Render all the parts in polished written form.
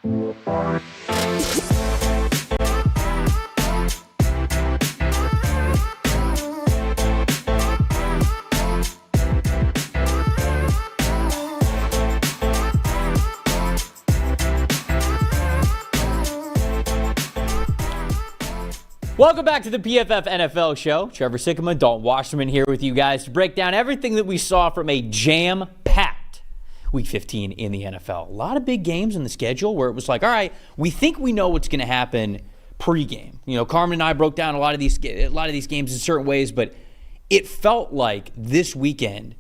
Welcome back to the PFF NFL show. Trevor, Sikkema, Dalton, Wasserman here with you guys to break down everything that we saw from a jam-packed Week 15 in the NFL. A lot of big games in the schedule where it was like, all right, we think we know what's going to happen pregame. You know, Carmen and I broke down a lot of these games in certain ways, but it felt like this weekend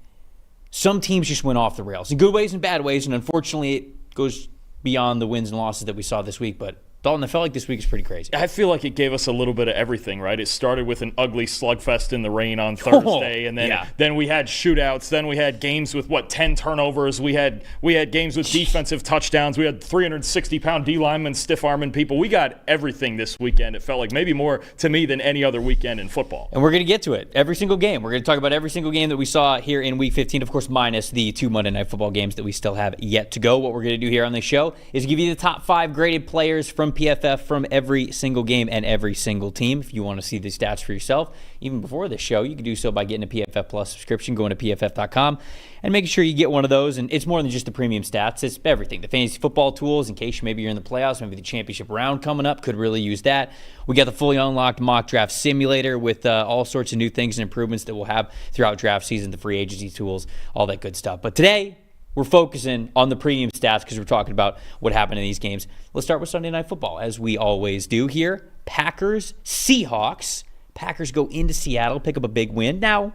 some teams just went off the rails in good ways and bad ways, and unfortunately it goes beyond the wins and losses that we saw this week, but Dalton, I felt like this week is pretty crazy. I feel like it gave us a little bit of everything, right? It started with an ugly slugfest in the rain on Thursday, and then we had shootouts. Then we had games with, 10 turnovers. We had games with defensive touchdowns. We had 360-pound D linemen stiff-arming people. We got everything this weekend. It felt like maybe more to me than any other weekend in football. And we're going to get to it. Every single game. We're going to talk about every single game that we saw here in Week 15, of course, minus the 2 Monday Night Football games that we still have yet to go. What we're going to do here on the show is give you the top 5 graded players from PFF from every single game and every single team. If you want to see the stats for yourself, even before the show, you can do so by getting a PFF Plus subscription, going to PFF.com, and making sure you get one of those. And it's more than just the premium stats. It's everything. The fantasy football tools, in case maybe you're in the playoffs, maybe the championship round coming up, could really use that. We got the fully unlocked mock draft simulator with all sorts of new things and improvements that we'll have throughout draft season, the free agency tools, all that good stuff. But today, we're focusing on the premium stats because we're talking about what happened in these games. Let's start with Sunday Night Football, as we always do here. Packers, Seahawks. Packers go into Seattle, pick up a big win. Now,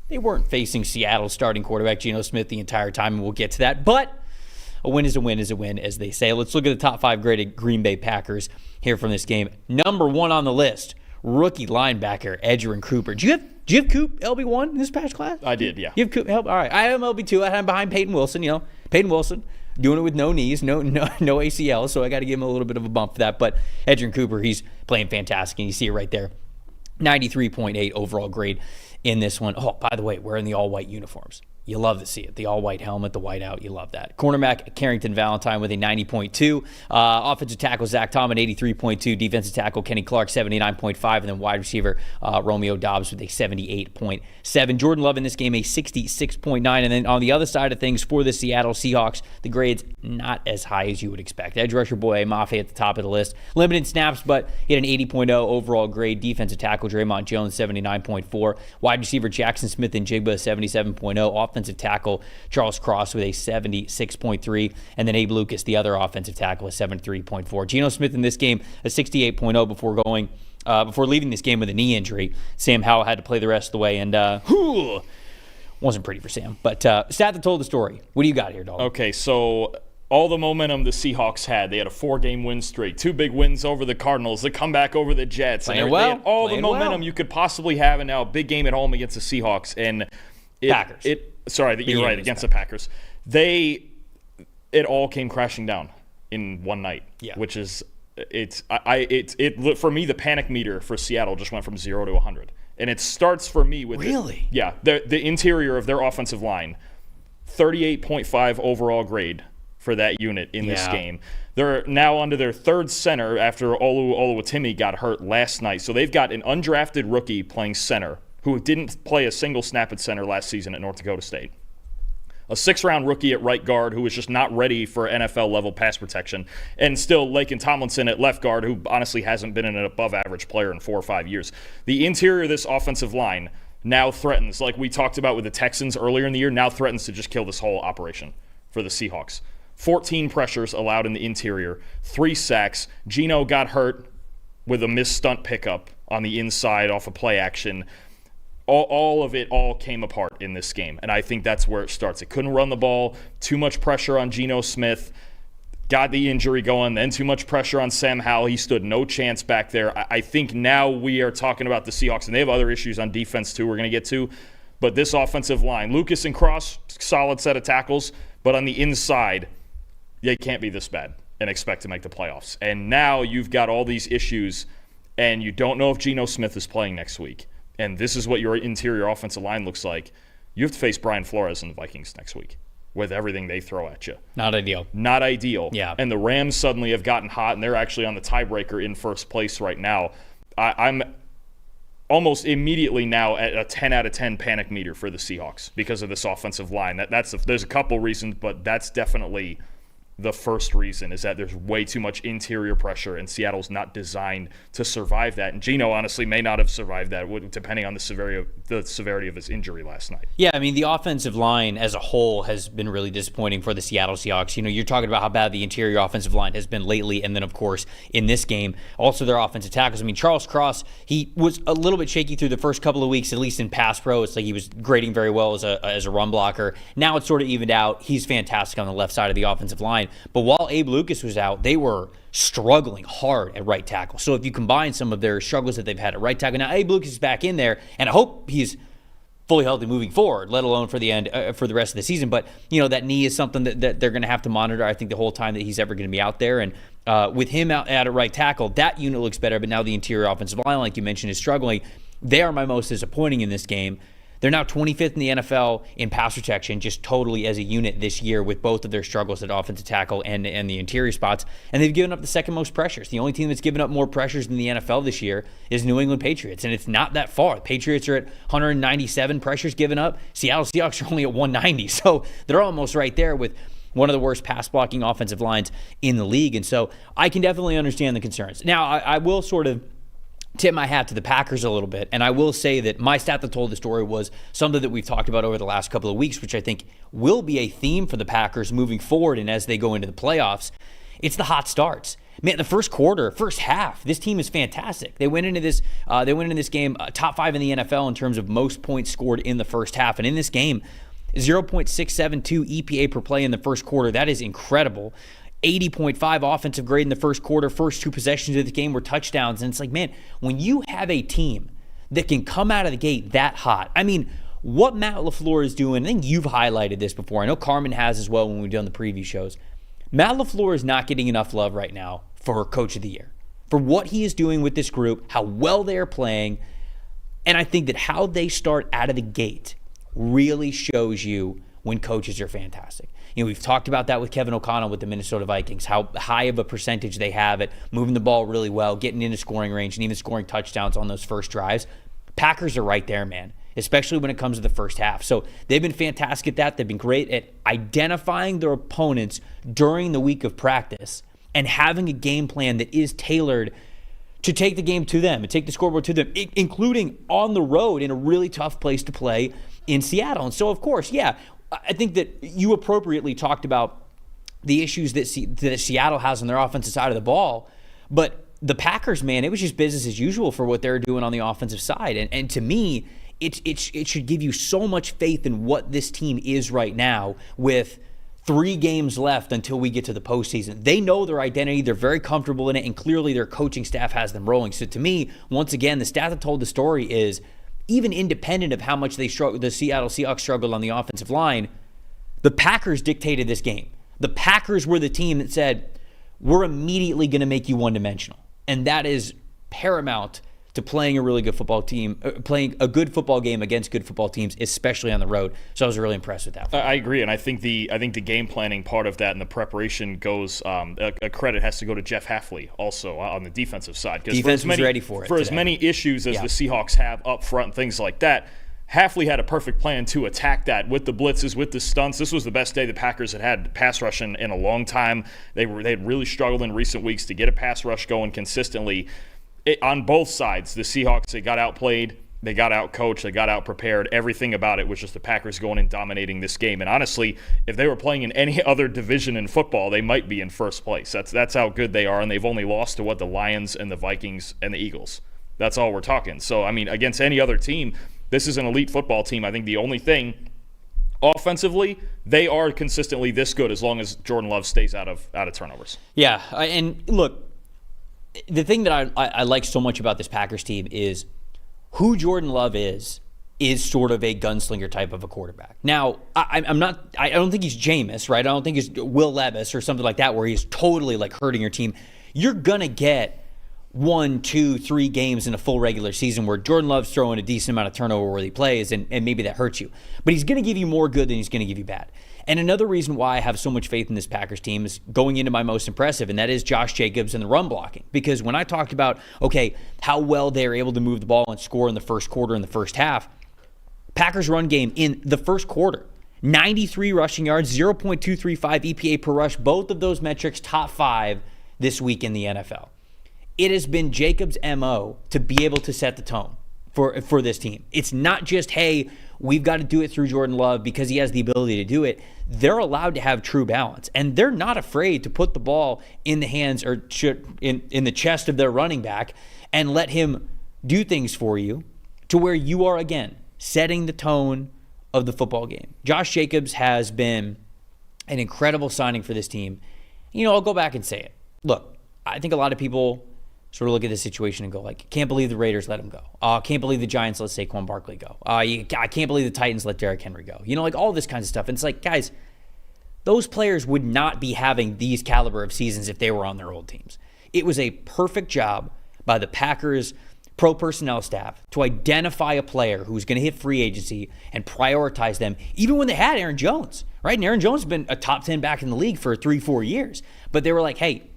they weren't facing Seattle's starting quarterback, Geno Smith, the entire time, and we'll get to that. But a win is a win is a win, as they say. Let's look at the top 5 graded Green Bay Packers here from this game. Number 1 on the list, rookie linebacker, Edgerrin Cooper. Do you have Coop LB1 in this past class? I did, yeah. You have Coop? All right. I am LB2. I had him behind Peyton Wilson. Peyton Wilson doing it with no knees, no ACL, so I got to give him a little bit of a bump for that. But Edgerrin Cooper, he's playing fantastic, and you see it right there. 93.8 overall grade in this one. Oh, by the way, wearing the all-white uniforms. You love to see it. The all-white helmet, the whiteout, you love that. Cornerback Carrington Valentine with a 90.2. Offensive tackle Zach Tom at 83.2. Defensive tackle Kenny Clark, 79.5. And then wide receiver Romeo Doubs with a 78.7. Jordan Love in this game, a 66.9. And then on the other side of things for the Seattle Seahawks, the grades not as high as you would expect. Edge rusher Boye Mafe at the top of the list. Limited snaps, but he had an 80.0 overall grade. Defensive tackle Draymond Jones, 79.4. Wide receiver Jackson Smith and Jigba, 77.0. Offensive tackle Charles Cross with a 76.3, and then Abe Lucas, the other offensive tackle, a 73.4. Geno Smith in this game, a 68.0 before leaving this game with a knee injury. Sam Howell had to play the rest of the way, and wasn't pretty for Sam. But stat that told the story. What do you got here, Dalton? Okay, so all the momentum the Seahawks had. They had a 4-game win streak, 2 big wins over the Cardinals, the comeback over the Jets. Playing and well. They had all the momentum you could possibly have, and now a big game at home against the Seahawks. And Packers. You're right, against the Packers. It all came crashing down in one night, which is for me, the panic meter for Seattle just went from 0 to 100. And it starts for me with the interior of their offensive line, 38.5 overall grade for that unit in this game. They're now under their 3rd center after Oluwatimi got hurt last night. So they've got an undrafted rookie playing center who didn't play a single snap at center last season at North Dakota State. A 6th-round rookie at right guard who was just not ready for NFL-level pass protection. And still Laken Tomlinson at left guard, who honestly hasn't been an above-average player in 4 or 5 years. The interior of this offensive line now threatens, like we talked about with the Texans earlier in the year, now threatens to just kill this whole operation for the Seahawks. 14 pressures allowed in the interior, 3 sacks. Geno got hurt with a missed stunt pickup on the inside off a play action. All of it came apart in this game, and I think that's where it starts. It couldn't run the ball, too much pressure on Geno Smith, got the injury going, then too much pressure on Sam Howell. He stood no chance back there. I think now we are talking about the Seahawks, and they have other issues on defense too we're going to get to, but this offensive line, Lucas and Cross, solid set of tackles, but on the inside, they can't be this bad and expect to make the playoffs. And now you've got all these issues, and you don't know if Geno Smith is playing next week. And this is what your interior offensive line looks like. You have to face Brian Flores and the Vikings next week. with everything they throw at you. Not ideal. Not ideal. Yeah. And the Rams suddenly have gotten hot, and they're actually on the tiebreaker in first place right now. I'm almost immediately now at a 10 out of 10 panic meter for the Seahawks because of this offensive line. There's a couple reasons, but that's definitely the first reason, is that there's way too much interior pressure, and Seattle's not designed to survive that. And Geno honestly may not have survived that, depending on the severity of his injury last night. Yeah, I mean, the offensive line as a whole has been really disappointing for the Seattle Seahawks. You know, you're talking about how bad the interior offensive line has been lately, and then, of course, in this game, also their offensive tackles. I mean, Charles Cross, he was a little bit shaky through the first couple of weeks, at least in pass pro. It's like he was grading very well as a run blocker. Now it's sort of evened out. He's fantastic on the left side of the offensive line. But while Abe Lucas was out, they were struggling hard at right tackle. So if you combine some of their struggles that they've had at right tackle, now Abe Lucas is back in there, and I hope he's fully healthy moving forward, let alone for the end for the rest of the season. But you know, that knee is something that they're going to have to monitor, I think, the whole time that he's ever going to be out there. And with him out at right tackle, that unit looks better. But now the interior offensive line, like you mentioned, is struggling. They are my most disappointing in this game. They're now 25th in the NFL in pass protection, just totally as a unit this year, with both of their struggles at offensive tackle and the interior spots. And they've given up the second most pressures. The only team that's given up more pressures in the NFL this year is New England Patriots, and it's not that far. The Patriots are at 197 pressures given up. Seattle Seahawks are only at 190. So they're almost right there with one of the worst pass blocking offensive lines in the league. And so I can definitely understand the concerns. Now, I will sort of tip my hat to the Packers a little bit, and I will say that my stat that told the story was something that we've talked about over the last couple of weeks, which I think will be a theme for the Packers moving forward and as they go into the playoffs. It's the hot starts. Man, the first half, this team is fantastic. They went into this game top 5 in the NFL in terms of most points scored in the first half, and in this game, 0.672 EPA per play in the first quarter. That is incredible. 80.5 offensive grade in the first quarter. First 2 possessions of the game were touchdowns. And it's like, man, when you have a team that can come out of the gate that hot, I mean, what Matt LaFleur is doing, I think you've highlighted this before. I know Carmen has as well when we've done the preview shows. Matt LaFleur is not getting enough love right now for Coach of the Year, for what he is doing with this group, how well they are playing. And I think that how they start out of the gate really shows you when coaches are fantastic. You know, we've talked about that with Kevin O'Connell with the Minnesota Vikings, how high of a percentage they have at moving the ball really well, getting into scoring range, and even scoring touchdowns on those first drives. Packers are right there, man, especially when it comes to the first half. So they've been fantastic at that. They've been great at identifying their opponents during the week of practice and having a game plan that is tailored to take the game to them and take the scoreboard to them, including on the road in a really tough place to play in Seattle. And so, of course, yeah, I think that you appropriately talked about the issues that Seattle has on their offensive side of the ball, but the Packers, man, it was just business as usual for what they're doing on the offensive side. And to me, it should give you so much faith in what this team is right now with 3 games left until we get to the postseason. They know their identity. They're very comfortable in it, and clearly their coaching staff has them rolling. So to me, once again, the stat that told the story is, even independent of how much the Seattle Seahawks struggled on the offensive line, the Packers dictated this game. The Packers were the team that said, we're immediately going to make you one-dimensional. And that is paramount to playing a really good football team, playing a good football game against good football teams, especially on the road. So I was really impressed with that. I agree, and I think the game planning part of that and the preparation goes. A credit has to go to Jeff Hafley also on the defensive side. Defense was ready for it. For as many issues as the Seahawks have up front and things like that, Hafley had a perfect plan to attack that with the blitzes, with the stunts. This was the best day the Packers had pass rush in a long time. They had really struggled in recent weeks to get a pass rush going consistently. On both sides, the Seahawks, they got outplayed, they got outcoached, they got outprepared. Everything about it was just the Packers going and dominating this game. And honestly, if they were playing in any other division in football, they might be in first place. That's how good they are, and they've only lost to the Lions and the Vikings and the Eagles. That's all we're talking. So, I mean, against any other team, this is an elite football team. I think the only thing, offensively, they are consistently this good as long as Jordan Love stays out of turnovers. Yeah, and look, the thing that I like so much about this Packers team is who Jordan Love is sort of a gunslinger type of a quarterback. Now, I don't think he's Jameis, right? I don't think he's Will Levis or something like that where he's totally like hurting your team. You're going to get 1, 2, 3 games in a full regular season where Jordan Love's throwing a decent amount of turnover where he plays, and maybe that hurts you. But he's going to give you more good than he's going to give you bad. And another reason why I have so much faith in this Packers team is going into my most impressive, and that is Josh Jacobs and the run blocking. Because when I talked about, okay, how well they're able to move the ball and score in the first quarter and the first half, Packers run game in the first quarter, 93 rushing yards, 0.235 EPA per rush, both of those metrics top 5 this week in the NFL. It has been Jacobs' MO to be able to set the tone for this team. It's not just, hey, we've got to do it through Jordan Love because he has the ability to do it. They're allowed to have true balance, and they're not afraid to put the ball in the hands or in the chest of their running back and let him do things for you to where you are, again, setting the tone of the football game. Josh Jacobs has been an incredible signing for this team. I'll go back and say it. Look, I think a lot of people sort of look at this situation and go like, can't believe the Raiders let him go. Can't believe the Giants let Saquon Barkley go. I can't believe the Titans let Derrick Henry go. Like all this kind of stuff. And it's like, guys, those players would not be having these caliber of seasons if they were on their old teams. It was a perfect job by the Packers pro personnel staff to identify a player who's going to hit free agency and prioritize them, even when they had Aaron Jones, right? And Aaron Jones has been a top 10 back in the league for 3-4 years. But they were like, hey,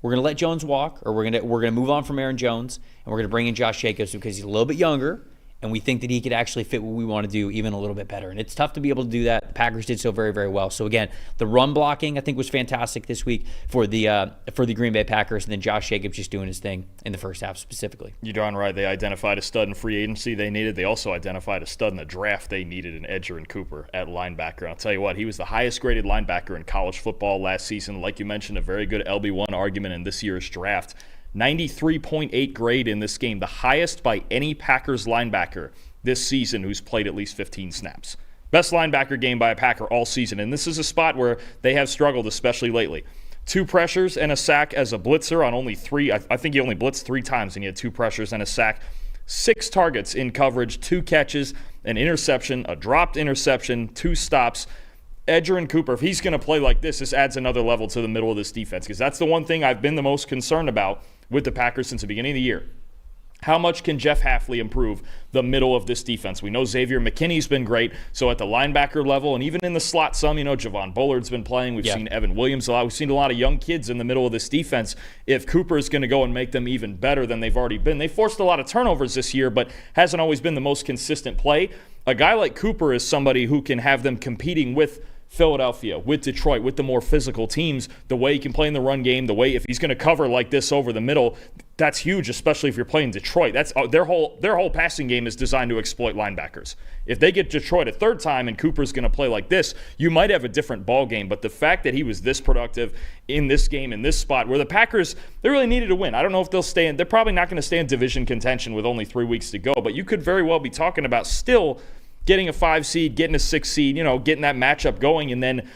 we're going to let Jones walk, or we're going to move on from Aaron Jones, and we're going to bring in Josh Jacobs because he's a little bit younger, and we think that he could actually fit what we want to do even a little bit better. And it's tough to be able to do that. The Packers did so very, very well. So again, the run blocking I think was fantastic this week for the Green Bay Packers, and then Josh Jacobs just doing his thing in the first half specifically. You're darn right. They identified a stud in free agency they needed. They also identified a stud in the draft they needed in Edgerrin Cooper at linebacker. I'll tell you what, he was the highest graded linebacker in college football last season. Like you mentioned, a very good LB1 argument in this year's draft. 93.8 grade in this game, the highest by any Packers linebacker this season who's played at least 15 snaps. Best linebacker game by a Packer all season. And this is a spot where they have struggled, especially lately. 2 pressures and a sack as a blitzer on only 3. I think he only blitzed 3 times and he had 2 pressures and a sack. 6 targets in coverage, 2 catches, an interception, a dropped interception, 2 stops. Edgerrin Cooper, if he's going to play like this adds another level to the middle of this defense, because that's the one thing I've been the most concerned about with the Packers since the beginning of the year. How much can Jeff Hafley improve the middle of this defense? We know Xavier McKinney's been great, so at the linebacker level and even in the slot some, Javon Bullard's been playing. We've seen Evan Williams a lot. We've seen a lot of young kids in the middle of this defense. If Cooper is going to go and make them even better than they've already been. They forced a lot of turnovers this year, but hasn't always been the most consistent play. A guy like Cooper is somebody who can have them competing with Philadelphia, with Detroit, with the more physical teams, the way he can play in the run game, the way if he's going to cover like this over the middle, that's huge, especially if you're playing Detroit. That's their whole passing game is designed to exploit linebackers. If they get Detroit a third time and Cooper's going to play like this, you might have a different ball game. But the fact that he was this productive in this game, in this spot, where the Packers, they really needed to win. I don't know if they'll stay in. They're probably not going to stay in division contention with only 3 weeks to go, but you could very well be talking about still getting a 5 seed, getting a 6 seed, getting that matchup going. And then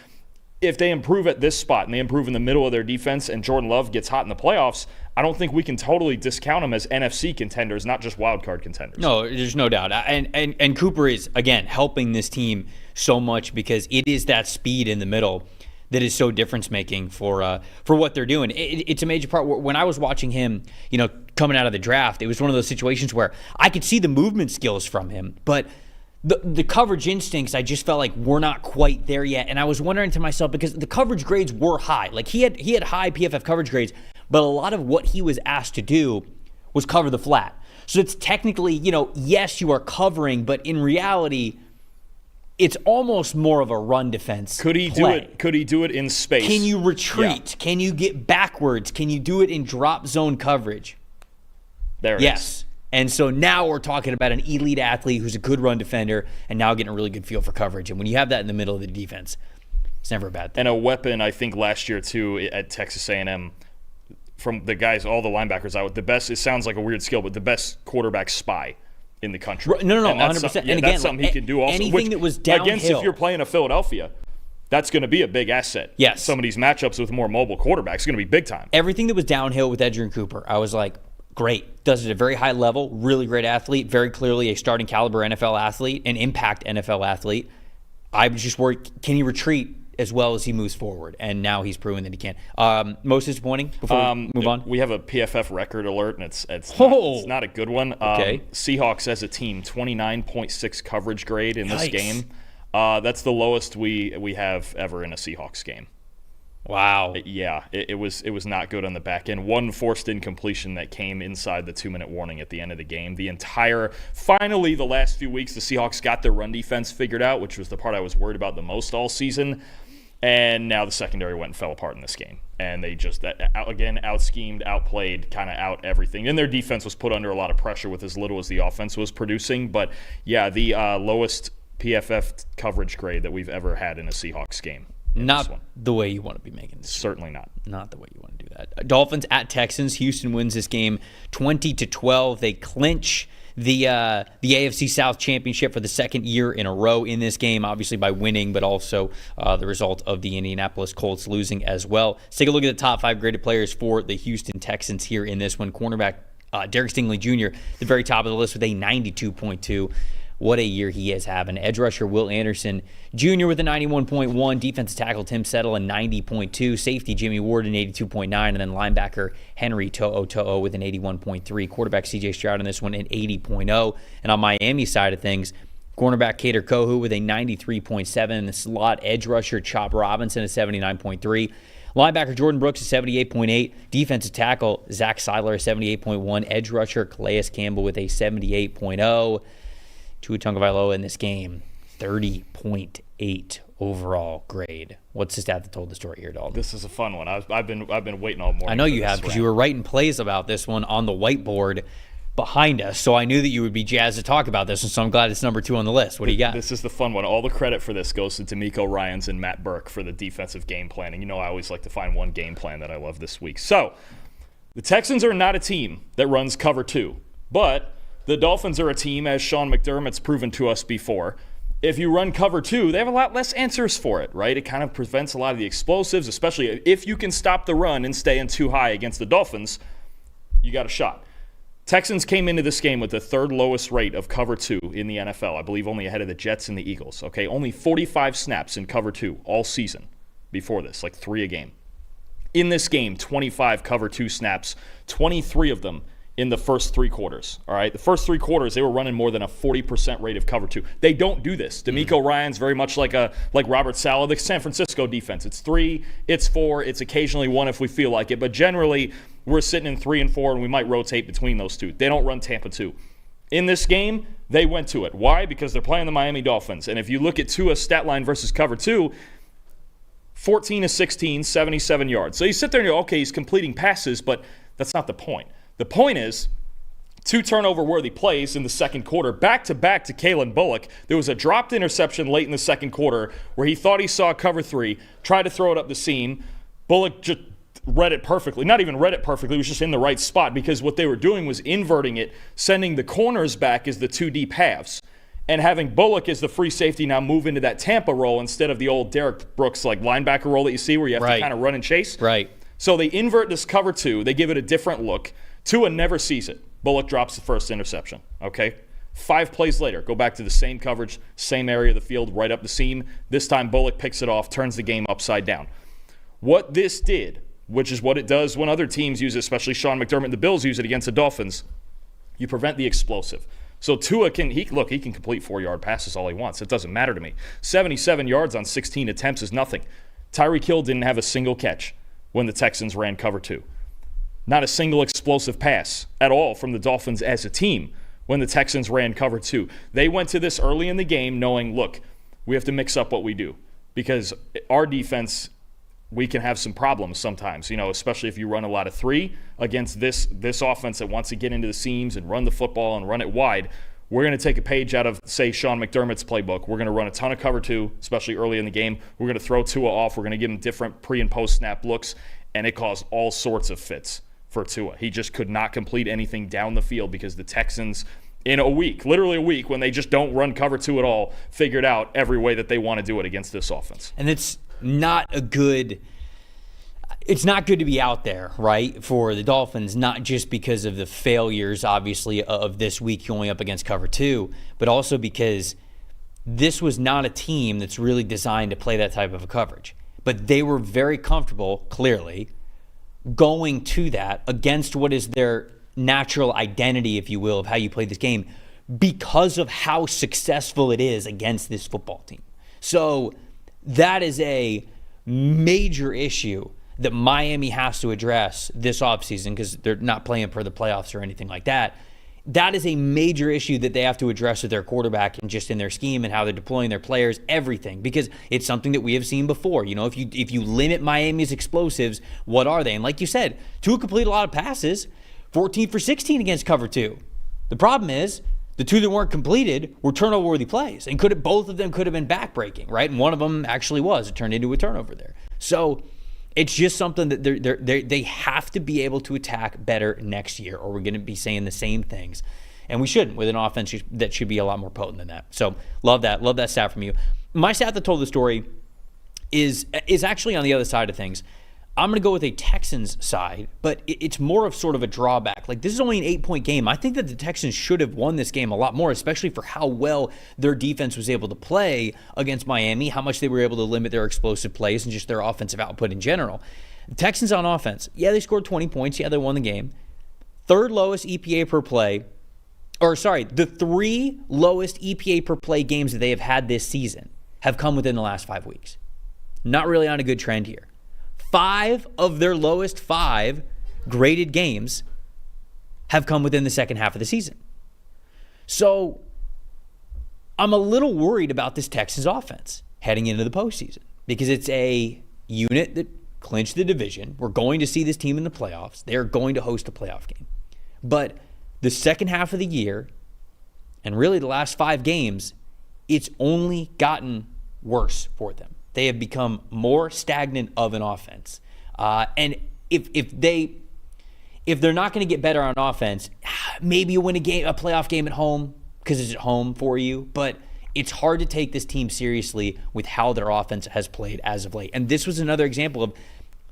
if they improve at this spot and they improve in the middle of their defense and Jordan Love gets hot in the playoffs, I don't think we can totally discount them as NFC contenders, not just wild card contenders. No, there's no doubt. And Cooper is, again, helping this team so much because it is that speed in the middle that is so difference-making for what they're doing. It's a major part. When I was watching him, coming out of the draft, it was one of those situations where I could see the movement skills from him, but the coverage instincts, I just felt like we're not quite there yet. And I was wondering to myself, because the coverage grades were high. Like he had high PFF coverage grades, but a lot of what he was asked to do was cover the flat. So it's technically, yes, you are covering, but in reality, it's almost more of a run defense. Could he play. do it? Could he do it in space? Can you retreat? Yeah. Can you get backwards? Can you do it in drop zone coverage? There it is. Yes. And so now we're talking about an elite athlete who's a good run defender and now getting a really good feel for coverage. And when you have that in the middle of the defense, it's never a bad thing. And a weapon, I think, last year, too, at Texas A&M, from the guys, all the linebackers out, the best, it sounds like a weird skill, but the best quarterback spy in the country. No, 100%. And again, that's something he can do also. Anything that was downhill. Against, if you're playing a Philadelphia, that's going to be a big asset. Yes. Some of these matchups with more mobile quarterbacks are going to be big time. Everything that was downhill with Edgerrin Cooper, I was like, great. Does it at a very high level, really great athlete, very clearly a starting caliber NFL athlete, an impact NFL athlete. I was just worried, can he retreat as well as he moves forward? And now he's proven that he can. Most disappointing before we move on? We have a PFF record alert, and it's not a good one. Okay. Seahawks as a team, 29.6 coverage grade in this game. That's the lowest we have ever in a Seahawks game. Wow. Yeah, it was not good on the back end. One forced incompletion that came inside the 2-minute warning at the end of the game. Finally, the last few weeks, the Seahawks got their run defense figured out, which was the part I was worried about the most all season. And now the secondary went and fell apart in this game. And they just, again, out-schemed, outplayed, kind of out everything. And their defense was put under a lot of pressure with as little as the offense was producing. But, yeah, the lowest PFF coverage grade that we've ever had in a Seahawks game. Not the way you want to be making this. Certainly not. Not the way you want to do that. Dolphins at Texans. Houston wins this game 20-12. They clinch the AFC South Championship for the second year in a row in this game, obviously by winning, but also the result of the Indianapolis Colts losing as well. Let's take a look at the top 5 graded players for the Houston Texans here in this one. Cornerback Derek Stingley Jr., the very top of the list with a 92.2. What a year he is having. Edge rusher Will Anderson Jr. with a 91.1. Defensive tackle Tim Settle a 90.2. Safety Jimmy Ward an 82.9. And then linebacker Henry To'o with an 81.3. Quarterback CJ Stroud in this one an 80.0. And on Miami's side of things, cornerback Kader Kohu with a 93.7. And the slot edge rusher Chop Robinson a 79.3. Linebacker Jordan Brooks a 78.8. Defensive tackle Zach Seiler a 78.1. Edge rusher Calais Campbell with a 78.0. Tua Tagovailoa in this game, 30.8 overall grade. What's the stat that told the story here, Dalton? This is a fun one. I've been waiting all morning. I know you have, because you were writing plays about this one on the whiteboard behind us, so I knew that you would be jazzed to talk about this, and so I'm glad it's number 2 on the list. What do you got? This is the fun one. All the credit for this goes to D'Amico Ryans and Matt Burke for the defensive game planning. You know, I always like to find one game plan that I love this week. So, the Texans are not a team that runs cover 2, but the Dolphins are a team, as Sean McDermott's proven to us before. If you run cover 2, they have a lot less answers for it, right? It kind of prevents a lot of the explosives, especially if you can stop the run and stay in too high against the Dolphins, you got a shot. Texans came into this game with the 3rd lowest rate of cover 2 in the NFL. I believe only ahead of the Jets and the Eagles, okay? Only 45 snaps in cover 2 all season before this, like 3 a game. In this game, 25 cover 2 snaps, 23 of them in the first 3 quarters, all right? The first 3 quarters, they were running more than a 40% rate of cover 2. They don't do this. D'Amico Ryans very much like Robert Saleh, the San Francisco defense. It's 3, it's 4, it's occasionally 1 if we feel like it, but generally we're sitting in 3 and 4, and we might rotate between those 2. They don't run Tampa 2. In this game, they went to it. Why? Because they're playing the Miami Dolphins, and if you look at Tua's stat line versus cover 2, 14 of 16, 77 yards. So you sit there and you're, okay, he's completing passes, but that's not the point. The point is, 2 turnover-worthy plays in the second quarter, back-to-back to Kalen Bullock. There was a dropped interception late in the second quarter where he thought he saw cover 3, tried to throw it up the seam. Bullock just read it perfectly. Not even read it perfectly. It was just in the right spot, because what they were doing was inverting it, sending the corners back as the 2 deep halves, and having Bullock as the free safety now move into that Tampa role instead of the old Derek Brooks like linebacker role that you see where you have to kind of run and chase. Right. So they invert this cover 2. They give it a different look. Tua never sees it. Bullock drops the first interception, okay? 5 plays later, go back to the same coverage, same area of the field, right up the seam. This time Bullock picks it off, turns the game upside down. What this did, which is what it does when other teams use it, especially Sean McDermott and the Bills use it against the Dolphins, you prevent the explosive. So Tua can complete 4-yard passes all he wants. It doesn't matter to me. 77 yards on 16 attempts is nothing. Tyreek Hill didn't have a single catch when the Texans ran cover 2. Not a single explosive pass at all from the Dolphins as a team when the Texans ran cover 2. They went to this early in the game knowing, look, we have to mix up what we do, because our defense, we can have some problems sometimes, especially if you run a lot of 3 against this offense that wants to get into the seams and run the football and run it wide. We're going to take a page out of, say, Sean McDermott's playbook. We're going to run a ton of cover 2, especially early in the game. We're going to throw Tua off. We're going to give him different pre- and post-snap looks, and it caused all sorts of fits for Tua. He just could not complete anything down the field because the Texans, in a week, literally a week, when they just don't run cover 2 at all, figured out every way that they want to do it against this offense. And it's not good to be out there, right, for the Dolphins, not just because of the failures, obviously, of this week going up against cover 2, but also because this was not a team that's really designed to play that type of a coverage. But they were very comfortable, clearly, going to that against what is their natural identity, if you will, of how you play this game, because of how successful it is against this football team. So that is a major issue that Miami has to address this offseason because they're not playing for the playoffs or anything like that. That is a major issue that they have to address with their quarterback and just in their scheme and how they're deploying their players, everything, because it's something that we have seen before. If you limit Miami's explosives, what are they? And like you said, Tua completed a lot of passes, 14 for 16 against cover 2. The problem is the 2 that weren't completed were turnover-worthy plays, and both of them could have been back-breaking, right? And one of them actually was. It turned into a turnover there. So it's just something that they have to be able to attack better next year, or we're going to be saying the same things. And we shouldn't with an offense that should be a lot more potent than that. So love that stat from you. My stat that told the story is actually on the other side of things. I'm going to go with a Texans side, but it's more of sort of a drawback. Like, this is only an 8-point game. I think that the Texans should have won this game a lot more, especially for how well their defense was able to play against Miami, how much they were able to limit their explosive plays and just their offensive output in general. The Texans on offense, yeah, they scored 20 points. Yeah, they won the game. Third lowest EPA per play. The 3 lowest EPA per play games that they have had this season have come within the last 5 weeks. Not really on a good trend here. 5 of their lowest 5 graded games have come within the second half of the season. So I'm a little worried about this Texans offense heading into the postseason because it's a unit that clinched the division. We're going to see this team in the playoffs. They're going to host a playoff game. But the second half of the year, and really the last 5 games, it's only gotten worse for them. They have become more stagnant of an offense. And if they're not going to get better on offense, maybe you win a playoff game at home because it's at home for you. But it's hard to take this team seriously with how their offense has played as of late. And this was another example of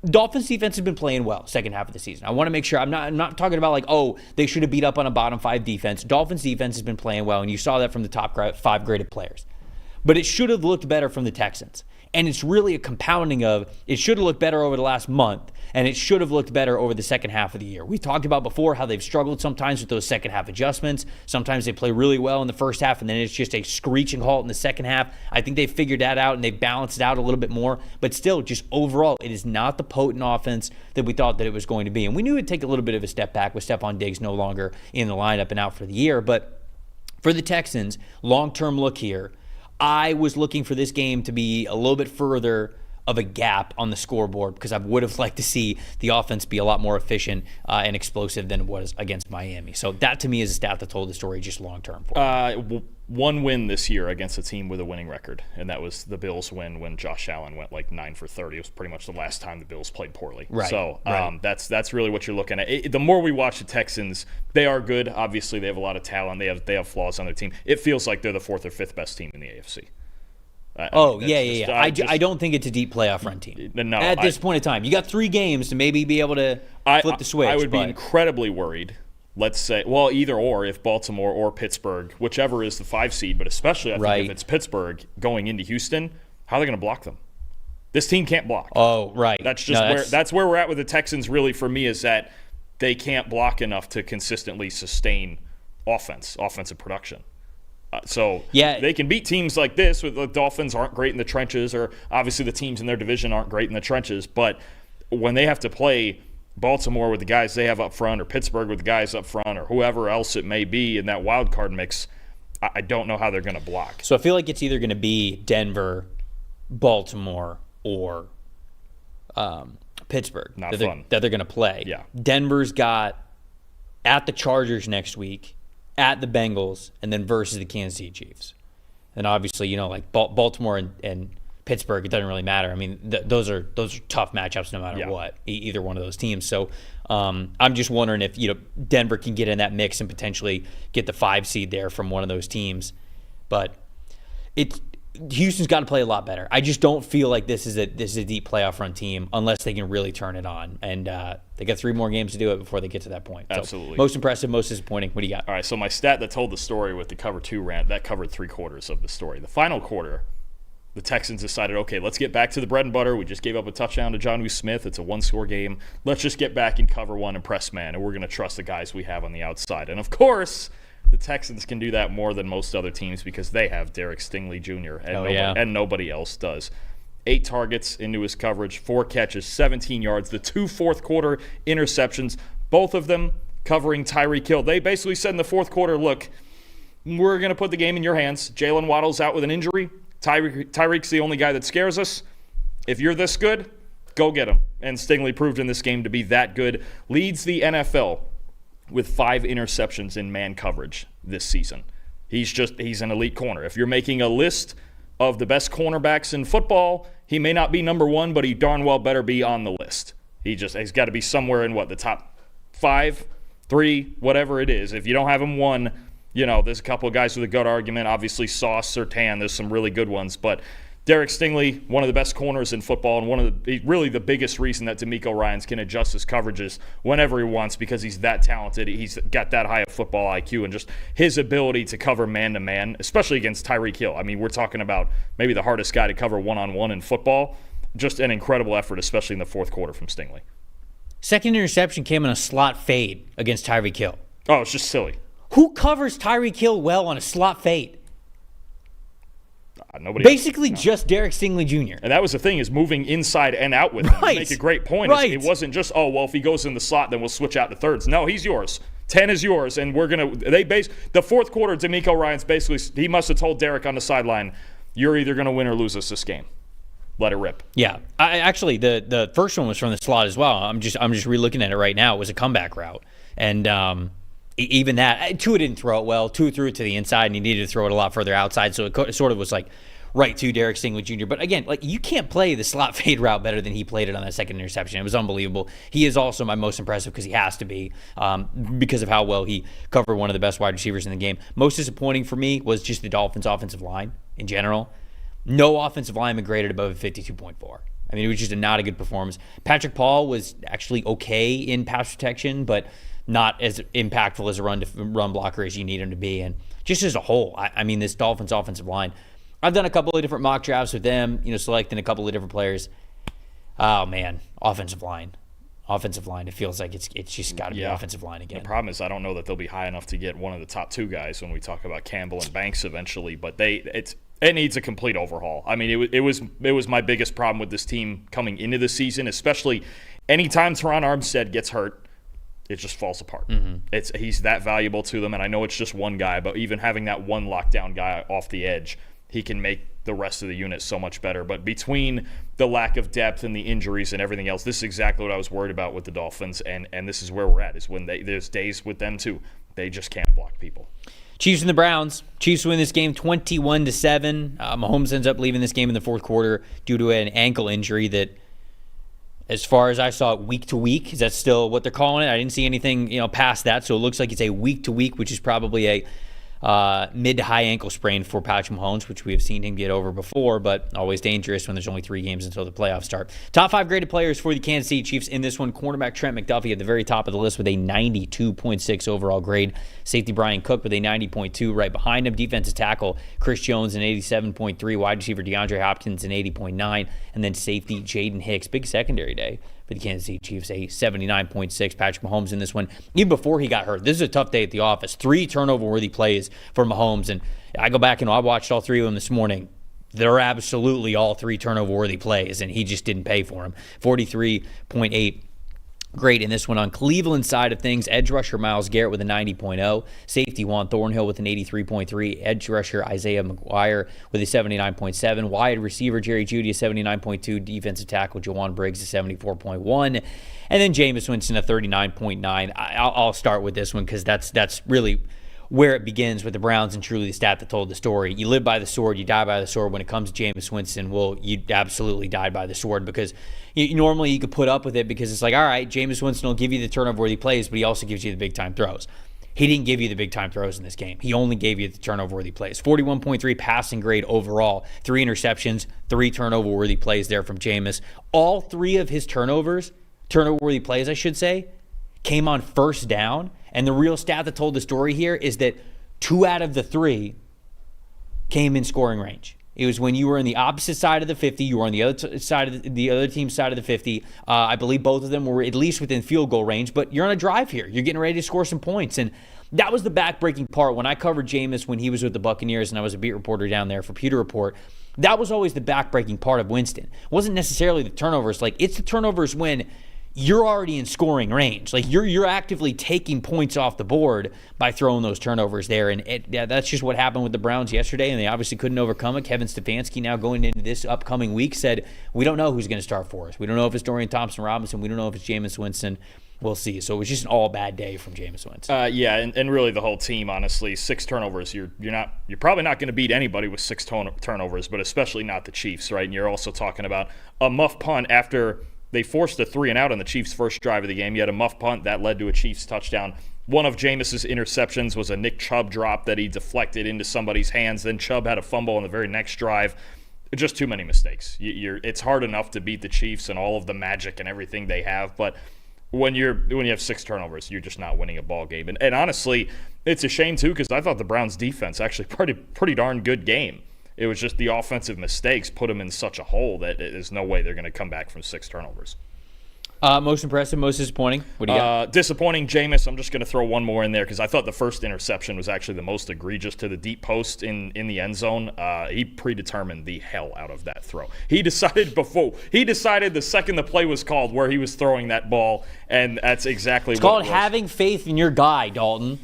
Dolphins defense has been playing well second half of the season. I want to make sure I'm not talking about like, oh, they should have beat up on a bottom 5 defense. Dolphins defense has been playing well, and you saw that from the top 5 graded players. But it should have looked better from the Texans. And it's really a compounding of it should have looked better over the last month, and it should have looked better over the second half of the year. We talked about before how they've struggled sometimes with those second half adjustments. Sometimes they play really well in the first half, and then it's just a screeching halt in the second half. I think they've figured that out, and they've balanced it out a little bit more. But still, just overall, it is not the potent offense that we thought that it was going to be. And we knew it would take a little bit of a step back with Stephon Diggs no longer in the lineup and out for the year. But for the Texans, long-term look here, I was looking for this game to be a little bit further of a gap on the scoreboard because I would have liked to see the offense be a lot more efficient and explosive than it was against Miami. So that to me is a stat that told the story just long term for me. One win this year against a team with a winning record, and that was the Bills win when Josh Allen went like 9 for 30. It was pretty much the last time the Bills played poorly. Right. So that's really what you're looking at. The more we watch the Texans, they are good. Obviously, they have a lot of talent. They have flaws on their team. It feels like they're the 4th or 5th best team in the AFC. I don't think it's a deep playoff run team. No, at this point in time, you got 3 games to maybe be able to flip the switch. I would be incredibly worried. Let's say, well, either or, if Baltimore or Pittsburgh, whichever is the 5 seed, but especially I think if it's Pittsburgh going into Houston, how are they going to block them? This team can't block. Oh, right. That's where we're at with the Texans. Really, for me, is that they can't block enough to consistently sustain offensive production. They can beat teams like this. With the Dolphins aren't great in the trenches, or obviously the teams in their division aren't great in the trenches. But when they have to play Baltimore with the guys they have up front, or Pittsburgh with the guys up front, or whoever else it may be in that wild card mix, I don't know how they're going to block. So I feel like it's either going to be Denver, Baltimore, or Pittsburgh that they're going to play. Yeah. Denver's got at the Chargers next week, at the Bengals, and then versus the Kansas City Chiefs. And obviously, like Baltimore and Pittsburgh, it doesn't really matter. I mean, those are tough matchups no matter what, either one of those teams. So I'm just wondering if Denver can get in that mix and potentially get the 5 seed there from one of those teams. But Houston's got to play a lot better. I just don't feel like this is a deep playoff run team unless they can really turn it on. And they got 3 more games to do it before they get to that point. Absolutely. So, most impressive, most disappointing. What do you got? All right, so my stat that told the story with the cover 2 rant, that covered 3/4 of the story. The final quarter, the Texans decided, okay, let's get back to the bread and butter. We just gave up a touchdown to Jonnu Smith. It's a 1-score game. Let's just get back in cover 1 and press man, and we're going to trust the guys we have on the outside. And, of course, The Texans can do that more than most other teams because they have Derek Stingley Jr. and nobody else does. 8 targets into his coverage, 4 catches, 17 yards, the 2 fourth quarter interceptions, both of them covering Tyreek Hill. They basically said in the fourth quarter, look, we're going to put the game in your hands. Jalen Waddle's out with an injury. Tyreek's the only guy that scares us. If you're this good, go get him. And Stingley proved in this game to be that good. Leads the NFL with 5 interceptions in man coverage this season. He's an elite corner. If you're making a list of the best cornerbacks in football, he may not be number 1, but he darn well better be on the list. He's got to be somewhere in the top 5, 3, whatever it is. If you don't have him 1, there's a couple of guys with a good argument. Obviously, Sauce, Surtain, there's some really good ones. But Derek Stingley, one of the best corners in football, and really the biggest reason that DeMeco Ryans can adjust his coverages whenever he wants because he's that talented. He's got that high of football IQ and just his ability to cover man-to-man, especially against Tyreek Hill. I mean, we're talking about maybe the hardest guy to cover one-on-one in football. Just an incredible effort, especially in the fourth quarter from Stingley. Second interception came on a slot fade against Tyreek Hill. Oh, it's just silly. Who covers Tyreek Hill well on a slot fade? Nobody Basically just Derek Stingley Jr. And that was the thing, is moving inside and out with him. Right. You make a great point. Right. It wasn't just, if he goes in the slot, then we'll switch out to thirds. No, he's yours. 10 is yours, and we're going to – the fourth quarter, DeMeco Ryans basically – he must have told Derek on the sideline, you're either going to win or lose us this game. Let it rip. Yeah. Actually, the first one was from the slot as well. I'm just re-looking at it right now. It was a comeback route. And even that, Tua didn't throw it well. Tua threw it to the inside, and he needed to throw it a lot further outside. So it sort of was like right to Derek Stingley Jr. But again, you can't play the slot fade route better than he played it on that second interception. It was unbelievable. He is also my most impressive because he has to be because of how well he covered one of the best wide receivers in the game. Most disappointing for me was just the Dolphins' offensive line in general. No offensive lineman graded above a 52.4. I mean, it was just not a good performance. Patrick Paul was actually okay in pass protection, but not as impactful as a run blocker as you need him to be. And just as a whole, I mean, this Dolphins offensive line, I've done a couple of different mock drafts with them, selecting a couple of different players. Oh, man, offensive line. It feels like it's just got to be offensive line again. The problem is I don't know that they'll be high enough to get one of the top 2 guys when we talk about Campbell and Banks eventually, but it needs a complete overhaul. I mean, it was my biggest problem with this team coming into the season, especially anytime Teron Armstead gets hurt, it just falls apart. Mm-hmm. He's that valuable to them, and I know it's just one guy, but even having that one lockdown guy off the edge, he can make the rest of the unit so much better. But between the lack of depth and the injuries and everything else, this is exactly what I was worried about with the Dolphins, and this is where we're at, is when there's days with them too. They just can't block people. Chiefs and the Browns. Chiefs win this game 21-7. Mahomes ends up leaving this game in the fourth quarter due to an ankle injury that, as far as I saw it, week to week. Is that still what they're calling it? I didn't see anything past that, so it looks like it's a week to week, which is probably a mid to high ankle sprain for Patrick Mahomes, which we have seen him get over before, but always dangerous when there's only 3 games until the playoffs start. Top 5 graded players for the Kansas City Chiefs in this one. Cornerback Trent McDuffie at the very top of the list with a 92.6 overall grade. Safety Brian Cook with a 90.2 right behind him. Defensive tackle Chris Jones an 87.3. Wide receiver DeAndre Hopkins an 80.9. And then safety Jaden Hicks. Big secondary day for the Kansas City Chiefs, a 79.6. Patrick Mahomes in this one, even before he got hurt. This is a tough day at the office. 3 turnover-worthy plays for Mahomes, and I go back and I watched all 3 of them this morning. They're absolutely all 3 turnover-worthy plays, and he just didn't pay for them. 43.8 grade in this one. On Cleveland side of things, edge rusher Myles Garrett with a 90.0, safety Juan Thornhill with an 83.3, edge rusher Isaiah McGuire with a 79.7, wide receiver Jerry Jeudy a 79.2, defensive tackle Jawan Briggs a 74.1, and then Jameis Winston a 39.9. I'll start with this one because that's really where it begins with the Browns and truly the stat that told the story. You live by the sword, you die by the sword. When it comes to Jameis Winston, well, you absolutely died by the sword because normally you could put up with it because it's like, all right, Jameis Winston will give you the turnover-worthy plays, but he also gives you the big-time throws. He didn't give you the big-time throws in this game. He only gave you the turnover-worthy plays. 41.3 passing grade overall, 3 interceptions, 3 turnover-worthy plays there from Jameis. All 3 of his turnover-worthy plays, I should say, came on first down. And the real stat that told the story here is that 2 out of the 3 came in scoring range. It was when you were on the opposite side of the 50, you were on the other side of the other team's side of the 50. I believe both of them were at least within field goal range, but you're on a drive here. You're getting ready to score some points. And That was the backbreaking part. When I covered Jameis when he was with the Buccaneers and I was a beat reporter down there for Pewter Report, that was always the backbreaking part of Winston. It wasn't necessarily the turnovers. Like, it's the turnovers when you're already in scoring range. Like, you're actively taking points off the board by throwing those turnovers there. And that's just what happened with the Browns yesterday, and they obviously couldn't overcome it. Kevin Stefanski now going into this upcoming week said, we don't know who's going to start for us. We don't know if it's Dorian Thompson-Robinson. We don't know if it's Jameis Winston. We'll see. So it was just an all bad day from Jameis Winston. Yeah, and really the whole team, honestly, 6 turnovers. You're probably not going to beat anybody with 6 turnovers, but especially not the Chiefs, right? And you're also talking about a muff punt after they forced a 3-and-out on the Chiefs' first drive of the game. You had a muff punt that led to a Chiefs touchdown. One of Jameis's interceptions was a Nick Chubb drop that he deflected into somebody's hands. Then Chubb had a fumble on the very next drive. Just too many mistakes. It's hard enough to beat the Chiefs and all of the magic and everything they have, but when you have 6 turnovers, you're just not winning a ball game. And honestly, it's a shame too, because I thought the Browns' defense actually pretty darn good game. It was just the offensive mistakes put them in such a hole that there's no way they're going to come back from 6 turnovers. Most impressive, most disappointing? What do you got? Disappointing, Jameis. I'm just going to throw one more in there because I thought the first interception was actually the most egregious to the deep post in the end zone. He predetermined the hell out of that throw. He decided the second the play was called where he was throwing that ball, and that's exactly it's what called it was. Having faith in your guy, Dalton.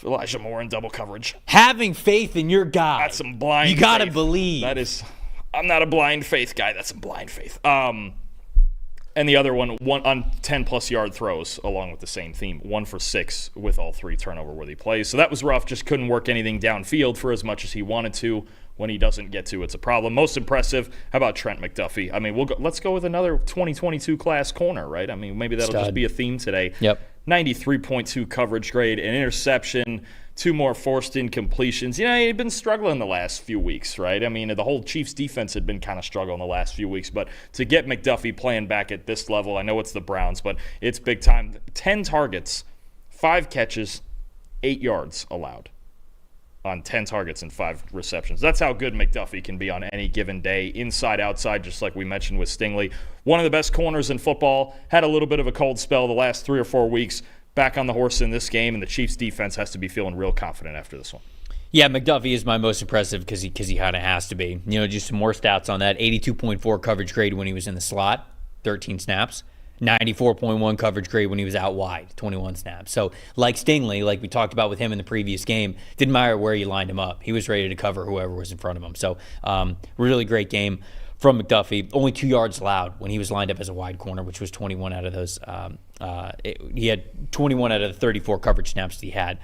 Elijah Moore in double coverage. Having faith in your guy. That's some blind faith. You got to believe. I'm not a blind faith guy. That's some blind faith. And the other one on 10-plus yard throws, along with the same theme, 1 for 6 with all 3 turnover-worthy plays. So that was rough. Just couldn't work anything downfield for as much as he wanted to. When he doesn't get to, it's a problem. Most impressive, how about Trent McDuffie? I mean, let's go with another 2022 class corner, right? I mean, maybe that'll just be a theme today. Yep. 93.2 coverage grade, an interception, 2 more forced incompletions. He'd been struggling the last few weeks, right? I mean, the whole Chiefs defense had been kind of struggling the last few weeks, but to get McDuffie playing back at this level, I know it's the Browns, but it's big time. 10 targets, 5 catches, 8 yards allowed on 10 targets and 5 receptions. That's how good McDuffie can be on any given day, inside, outside, just like we mentioned with Stingley. One of the best corners in football, had a little bit of a cold spell the last 3 or 4 weeks, back on the horse in this game, and the Chiefs defense has to be feeling real confident after this one. Yeah, McDuffie is my most impressive because he kind of has to be. Just some more stats on that. 82.4 coverage grade when he was in the slot, 13 snaps. 94.1 coverage grade when he was out wide, 21 snaps. So like Stingley, like we talked about with him in the previous game, didn't matter where you lined him up. He was ready to cover whoever was in front of him. So really great game from McDuffie. Only 2 yards allowed when he was lined up as a wide corner, which was 21 out of those. He had 21 out of the 34 coverage snaps that he had.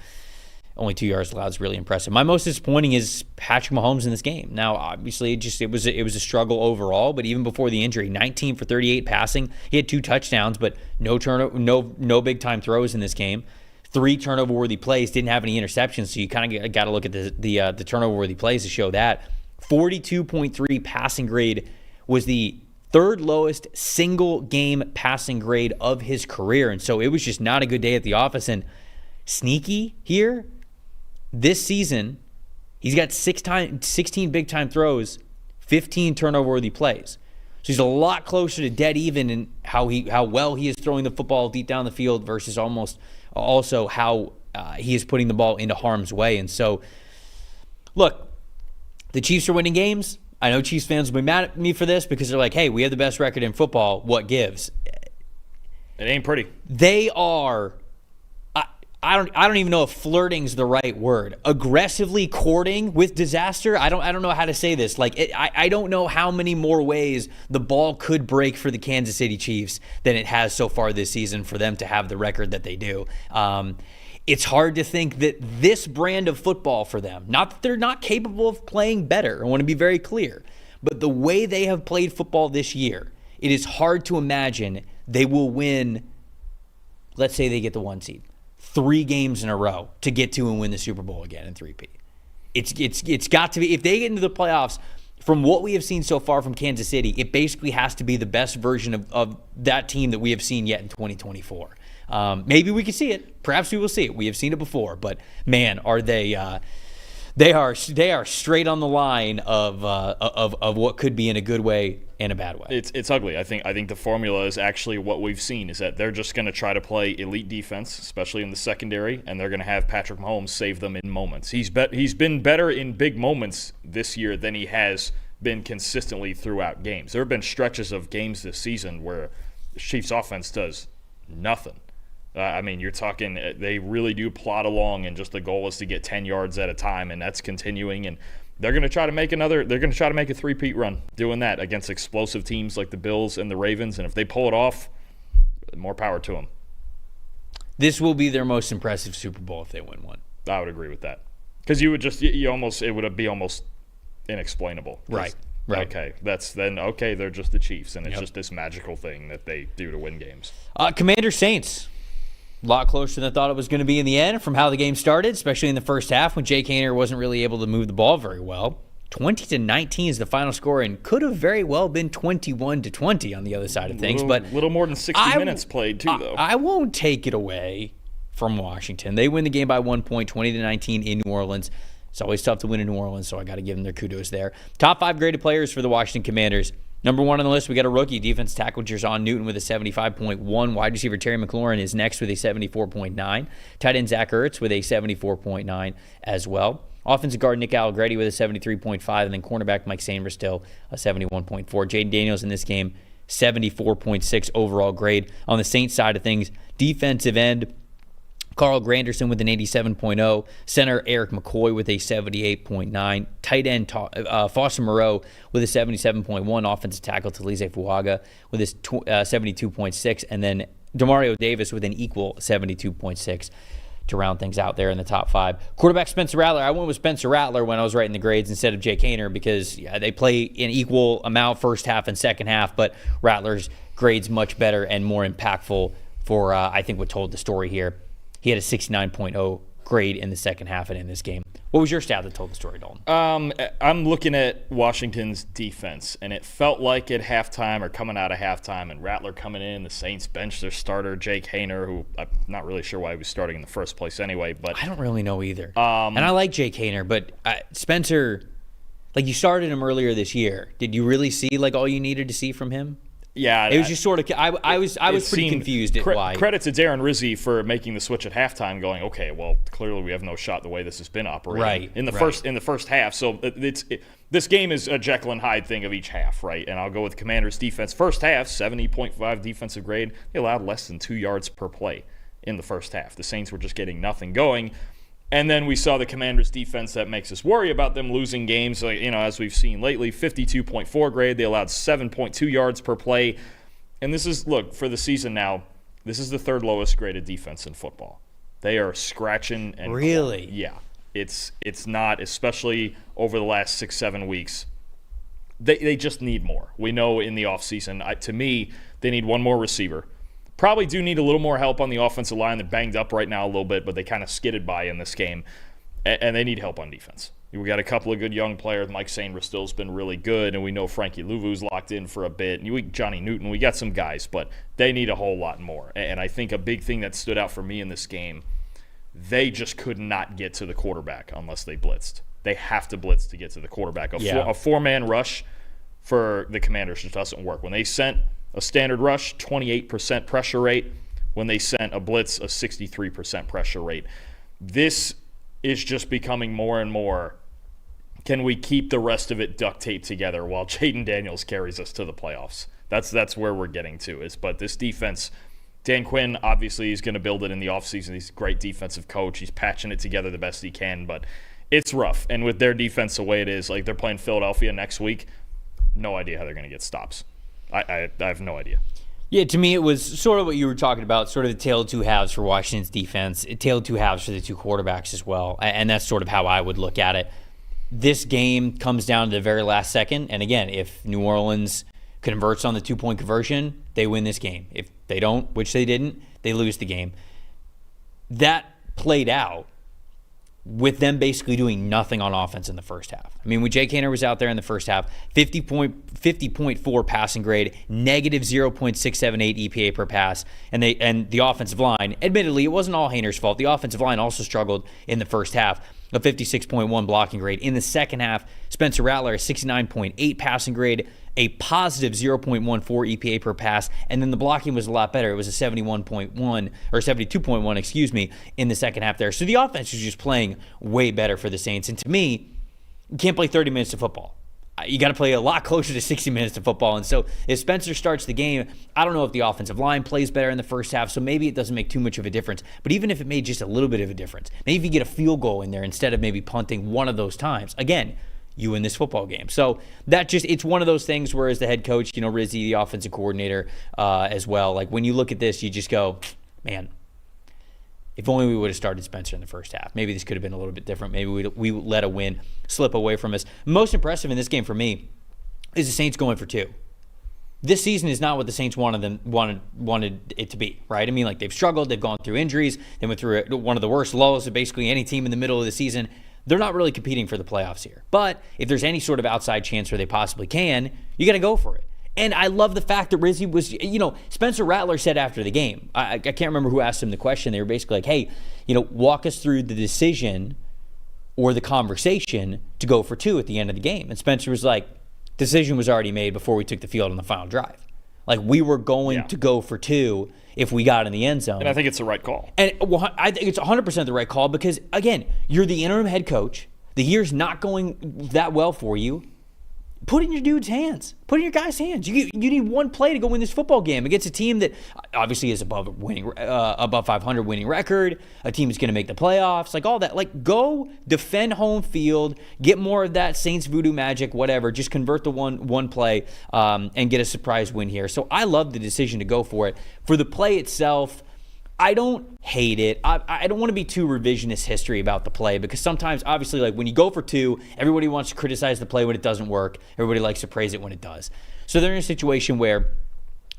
Only 2 yards allowed is really impressive. My most disappointing is Patrick Mahomes in this game. Now, obviously, it was a struggle overall, but even before the injury, 19 for 38 passing. He had 2 touchdowns, but no big time throws in this game. 3 turnover-worthy plays, didn't have any interceptions, so you kind of got to look at the turnover-worthy plays to show that. 42.3 passing grade was the 3rd lowest single game passing grade of his career, and so it was just not a good day at the office. And sneaky here, this season, he's got 16 big-time throws, 15 turnover-worthy plays. So he's a lot closer to dead even in how well he is throwing the football deep down the field versus also how he is putting the ball into harm's way. And so, look, the Chiefs are winning games. I know Chiefs fans will be mad at me for this because they're like, hey, we have the best record in football. What gives? It ain't pretty. They are... I don't even know if flirting's the right word. Aggressively courting with disaster. I don't know how to say this. I don't know how many more ways the ball could break for the Kansas City Chiefs than it has so far this season for them to have the record that they do. It's hard to think that this brand of football for them, not that they're not capable of playing better, I want to be very clear, but the way they have played football this year, it is hard to imagine they will win, let's say they get the 1 seed. 3 games in a row to get to and win the Super Bowl again in 3P. It's got to be, if they get into the playoffs, from what we have seen so far from Kansas City, it basically has to be the best version of that team that we have seen yet in 2024. Maybe we can see it. Perhaps we will see it. We have seen it before, but man, are they They are straight on the line of what could be in a good way and a bad way. It's ugly. I think the formula is actually what we've seen is that they're just going to try to play elite defense, especially in the secondary, and they're going to have Patrick Mahomes save them in moments. He's been better in big moments this year than he has been consistently throughout games. There have been stretches of games this season where the Chiefs offense does nothing. You're talking they really do plod along, and just the goal is to get 10 yards at a time, and that's continuing. And they're going to try to make a three-peat run doing that against explosive teams like the Bills and the Ravens. And if they pull it off, more power to them. This will be their most impressive Super Bowl if they win one. I would agree with that, because it would be almost inexplainable. Right. Okay, they're just the Chiefs, and it's just this magical thing that they do to win games. Commanders Saints. A lot closer than I thought it was going to be in the end from how the game started, especially in the first half when Jake Haener wasn't really able to move the ball very well. 20-19 is the final score, and could have very well been 21-20 on the other side of things. But a little more than 60 minutes played too, though. I won't take it away from Washington. They win the game by 1 point, 20-19 in New Orleans. It's always tough to win in New Orleans, so I got to give them their kudos there. Top 5 graded players for the Washington Commanders. Number 1 on the list, we got a rookie defense tackle, Jerson Newton, with a 75.1. Wide receiver Terry McLaurin is next with a 74.9. Tight end Zach Ertz with a 74.9 as well. Offensive guard Nick Allegretti with a 73.5, and then cornerback Mike Sainristil, a 71.4. Jaden Daniels in this game, 74.6 overall grade. On the Saints side of things, defensive end Carl Granderson with an 87.0, center Eric McCoy with a 78.9, tight end Foster Moreau with a 77.1, offensive tackle Talize Fuaga with his 72.6, and then Demario Davis with an equal 72.6 to round things out there in the top 5. Quarterback Spencer Rattler. I went with Spencer Rattler when I was writing the grades instead of Jake Haener because they play in equal amount first half and second half, but Rattler's grades much better and more impactful for, I think, what told the story here. He had a 69.0 grade in the second half and in this game. What was your stat that told the story, Dalton? I'm looking at Washington's defense, and it felt like at halftime or coming out of halftime, and Rattler coming in, the Saints bench their starter, Jake Haener, who I'm not really sure why he was starting in the first place anyway. But I don't really know either. And I like Jake Haener, but Spencer, you started him earlier this year. Did you really see all you needed to see from him? Yeah, it was just sort of. I was pretty confused at why. Credit to Darren Rizzi for making the switch at halftime. Going, okay, well, clearly we have no shot the way this has been operating. Right in the first half. So this game is a Jekyll and Hyde thing of each half, right? And I'll go with Commanders defense. First half, 70.5 defensive grade. They allowed less than 2 yards per play in the first half. The Saints were just getting nothing going. And then we saw the Commanders' defense that makes us worry about them losing games, as we've seen lately. 52.4 grade. They allowed 7.2 yards per play. And this is, for the season now, this is the third lowest graded defense in football. They are scratching and really? Clawing. Yeah. It's not, especially over the last 6-7 weeks. They just need more. We know in the offseason, to me, they need one more receiver. Probably do need a little more help on the offensive line. They're banged up right now a little bit, but they kind of skidded by in this game. And they need help on defense. We got a couple of good young players. Mike Sainristil's been really good, and we know Frankie Louvu's locked in for a bit. And Johnny Newton, we got some guys, but they need a whole lot more. And I think a big thing that stood out for me in this game, they just could not get to the quarterback unless they blitzed. They have to blitz to get to the quarterback. A four-man rush for the Commanders just doesn't work. When they sent a standard rush, 28% pressure rate. When they sent a blitz, a 63% pressure rate. This is just becoming more and more, can we keep the rest of it duct taped together while Jaden Daniels carries us to the playoffs? That's where we're getting to. But this defense, Dan Quinn, obviously, is going to build it in the offseason. He's a great defensive coach. He's patching it together the best he can, but it's rough. And with their defense the way it is, they're playing Philadelphia next week, no idea how they're going to get stops. I have no idea. Yeah, to me it was sort of what you were talking about, sort of the tale of two halves for Washington's defense, a tale of two halves for the two quarterbacks as well, and that's sort of how I would look at it. This game comes down to the very last second, and again, if New Orleans converts on the 2-point conversion, they win this game. If they don't, which they didn't, they lose the game. That played out with them basically doing nothing on offense in the first half. I mean, when Jake Haener was out there in the first half, 50.4 passing grade, negative 0.678 EPA per pass, and the offensive line, admittedly, it wasn't all Haener's fault. The offensive line also struggled in the first half. a 56.1 blocking grade. In the second half, Spencer Rattler, a 69.8 passing grade, a positive 0.14 EPA per pass, and then the blocking was a lot better. It was a 71.1 or 72.1, excuse me, in the second half there. So the offense was just playing way better for the Saints. And to me, you can't play 30 minutes of football. You got to play a lot closer to 60 minutes of football. And so if Spencer starts the game, I don't know if the offensive line plays better in the first half, so maybe it doesn't make too much of a difference. But even if it made just a little bit of a difference, maybe if you get a field goal in there instead of maybe punting one of those times, again, you win this football game. So it's one of those things where as the head coach, Rizzi, the offensive coordinator as well, like when you look at this, you just go, man, if only we would have started Spencer in the first half. Maybe this could have been a little bit different. Maybe we let a win slip away from us. Most impressive in this game for me is the Saints going for 2. This season is not what the Saints wanted it to be, right? I mean, like they've struggled. They've gone through injuries. They went through one of the worst lulls of basically any team in the middle of the season. They're not really competing for the playoffs here. But if there's any sort of outside chance where they possibly can, you got to go for it. And I love the fact that Rizzi was, Spencer Rattler said after the game, I can't remember who asked him the question. They were basically like, hey, walk us through the decision or the conversation to go for 2 at the end of the game. And Spencer was like, decision was already made before we took the field on the final drive. Like we were going to go for 2 if we got in the end zone. And I think it's the right call. And I think it's 100% the right call because, again, you're the interim head coach. The year's not going that well for you. Put it in your dude's hands. Put it in your guy's hands. You need one play to go win this football game against a team that obviously is above 500 winning record, a team that's going to make the playoffs, like all that. Like go defend home field, get more of that Saints voodoo magic, whatever. Just convert the one play and get a surprise win here. So I love the decision to go for it. For the play itself, I don't hate it. I don't want to be too revisionist history about the play because sometimes, obviously, like when you go for 2, everybody wants to criticize the play when it doesn't work. Everybody likes to praise it when it does. So they're in a situation where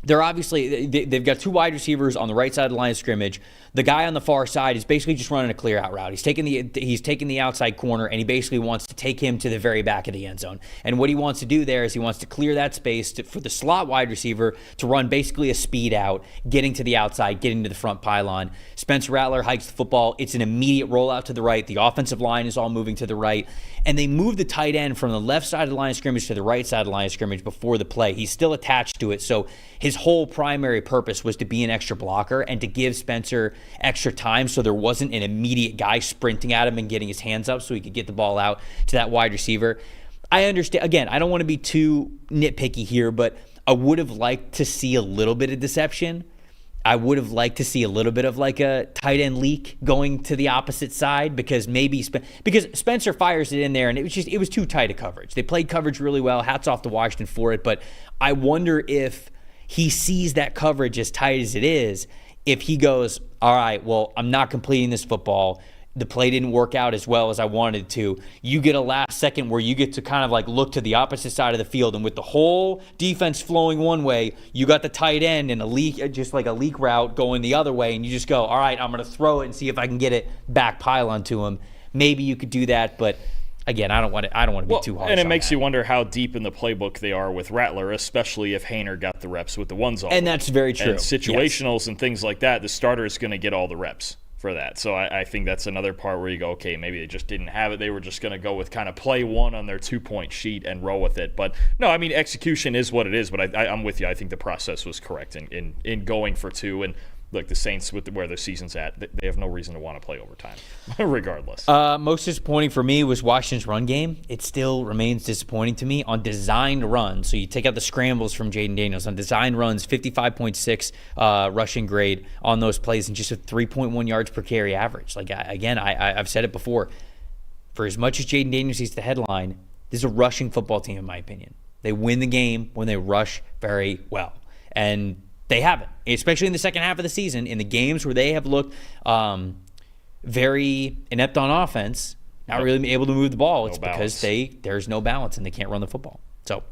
they're obviously, they've got 2 wide receivers on the right side of the line of scrimmage. The guy on the far side is basically just running a clear out route. He's taking the outside corner, and he basically wants to take him to the very back of the end zone. And what he wants to do there is he wants to clear that space for the slot wide receiver to run basically a speed out, getting to the outside, getting to the front pylon. Spencer Rattler hikes the football. It's an immediate rollout to the right. The offensive line is all moving to the right. And they move the tight end from the left side of the line of scrimmage to the right side of the line of scrimmage before the play. He's still attached to it, so his whole primary purpose was to be an extra blocker and to give Spencer extra time so there wasn't an immediate guy sprinting at him and getting his hands up so he could get the ball out to that wide receiver. I understand. Again, I don't want to be too nitpicky here, but I would have liked to see a little bit of deception. I would have liked to see a little bit of like a tight end leak going to the opposite side because Spencer fires it in there and it was too tight a coverage. They played coverage really well. Hats off to Washington for it, but I wonder if he sees that coverage as tight as it is, if he goes, all right, well, I'm not completing this football. The play didn't work out as well as I wanted to. You get a last second where you get to kind of like look to the opposite side of the field, and with the whole defense flowing one way, you got the tight end and a leak, just like a leak route going the other way, and you just go, all right, I'm going to throw it and see if I can get it back pylon to him. Maybe you could do that, but again, I don't want to be too harsh. And it makes you wonder how deep in the playbook they are with Rattler, especially if Haener got the reps with the ones all. And that's very true. And situationals and things like that, the starter is going to get all the reps for that. So I think that's another part where you go, okay, maybe they just didn't have it. They were just going to go with kind of play 1 on their 2-point sheet and roll with it. But no, I mean, execution is what it is. But I'm with you. I think the process was correct in going for 2. And look, the Saints, with where their season's at, they have no reason to want to play overtime, regardless. Most disappointing for me was Washington's run game. It still remains disappointing to me on designed runs. So you take out the scrambles from Jaden Daniels. On designed runs, 55.6 rushing grade on those plays and just a 3.1 yards per carry average. Like, again, I've said it before. For as much as Jaden Daniels is the headline, this is a rushing football team, in my opinion. They win the game when they rush very well. And they haven't, especially in the second half of the season. In the games where they have looked very inept on offense, not really able to move the ball, it's because there's no balance and they can't run the football. So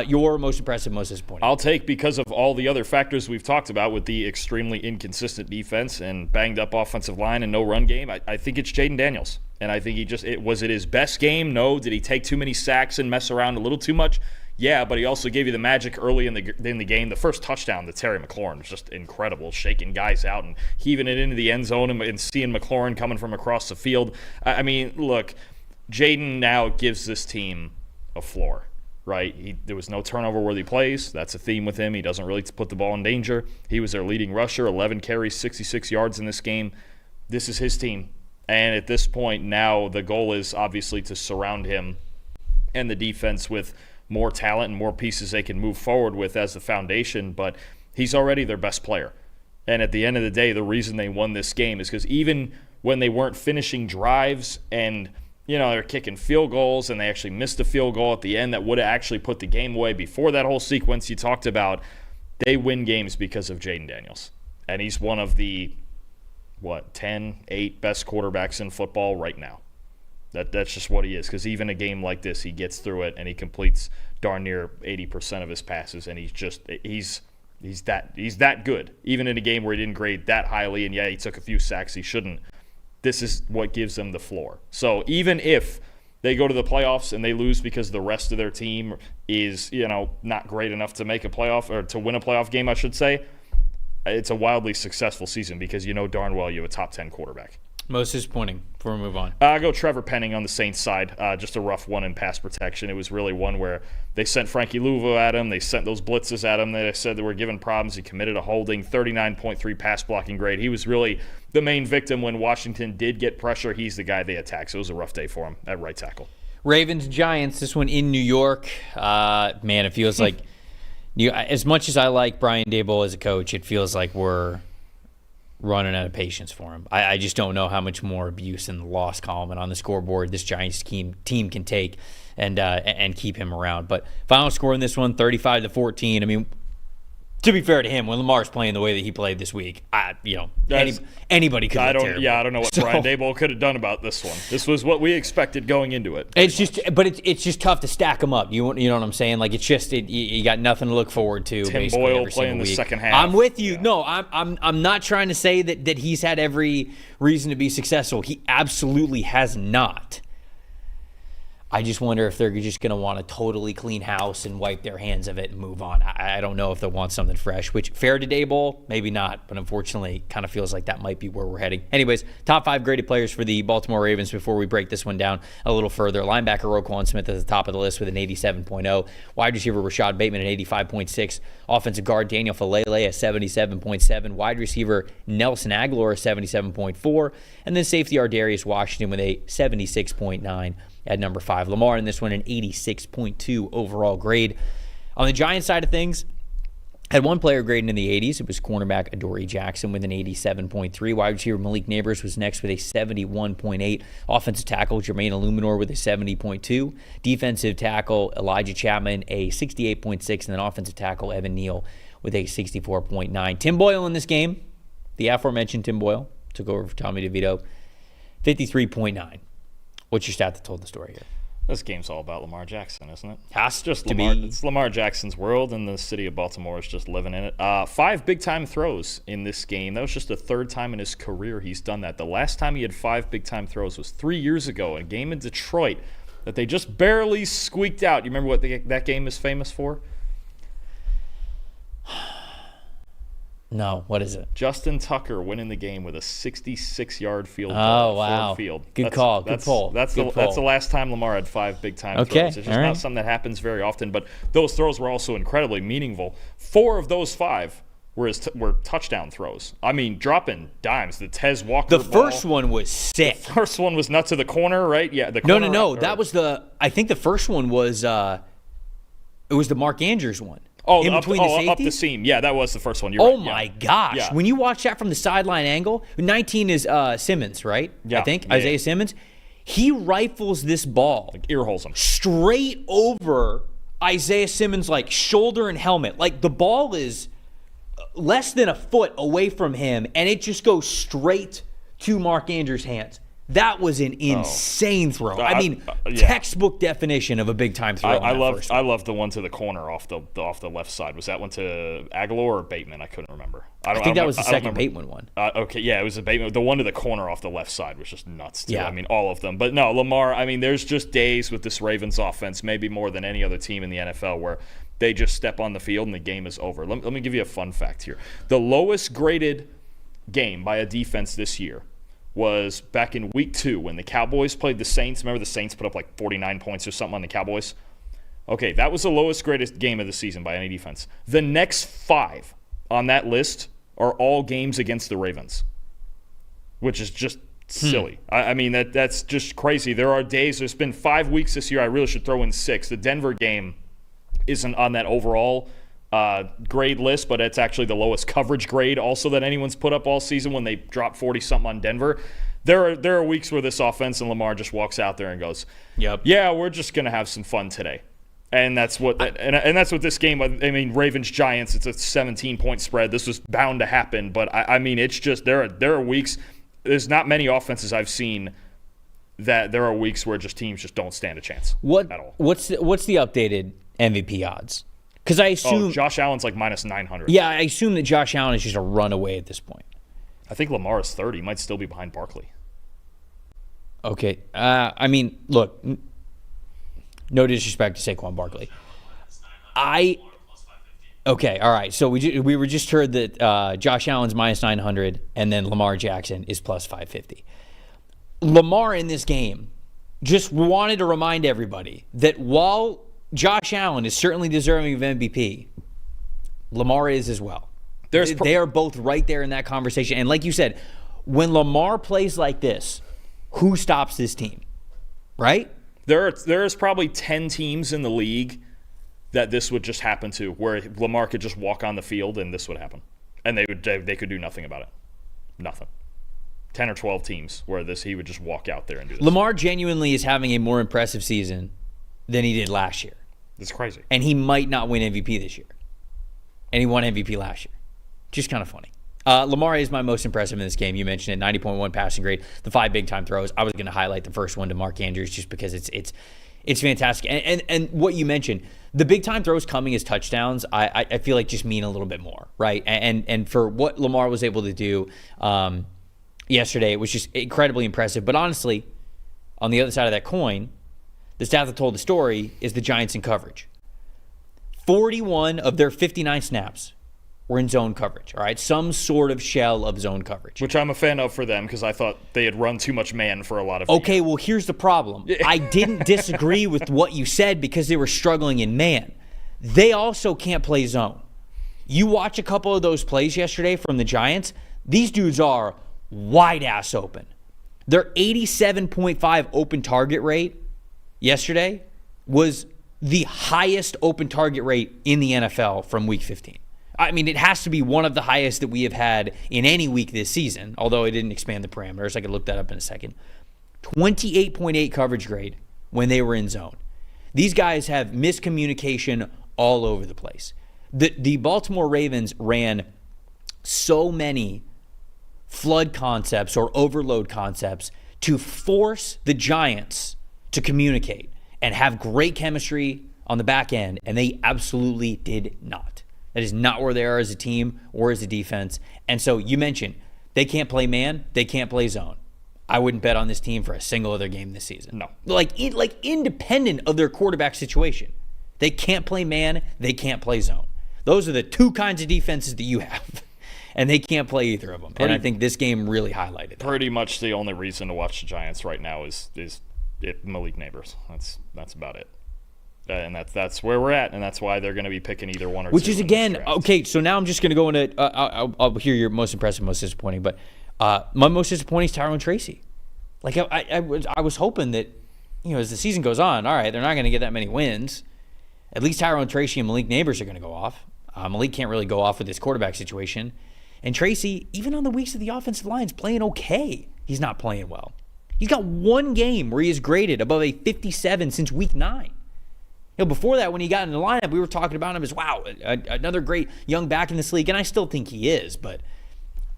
your most impressive, most disappointing? I'll take, because of all the other factors we've talked about with the extremely inconsistent defense and banged up offensive line and no run game, I think it's Jaden Daniels. And I think was it his best game? No. Did he take too many sacks and mess around a little too much? Yeah, but he also gave you the magic early in the game. The first touchdown to Terry McLaurin was just incredible, shaking guys out and heaving it into the end zone and seeing McLaurin coming from across the field. I mean, look, Jaden now gives this team a floor, right? There was no turnover-worthy plays. That's a theme with him. He doesn't really put the ball in danger. He was their leading rusher, 11 carries, 66 yards in this game. This is his team. And at this point now the goal is obviously to surround him and the defense with more talent and more pieces they can move forward with as the foundation, but he's already their best player. And at the end of the day, the reason they won this game is because even when they weren't finishing drives and, they're kicking field goals and they actually missed a field goal at the end that would have actually put the game away before that whole sequence you talked about, they win games because of Jaden Daniels. And he's one of the, 8 best quarterbacks in football right now. That's just what he is, because even a game like this, he gets through it and he completes darn near 80% of his passes, and he's that good. Even in a game where he didn't grade that highly, and he took a few sacks he shouldn't. This is what gives them the floor. So even if they go to the playoffs and they lose because the rest of their team is not great enough to make a playoff or to win a playoff game, I should say, it's a wildly successful season because darn well you have a top 10 quarterback. Most disappointing before we move on. I'll go Trevor Penning on the Saints side. Just a rough one in pass protection. It was really one where they sent Frankie Louvo at him. They sent those blitzes at him. They said they were giving problems. He committed a holding, 39.3 pass blocking grade. He was really the main victim when Washington did get pressure. He's the guy they attacked. So it was a rough day for him at right tackle. Ravens Giants, this one in New York. Man, it feels like as much as I like Brian Daboll as a coach, it feels like we're running out of patience for him. I just don't know how much more abuse in the loss column and on the scoreboard this Giants team can take and keep him around. But final score in this one, 35-14. I mean, to be fair to him, when Lamar's playing the way that he played this week, anybody could. I don't know what Brian Daboll could have done about this one. This was what we expected going into it. It's just tough to stack them up. You know what I'm saying? Like, it's just you got nothing to look forward to. Tim Boyle playing the second half. I'm with you. Yeah. No, I'm not trying to say that he's had every reason to be successful. He absolutely has not. I just wonder if they're just going to want a totally clean house and wipe their hands of it and move on. I don't know if they'll want something fresh, which fair to Daboll, maybe not, but unfortunately kind of feels like that might be where we're heading. Anyways, top 5 graded players for the Baltimore Ravens before we break this one down a little further. Linebacker Roquan Smith at the top of the list with an 87.0. Wide receiver Rashad Bateman an 85.6. Offensive guard Daniel Falele a 77.7. Wide receiver Nelson Aguilar a 77.4. And then safety Ardarius Washington with a 76.9. At number 5. Lamar in this one, an 86.2 overall grade. On the Giants side of things, had one player grading in the 80s. It was cornerback Adoree Jackson with an 87.3. Wide receiver Malik Neighbors was next with a 71.8. Offensive tackle Jermaine Illuminor with a 70.2. Defensive tackle Elijah Chapman, a 68.6. And then offensive tackle Evan Neal with a 64.9. Tim Boyle in this game, the aforementioned Tim Boyle, took over for Tommy DeVito, 53.9. What's your stat that told the story here? This game's all about Lamar Jackson, isn't it? Has just to Lamar. be. It's Lamar Jackson's world, and the city of Baltimore is just living in it. 5 big-time throws in this game. That was just the 3rd time in his career he's done that. The last time he had 5 big-time throws was 3 years ago, a game in Detroit that they just barely squeaked out. You remember what that game is famous for? No, what is it? Justin Tucker winning the game with a 66-yard field goal. Oh, wow. Field. Good call. Good pull. That's the last time Lamar had 5 big-time throws. It's just not something that happens very often, but those throws were also incredibly meaningful. 4 of those 5 were touchdown throws. I mean, dropping dimes. The Tez Walker The first one was sick. The first one was not to the corner, right? Yeah, the corner. No. That was I think the first one was it was the Mark Andrews one. Up the seam. Yeah, that was the first one. You're right. My gosh. Yeah. When you watch that from the sideline angle, 19 is Simmons, right? Yeah. I think. Isaiah Simmons. He rifles this ball. Like ear holes him. Straight over Isaiah Simmons' shoulder and helmet. Like, the ball is less than a foot away from him, and it just goes straight to Mark Andrews' hands. That was an insane throw. I mean, textbook definition of a big time throw. I love the one to the corner off the left side. Was that one to Aguilar or Bateman? I couldn't remember. I think that was the second Bateman one. Okay, yeah, it was the Bateman. The one to the corner off the left side was just nuts too. Yeah. I mean, all of them. But no, Lamar. I mean, there's just days with this Ravens offense, maybe more than any other team in the NFL, where they just step on the field and the game is over. Let me give you a fun fact here. The lowest graded game by a defense this year was back in week 2 when the Cowboys played the Saints. Remember the Saints put up like 49 points or something on the Cowboys? Okay, that was the lowest graded game of the season by any defense. The next 5 on that list are all games against the Ravens, which is just silly. I mean, that's just crazy. There are days, there's been 5 weeks this year. I really should throw in 6. The Denver game isn't on that overall grade list, but it's actually the lowest coverage grade also that anyone's put up all season when they dropped 40-something on Denver. There are weeks where this offense and Lamar just walks out there and goes, "Yep, yeah, we're just going to have some fun today." And that's what that's what this game, I mean, Ravens-Giants, it's a 17-point spread. This was bound to happen, but I mean, it's just there are weeks, there's not many offenses I've seen that there are weeks where just teams just don't stand a chance at all. What's the updated MVP odds? Because I assume Josh Allen's like minus 900. Yeah, I assume that Josh Allen is just a runaway at this point. I think Lamar is 30. He might still be behind Barkley. Okay. I mean, look, no disrespect to Saquon Barkley. Okay, all right. So we were just heard that Josh Allen's minus 900 and then Lamar Jackson is plus 550. Lamar in this game just wanted to remind everybody that while Josh Allen is certainly deserving of MVP, Lamar is as well. They are both right there in that conversation. And like you said, when Lamar plays like this, who stops this team? Right? There's probably 10 teams in the league that this would just happen to, where Lamar could just walk on the field and this would happen. And they could do nothing about it. Nothing. 10 or 12 teams where he would just walk out there and do this. Lamar genuinely is having a more impressive season than he did last year. That's crazy. And he might not win MVP this year. And he won MVP last year. Just kind of funny. Lamar is my most impressive in this game. You mentioned it, 90.1 passing grade, the 5 big-time throws. I was going to highlight the first one to Mark Andrews just because it's fantastic. And what you mentioned, the big-time throws coming as touchdowns, I feel like just mean a little bit more, right? And for what Lamar was able to do yesterday, it was just incredibly impressive. But honestly, on the other side of that coin, the stat that told the story is the Giants in coverage. 41 of their 59 snaps were in zone coverage, all right? Some sort of shell of zone coverage. Which I'm a fan of for them because I thought they had run too much man for a lot of Okay, well, here's the problem. I didn't disagree with what you said because they were struggling in man. They also can't play zone. You watch a couple of those plays yesterday from the Giants, these dudes are wide-ass open. Their 87.5 open target rate yesterday was the highest open target rate in the NFL from Week 15. I mean, it has to be one of the highest that we have had in any week this season, although it didn't expand the parameters. I could look that up in a second. 28.8 coverage grade when they were in zone. These guys have miscommunication all over the place. The Baltimore Ravens ran so many flood concepts or overload concepts to force the Giants to communicate and have great chemistry on the back end, and they absolutely did not. That is not where they are as a team or as a defense. And so you mentioned they can't play man, they can't play zone. I wouldn't bet on this team for a single other game this season. No. Like independent of their quarterback situation. They can't play man, they can't play zone. Those are the two kinds of defenses that you have. And they can't play either of them. And I think this game really highlighted that. Pretty much the only reason to watch the Giants right now is Malik Neighbors. That's about it. And that's where we're at, and that's why they're going to be picking either one or two. Which is, again, okay, so now I'm just going to go into I'll hear your most impressive, most disappointing, but my most disappointing is Tyrone Tracy. Like, I was hoping that, as the season goes on, all right, they're not going to get that many wins. At least Tyrone Tracy and Malik Neighbors are going to go off. Malik can't really go off with his quarterback situation. And Tracy, even on the weeks of the offensive line, is playing okay. He's not playing well. He's got one game where he is graded above a 57 since week 9. Before that, when he got in the lineup, we were talking about him as, wow, another great young back in this league, and I still think he is, but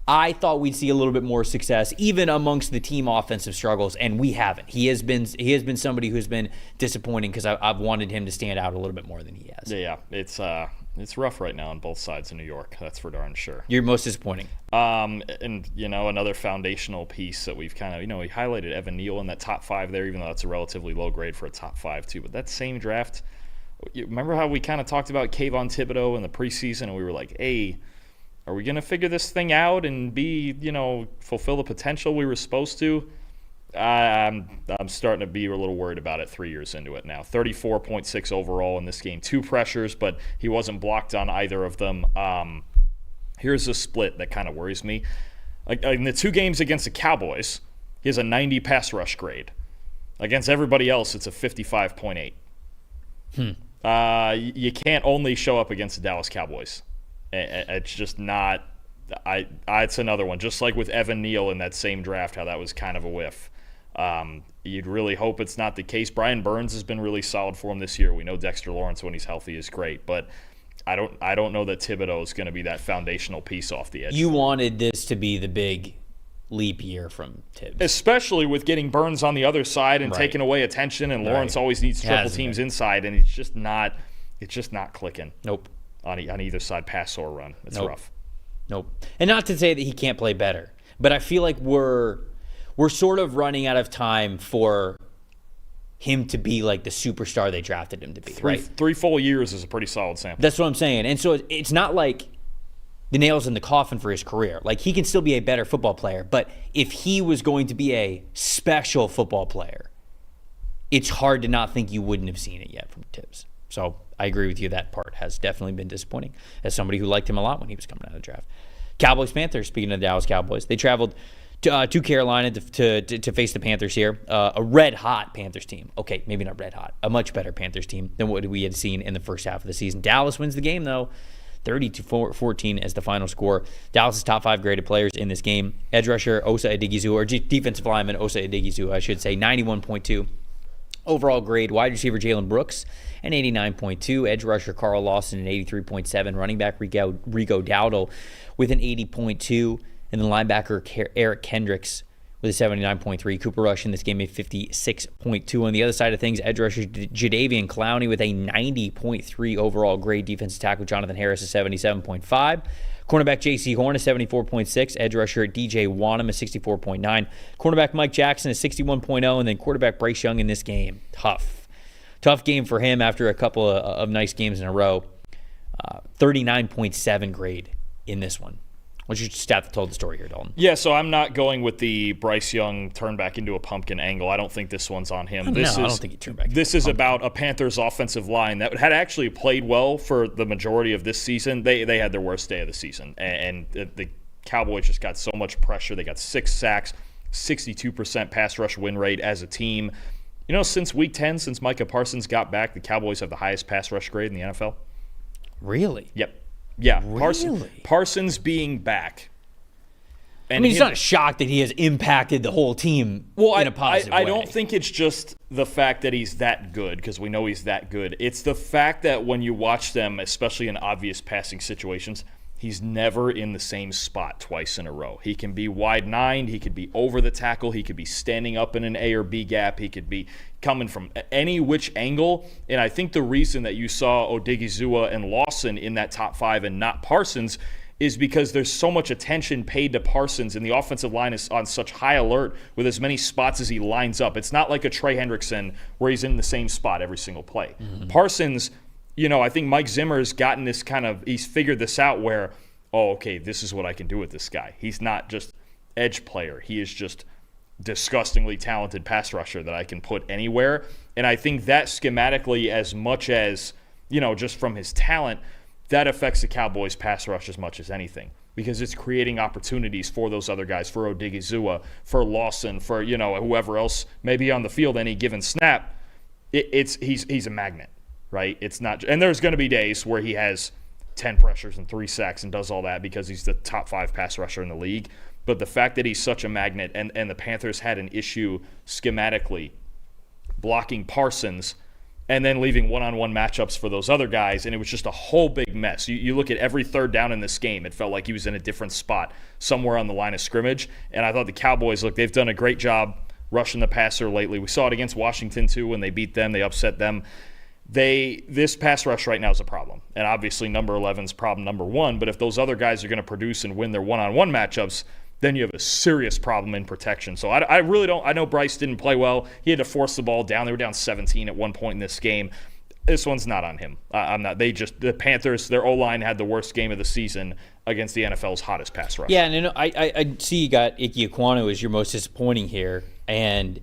I thought we'd see a little bit more success, even amongst the team offensive struggles, and we haven't. He has been somebody who's been disappointing because I've wanted him to stand out a little bit more than he has. Yeah, it's rough right now on both sides of New York. That's for darn sure. You're most disappointing. And another foundational piece that we've kind of, we highlighted Evan Neal in that top 5 there, even though that's a relatively low grade for a top 5 too. But that same draft, you remember how we kind of talked about Kayvon Thibodeau in the preseason, and we were like, hey, are we going to figure this thing out and fulfill the potential we were supposed to? I'm starting to be a little worried about it 3 years into it now. 34.6 overall in this game. 2 pressures, but he wasn't blocked on either of them. Here's a split that kind of worries me. In the 2 games against the Cowboys, he has a 90 pass rush grade. Against everybody else, it's a 55.8. You can't only show up against the Dallas Cowboys. It's just not – it's another one. Just like with Evan Neal in that same draft, how that was kind of a whiff. You'd really hope it's not the case. Brian Burns has been really solid for him this year. We know Dexter Lawrence, when he's healthy, is great. But I don't know that Thibodeau is going to be that foundational piece off the edge. You wanted this to be the big leap year from Tibbs. Especially with getting Burns on the other side and taking away attention, and Lawrence always needs triple teams inside, and it's just not clicking. Nope. On either side, pass or run. It's rough. Nope. And not to say that he can't play better, but I feel like we're sort of running out of time for him to be like the superstar they drafted him to be. Three full years is a pretty solid sample. That's what I'm saying. And so it's not like the nail's in the coffin for his career. Like, he can still be a better football player, but if he was going to be a special football player, it's hard to not think you wouldn't have seen it yet from Tibbs. So I agree with you. That part has definitely been disappointing as somebody who liked him a lot when he was coming out of the draft. Cowboys-Panthers, speaking of the Dallas Cowboys, they traveled to Carolina to face the Panthers here. A red-hot Panthers team. Okay, maybe not red-hot. A much better Panthers team than what we had seen in the first half of the season. Dallas wins the game, though. 30-14 as the final score. Dallas' top 5 graded players in this game. Edge rusher Osa Odighizuwa, or defensive lineman Osa Odighizuwa, I should say, 91.2. Overall grade, wide receiver Jalen Brooks, an 89.2. Edge rusher Carl Lawson, an 83.7. Running back Rico Dowdle with an 80.2. And then linebacker Eric Kendricks with a 79.3. Cooper Rush in this game, a 56.2. On the other side of things, edge rusher Jadeveon Clowney with a 90.3 overall grade. Defensive tackle Jonathan Harris, a 77.5. Cornerback J.C. Horn, a 74.6. Edge rusher DJ Wanham, a 64.9. Cornerback Mike Jackson, a 61.0. And then quarterback Bryce Young in this game. Tough game for him after a couple of nice games in a row. 39.7 grade in this one. What's your stat that told the story here, Dalton? Yeah, so I'm not going with the Bryce Young turn back into a pumpkin angle. I don't think this one's on him. I don't think he turned back. This is about a Panthers offensive line that had actually played well for the majority of this season. They had their worst day of the season, and the Cowboys just got so much pressure. They got 6 sacks, 62% pass rush win rate as a team. Since Week 10, since Micah Parsons got back, the Cowboys have the highest pass rush grade in the NFL. Really? Yep. Yeah, really? Parsons being back. And it's not a shock that he has impacted the whole team in a positive way. I don't think it's just the fact that he's that good, because we know he's that good. It's the fact that when you watch them, especially in obvious passing situations, he's never in the same spot twice in a row. He can be wide-9, he could be over the tackle, he could be standing up in an A or B gap, he could be coming from any which angle. And I think the reason that you saw Odighizuwa and Lawson in that top 5 and not Parsons is because there's so much attention paid to Parsons, and the offensive line is on such high alert with as many spots as he lines up. It's not like a Trey Hendrickson where he's in the same spot every single play. Mm-hmm. Parsons, I think Mike Zimmer's gotten this he's figured this out where, okay, this is what I can do with this guy. He's not just edge player. He is just disgustingly talented pass rusher that I can put anywhere. And I think that schematically, as much as, just from his talent, that affects the Cowboys pass rush as much as anything, because it's creating opportunities for those other guys, for Odighizuwa, for Lawson, for, whoever else may be on the field any given snap. He's a magnet, right? It's not, and there's going to be days where he has 10 pressures and 3 sacks and does all that because he's the top 5 pass rusher in the league. But the fact that he's such a magnet, and the Panthers had an issue schematically blocking Parsons, and then leaving one-on-one matchups for those other guys, and it was just a whole big mess. You look at every third down in this game, it felt like he was in a different spot somewhere on the line of scrimmage, and I thought the Cowboys, look, they've done a great job rushing the passer lately. We saw it against Washington, too, when they beat them. They upset them. This pass rush right now is a problem, and obviously number 11 is problem number 1, but if those other guys are going to produce and win their one-on-one matchups, then you have a serious problem in protection. So I really don't – I know Bryce didn't play well. He had to force the ball down. They were down 17 at one point in this game. This one's not on him. I'm not. The Panthers, their O-line had the worst game of the season against the NFL's hottest pass rush. Yeah, and I see you got Ike Ekwonu as your most disappointing here. And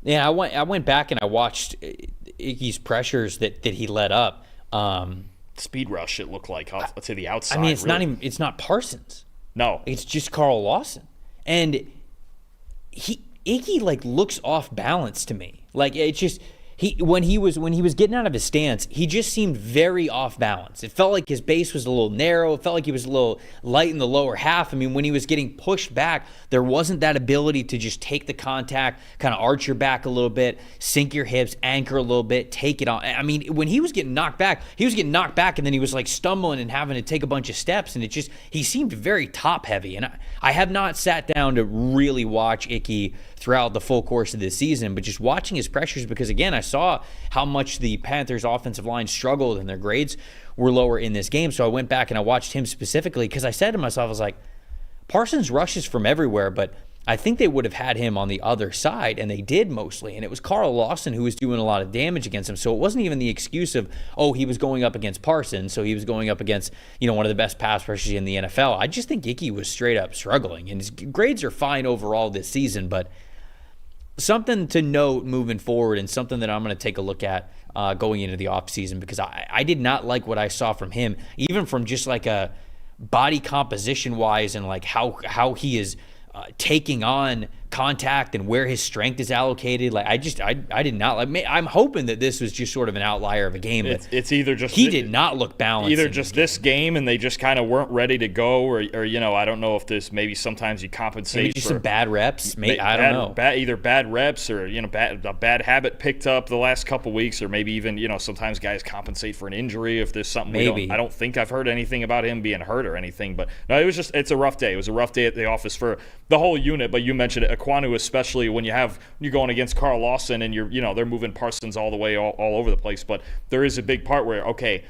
yeah, I went back and I watched Ike's pressures that he let up. Speed rush, it looked like, to the outside. I mean, it's not Parsons. No. It's just Carl Lawson. And Ike like looks off balance to me. Like it's just when he was getting out of his stance, he just seemed very off balance. It felt like his base was a little narrow. It felt like he was a little light in the lower half. I mean, when he was getting pushed back, there wasn't that ability to just take the contact, kind of arch your back a little bit, sink your hips, anchor a little bit, take it on. I mean, when he was getting knocked back, and then he was like stumbling and having to take a bunch of steps, and he seemed very top heavy. And I have not sat down to really watch Ike throughout the full course of this season, but just watching his pressures, because again, I saw how much the Panthers offensive line struggled and their grades were lower in this game. So I went back and I watched him specifically because I said to myself, I was like, Parsons rushes from everywhere, but I think they would have had him on the other side, and they did mostly. And it was Carl Lawson who was doing a lot of damage against him. So it wasn't even the excuse of, he was going up against Parsons, so he was going up against, one of the best pass rushers in the NFL. I just think Ike was straight up struggling. And his grades are fine overall this season, but something to note moving forward, and something that I'm going to take a look at going into the offseason, because I did not like what I saw from him, even from just like a body composition wise, and like how he is taking on contact and where his strength is allocated. Like I did not like. I'm hoping that this was just sort of an outlier of a game. It's either just he did not look balanced. Either just this game and they just kind of weren't ready to go, or I don't know if this maybe sometimes you compensate maybe just for some bad reps. I don't know. Either bad reps or a bad habit picked up the last couple weeks, or maybe even sometimes guys compensate for an injury if there's something. I don't think I've heard anything about him being hurt or anything, but no, it's a rough day. It was a rough day at the office for the whole unit. But you mentioned it, Ekwonu, especially when you're going against Carl Lawson and they're moving Parsons all the way all over the place. But there is a big part where, okay,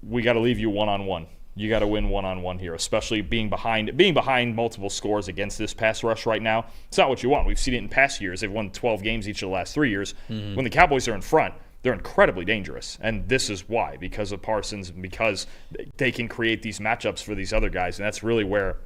we got to leave you one-on-one. You got to win one-on-one here, especially being behind multiple scores against this pass rush right now. It's not what you want. We've seen it in past years. They've won 12 games each of the last 3 years. Mm-hmm. When the Cowboys are in front, they're incredibly dangerous. And this is why, because of Parsons, and because they can create these matchups for these other guys. And that's really where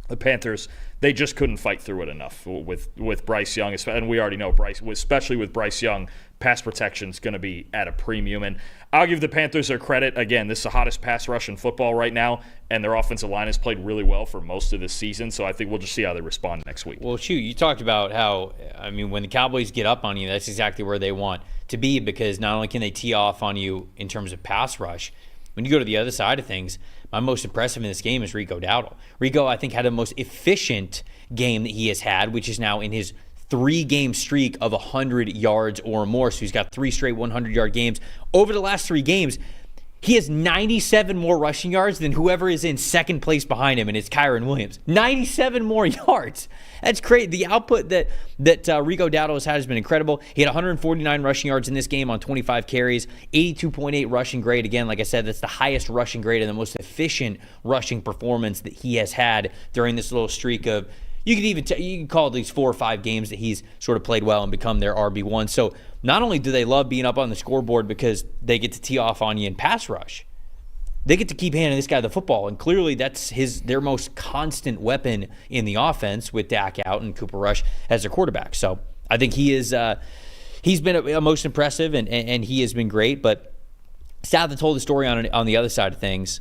the Panthers, they just couldn't fight through it enough with Bryce Young. And we already know especially with Bryce Young, pass protection is going to be at a premium. And I'll give the Panthers their credit. Again, this is the hottest pass rush in football right now, and their offensive line has played really well for most of this season. So I think we'll just see how they respond next week. Well, shoot, you talked about how, when the Cowboys get up on you, that's exactly where they want to be, because not only can they tee off on you in terms of pass rush, when you go to the other side of things, my most impressive in this game is Rico Dowdle. Rico, I think, had the most efficient game that he has had, which is now in his 3-game streak of 100 yards or more. So he's got 3 straight 100-yard games. Over the last 3 games, he has 97 more rushing yards than whoever is in second place behind him, and it's Kyron Williams. 97 more yards. That's great. The output that Rico Dowdle has been incredible. He had 149 rushing yards in this game on 25 carries, 82.8 rushing grade. Again, like I said, that's the highest rushing grade and the most efficient rushing performance that he has had during this little streak of, you can call it these 4 or 5 games that he's sort of played well and become their RB1. So not only do they love being up on the scoreboard because they get to tee off on you in pass rush, they get to keep handing this guy the football, and clearly that's their most constant weapon in the offense with Dak out and Cooper Rush as their quarterback. So I think he's been a most impressive, and he has been great. But stat that told the story on the other side of things,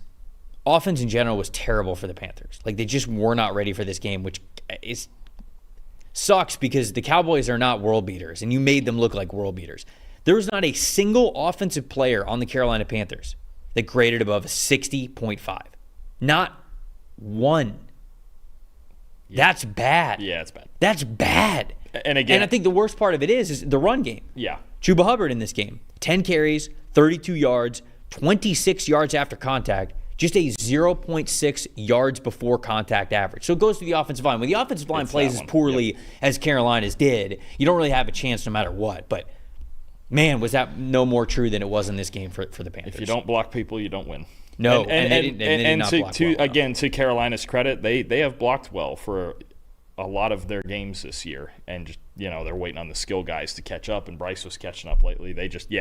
offense in general was terrible for the Panthers. Like, they just were not ready for this game, which sucks because the Cowboys are not world beaters, and you made them look like world beaters. There was not a single offensive player on the Carolina Panthers that graded above 60.5. Not one. Yeah. That's bad. Yeah, it's bad. That's bad. And again, I think the worst part of it is the run game. Yeah. Chuba Hubbard in this game, 10 carries, 32 yards, 26 yards after contact, just a 0.6 yards before contact average. So it goes to the offensive line. When the offensive line plays as poorly as Carolina's did, you don't really have a chance no matter what. But, man, was that no more true than it was in this game for the Panthers. If you don't block people, you don't win. No, to Carolina's credit, they have blocked well for a lot of their games this year, and just, they're waiting on the skill guys to catch up, and Bryce was catching up lately. They just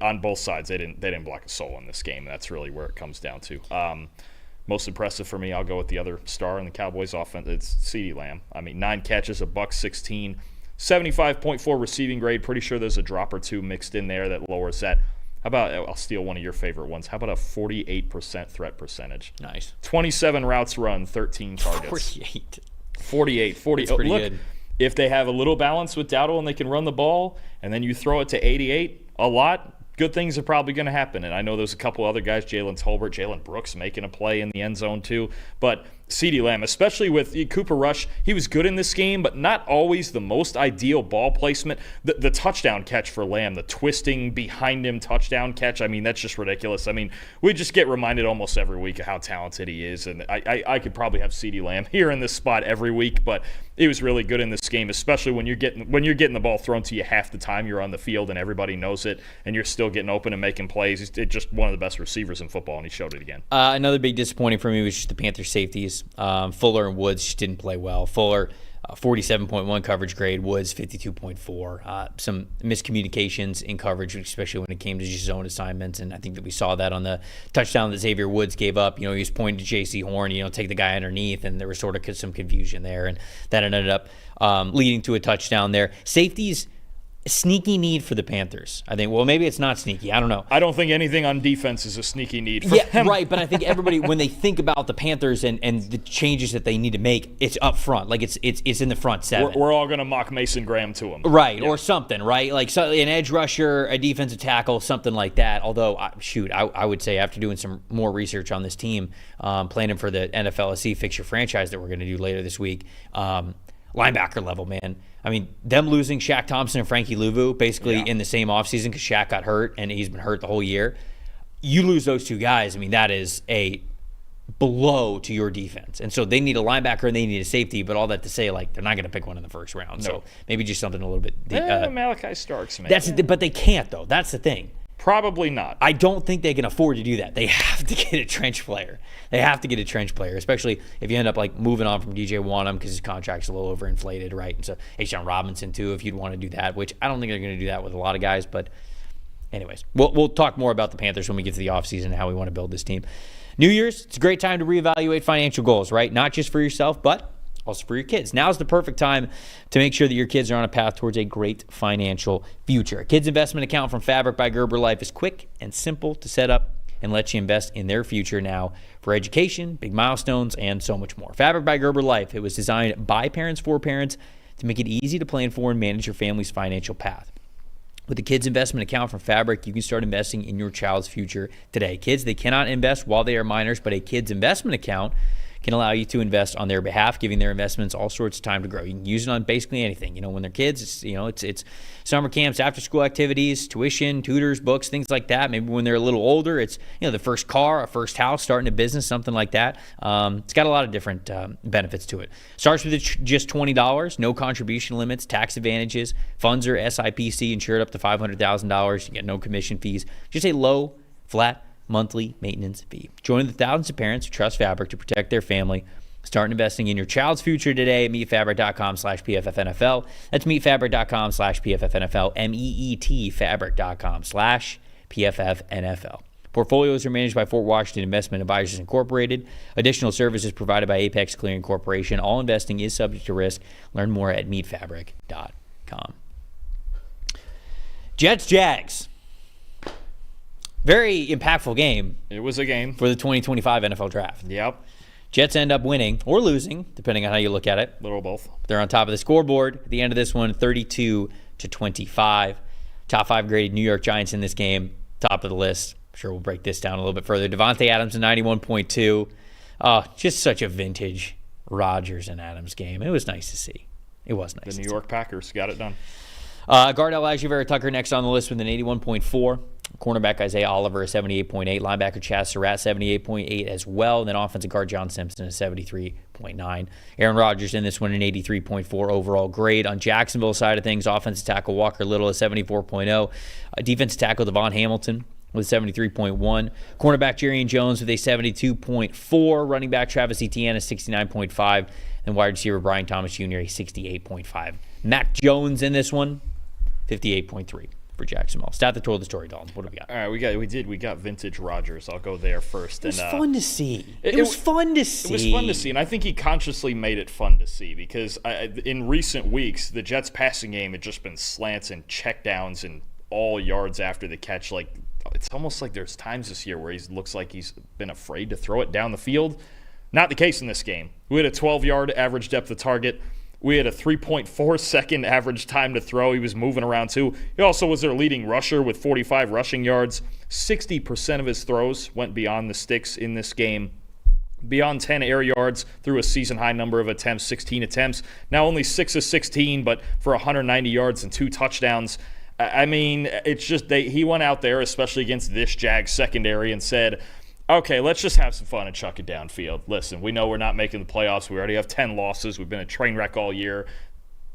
on both sides they didn't block a soul in this game, and that's really where it comes down to. Most impressive for me, I'll go with the other star in the Cowboys offense. It's CeeDee Lamb. I mean, 9 catches, $116, 75.4 receiving grade. Pretty sure there's a drop or two mixed in there that lowers that. How about, I'll steal one of your favorite ones. How about a 48% threat percentage? Nice. 27 routes run, 13 targets. 48. That's pretty Look, good. If they have a little balance with Dowdle and they can run the ball, and then you throw it to 88 a lot, good things are probably going to happen. And I know there's a couple other guys, Jalen Tolbert, Jalen Brooks making a play in the end zone too. But CeeDee Lamb, especially with Cooper Rush, he was good in this game, but not always the most ideal ball placement. The touchdown catch for Lamb, the twisting behind him touchdown catch, I mean, that's just ridiculous. I mean, we just get reminded almost every week of how talented he is. And I could probably have CeeDee Lamb here in this spot every week, but it was really good in this game, especially when you're getting the ball thrown to you half the time you're on the field and everybody knows it, and you're still getting open and making plays. It's just one of the best receivers in football, and he showed it again. Another big disappointing for me was just the Panthers safeties. Fuller and Woods just didn't play well. Fuller, 47.1 coverage grade. Woods, 52.4. Some miscommunications in coverage, especially when it came to just zone assignments, and I think that we saw that on the touchdown that Xavier Woods gave up. He was pointing to J.C. Horn, take the guy underneath, and there was sort of some confusion there, and that ended up leading to a touchdown there. Safeties, sneaky need for the Panthers. I think, well, maybe it's not sneaky. I don't know. I don't think anything on defense is a sneaky need for them. Right, but I think everybody, when they think about the Panthers and the changes that they need to make, it's up front. Like, it's in the front seven. We're all going to mock Mason Graham to him. Right, yeah. Or something, right? Like an edge rusher, a defensive tackle, something like that. Although, I would say after doing some more research on this team, planning for the NFLSC Fix Your Franchise that we're going to do later this week, linebacker level, man. I mean, them losing Shaq Thompson and Frankie Louvu basically in the same offseason because Shaq got hurt and he's been hurt the whole year. You lose those two guys, I mean, that is a blow to your defense. And so they need a linebacker and they need a safety, but all that to say, like, they're not going to pick one in the first round. No. So maybe just something a little bit. Malachi Starks, man. But they can't, though. That's the thing. Probably not. I don't think they can afford to do that. They have to get a trench player. Especially if you end up like moving on from DJ Wanham because his contract's a little overinflated, right? And so A'Shawn Robinson too, if you'd want to do that, which I don't think they're going to do that with a lot of guys. But anyways, we'll talk more about the Panthers when we get to the offseason and how we want to build this team. New Year's, it's a great time to reevaluate financial goals, right? Not just for yourself, but also for your kids. Now's the perfect time to make sure that your kids are on a path towards a great financial future. A kids investment account from Fabric by Gerber Life is quick and simple to set up and lets you invest in their future now for education, big milestones, and so much more. Fabric by Gerber Life, it was designed by parents for parents to make it easy to plan for and manage your family's financial path. With the kids investment account from Fabric, you can start investing in your child's future today. Kids, they cannot invest while they are minors, but a kids investment account can allow you to invest on their behalf, giving their investments all sorts of time to grow. You can use it on basically anything. When they're kids, it's summer camps, after school activities, tuition, tutors, books, things like that. Maybe when they're a little older, it's the first car, a first house, starting a business, something like that. It's got a lot of different benefits to it. Starts with just $20, no contribution limits, tax advantages. Funds are SIPC, insured up to $500,000. You get no commission fees. Just a low, flat monthly maintenance fee. Join the thousands of parents who trust Fabric to protect their family. Start investing in your child's future today at meetfabric.com/PFFNFL. That's meetfabric.com/PFFNFL. meetfabric.com/PFFNFL. Portfolios are managed by Fort Washington Investment Advisors Incorporated. Additional services provided by Apex Clearing Corporation. All investing is subject to risk. Learn more at meetfabric.com. Jets-Jags. Very impactful game. It was a game. For the 2025 NFL Draft. Yep. Jets end up winning or losing, depending on how you look at it. Little both. They're on top of the scoreboard at the end of this one, 32-25. Top 5 graded New York Giants in this game. Top of the list. I'm sure we'll break this down a little bit further. Devontae Adams, a 91.2. Just such a vintage Rodgers and Adams game. It was nice to see. It was nice. The New York Packers got it done. Guard Elijah Vera Tucker next on the list with an 81.4. Cornerback Isaiah Oliver, a 78.8. Linebacker Chaz Surratt, 78.8 as well. And then offensive guard John Simpson, a 73.9. Aaron Rodgers in this one, an 83.4 overall grade. On Jacksonville's side of things, offensive tackle Walker Little, a 74.0. Defensive tackle Devon Hamilton with 73.1. Cornerback Jerrion Jones with a 72.4. Running back Travis Etienne, a 69.5. And wide receiver Brian Thomas Jr., a 68.5. Mac Jones in this one, 58.3 for Jacksonville. Stat that told the story, Dalton. What do we got? All right, we got vintage Rodgers. I'll go there first. It was fun to see. It was fun to see. It was fun to see, and I think he consciously made it fun to see because in recent weeks, the Jets' passing game had just been slants and checkdowns and all yards after the catch. Like it's almost like there's times this year where he looks like he's been afraid to throw it down the field. Not the case in this game. We had a 12-yard average depth of target. We had a 3.4-second average time to throw. He was moving around, too. He also was their leading rusher with 45 rushing yards. 60% of his throws went beyond the sticks in this game. Beyond 10 air yards through a season-high number of attempts, 16 attempts. Now only 6 of 16, but for 190 yards and 2 touchdowns. I mean, it's just he went out there, especially against this Jags secondary, and said, okay, let's just have some fun and chuck it downfield. Listen, we know we're not making the playoffs. We already have 10 losses. We've been a train wreck all year.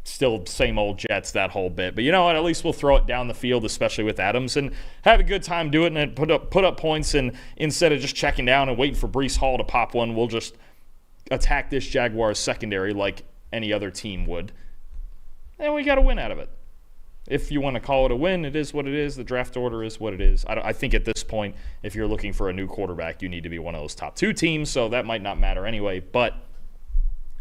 Still same old Jets, that whole bit. But you know what? At least we'll throw it down the field, especially with Adams, and have a good time doing it and put up points. And instead of just checking down and waiting for Breece Hall to pop one, we'll just attack this Jaguars secondary like any other team would. And we got a win out of it. If you want to call it a win, it is what it is. The draft order is what it is. I think at this point, if you're looking for a new quarterback, you need to be one of those top 2 teams, so that might not matter anyway. But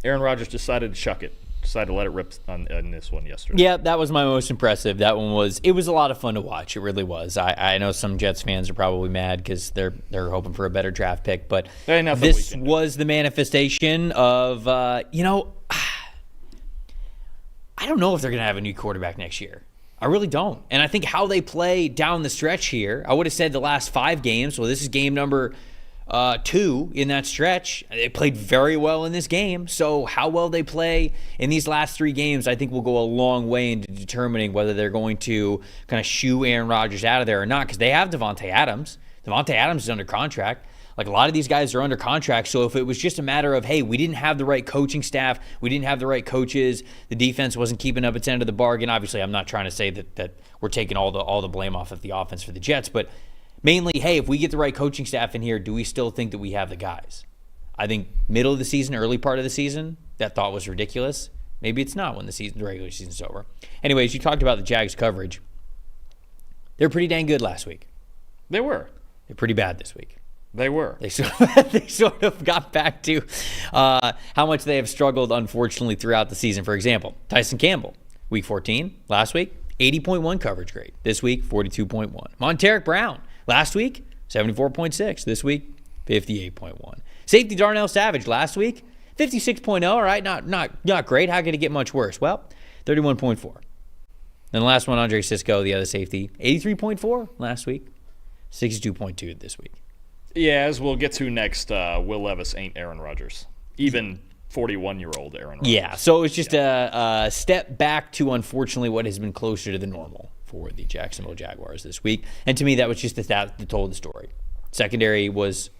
Aaron Rodgers decided to chuck it, decided to let it rip on this one yesterday. Yeah, that was my most impressive. That one was a lot of fun to watch. It really was. I know some Jets fans are probably mad because they're hoping for a better draft pick, but this was the manifestation of, I don't know if they're going to have a new quarterback next year. I really don't. And I think how they play down the stretch here, I would have said the last 5 games. Well, this is game number 2 in that stretch. They played very well in this game. So how well they play in these last 3 games, I think will go a long way into determining whether they're going to kind of shoo Aaron Rodgers out of there or not, because they have Devontae Adams. Devontae Adams is under contract. Like, a lot of these guys are under contract, so if it was just a matter of, hey, we didn't have the right coaching staff, we didn't have the right coaches, the defense wasn't keeping up its end of the bargain. Obviously, I'm not trying to say that we're taking all the blame off of the offense for the Jets, but mainly, hey, if we get the right coaching staff in here, do we still think that we have the guys? I think middle of the season, early part of the season, that thought was ridiculous. Maybe it's not when the regular season's over. Anyways, you talked about the Jags coverage. They're pretty dang good last week. They were. They're pretty bad this week. They were. They sort of got back to how much they have struggled, unfortunately, throughout the season. For example, Tyson Campbell, week 14, last week, 80.1 coverage grade. This week, 42.1. Monteric Brown, last week, 74.6. This week, 58.1. Safety Darnell Savage, last week, 56.0. All right, not great. How could it get much worse? Well, 31.4. Then the last one, Andre Sisco, the other safety, 83.4 last week, 62.2 this week. Yeah, as we'll get to next, Will Levis ain't Aaron Rodgers. Even 41-year-old Aaron Rodgers. Yeah, so it's just a step back to, unfortunately, what has been closer to the normal for the Jacksonville Jaguars this week. And to me, that was just the stat that told the story. Secondary was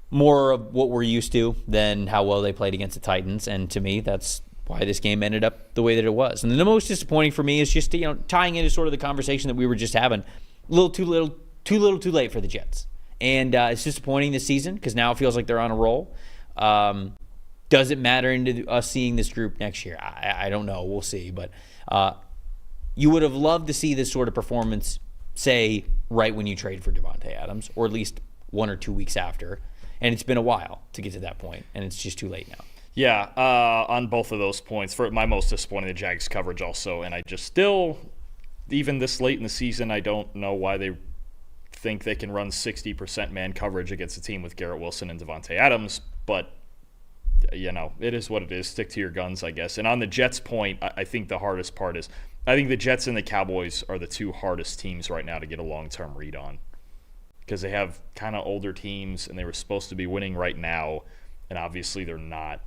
more of what we're used to than how well they played against the Titans. And to me, that's why this game ended up the way that it was. And the most disappointing for me is just, tying into sort of the conversation that we were just having, too little too late for the Jets. And it's disappointing this season because now it feels like they're on a roll. Does it matter into us seeing this group next year? I don't know. We'll see. But you would have loved to see this sort of performance, say, right when you trade for Devontae Adams, or at least 1 or 2 weeks after. And it's been a while to get to that point, and it's just too late now. Yeah, on both of those points. For my most disappointing, the Jags coverage also. And I just still, even this late in the season, I don't know why they think they can run 60% man coverage against a team with Garrett Wilson and Devontae Adams, but it is what it is. Stick to your guns, I guess. And on the Jets point, I think the hardest part is I think the Jets and the Cowboys are the 2 hardest teams right now to get a long-term read on because they have kind of older teams and they were supposed to be winning right now, and obviously they're not.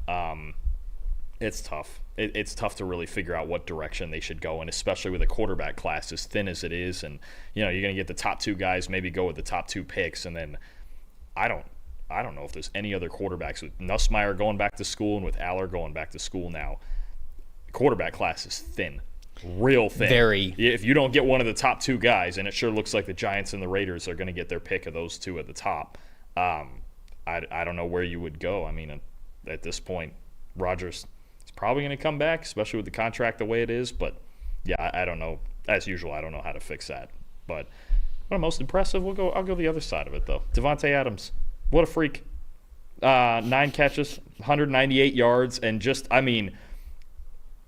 It's tough. It's tough to really figure out what direction they should go in, especially with a quarterback class as thin as it is. And, you're going to get the top 2 guys, maybe go with the top 2 picks. And then I don't know if there's any other quarterbacks with Nussmeier going back to school and with Aller going back to school now. The quarterback class is thin, real thin. Very. If you don't get one of the top 2 guys, and it sure looks like the Giants and the Raiders are going to get their pick of those 2 at the top, I don't know where you would go. I mean, at this point, Rodgers is probably going to come back, especially with the contract the way it is. But, yeah, I don't know. As usual, I don't know how to fix that. But what I'm most impressive, I'll go the other side of it, though. Davante Adams, what a freak. 9 catches, 198 yards, and just, I mean,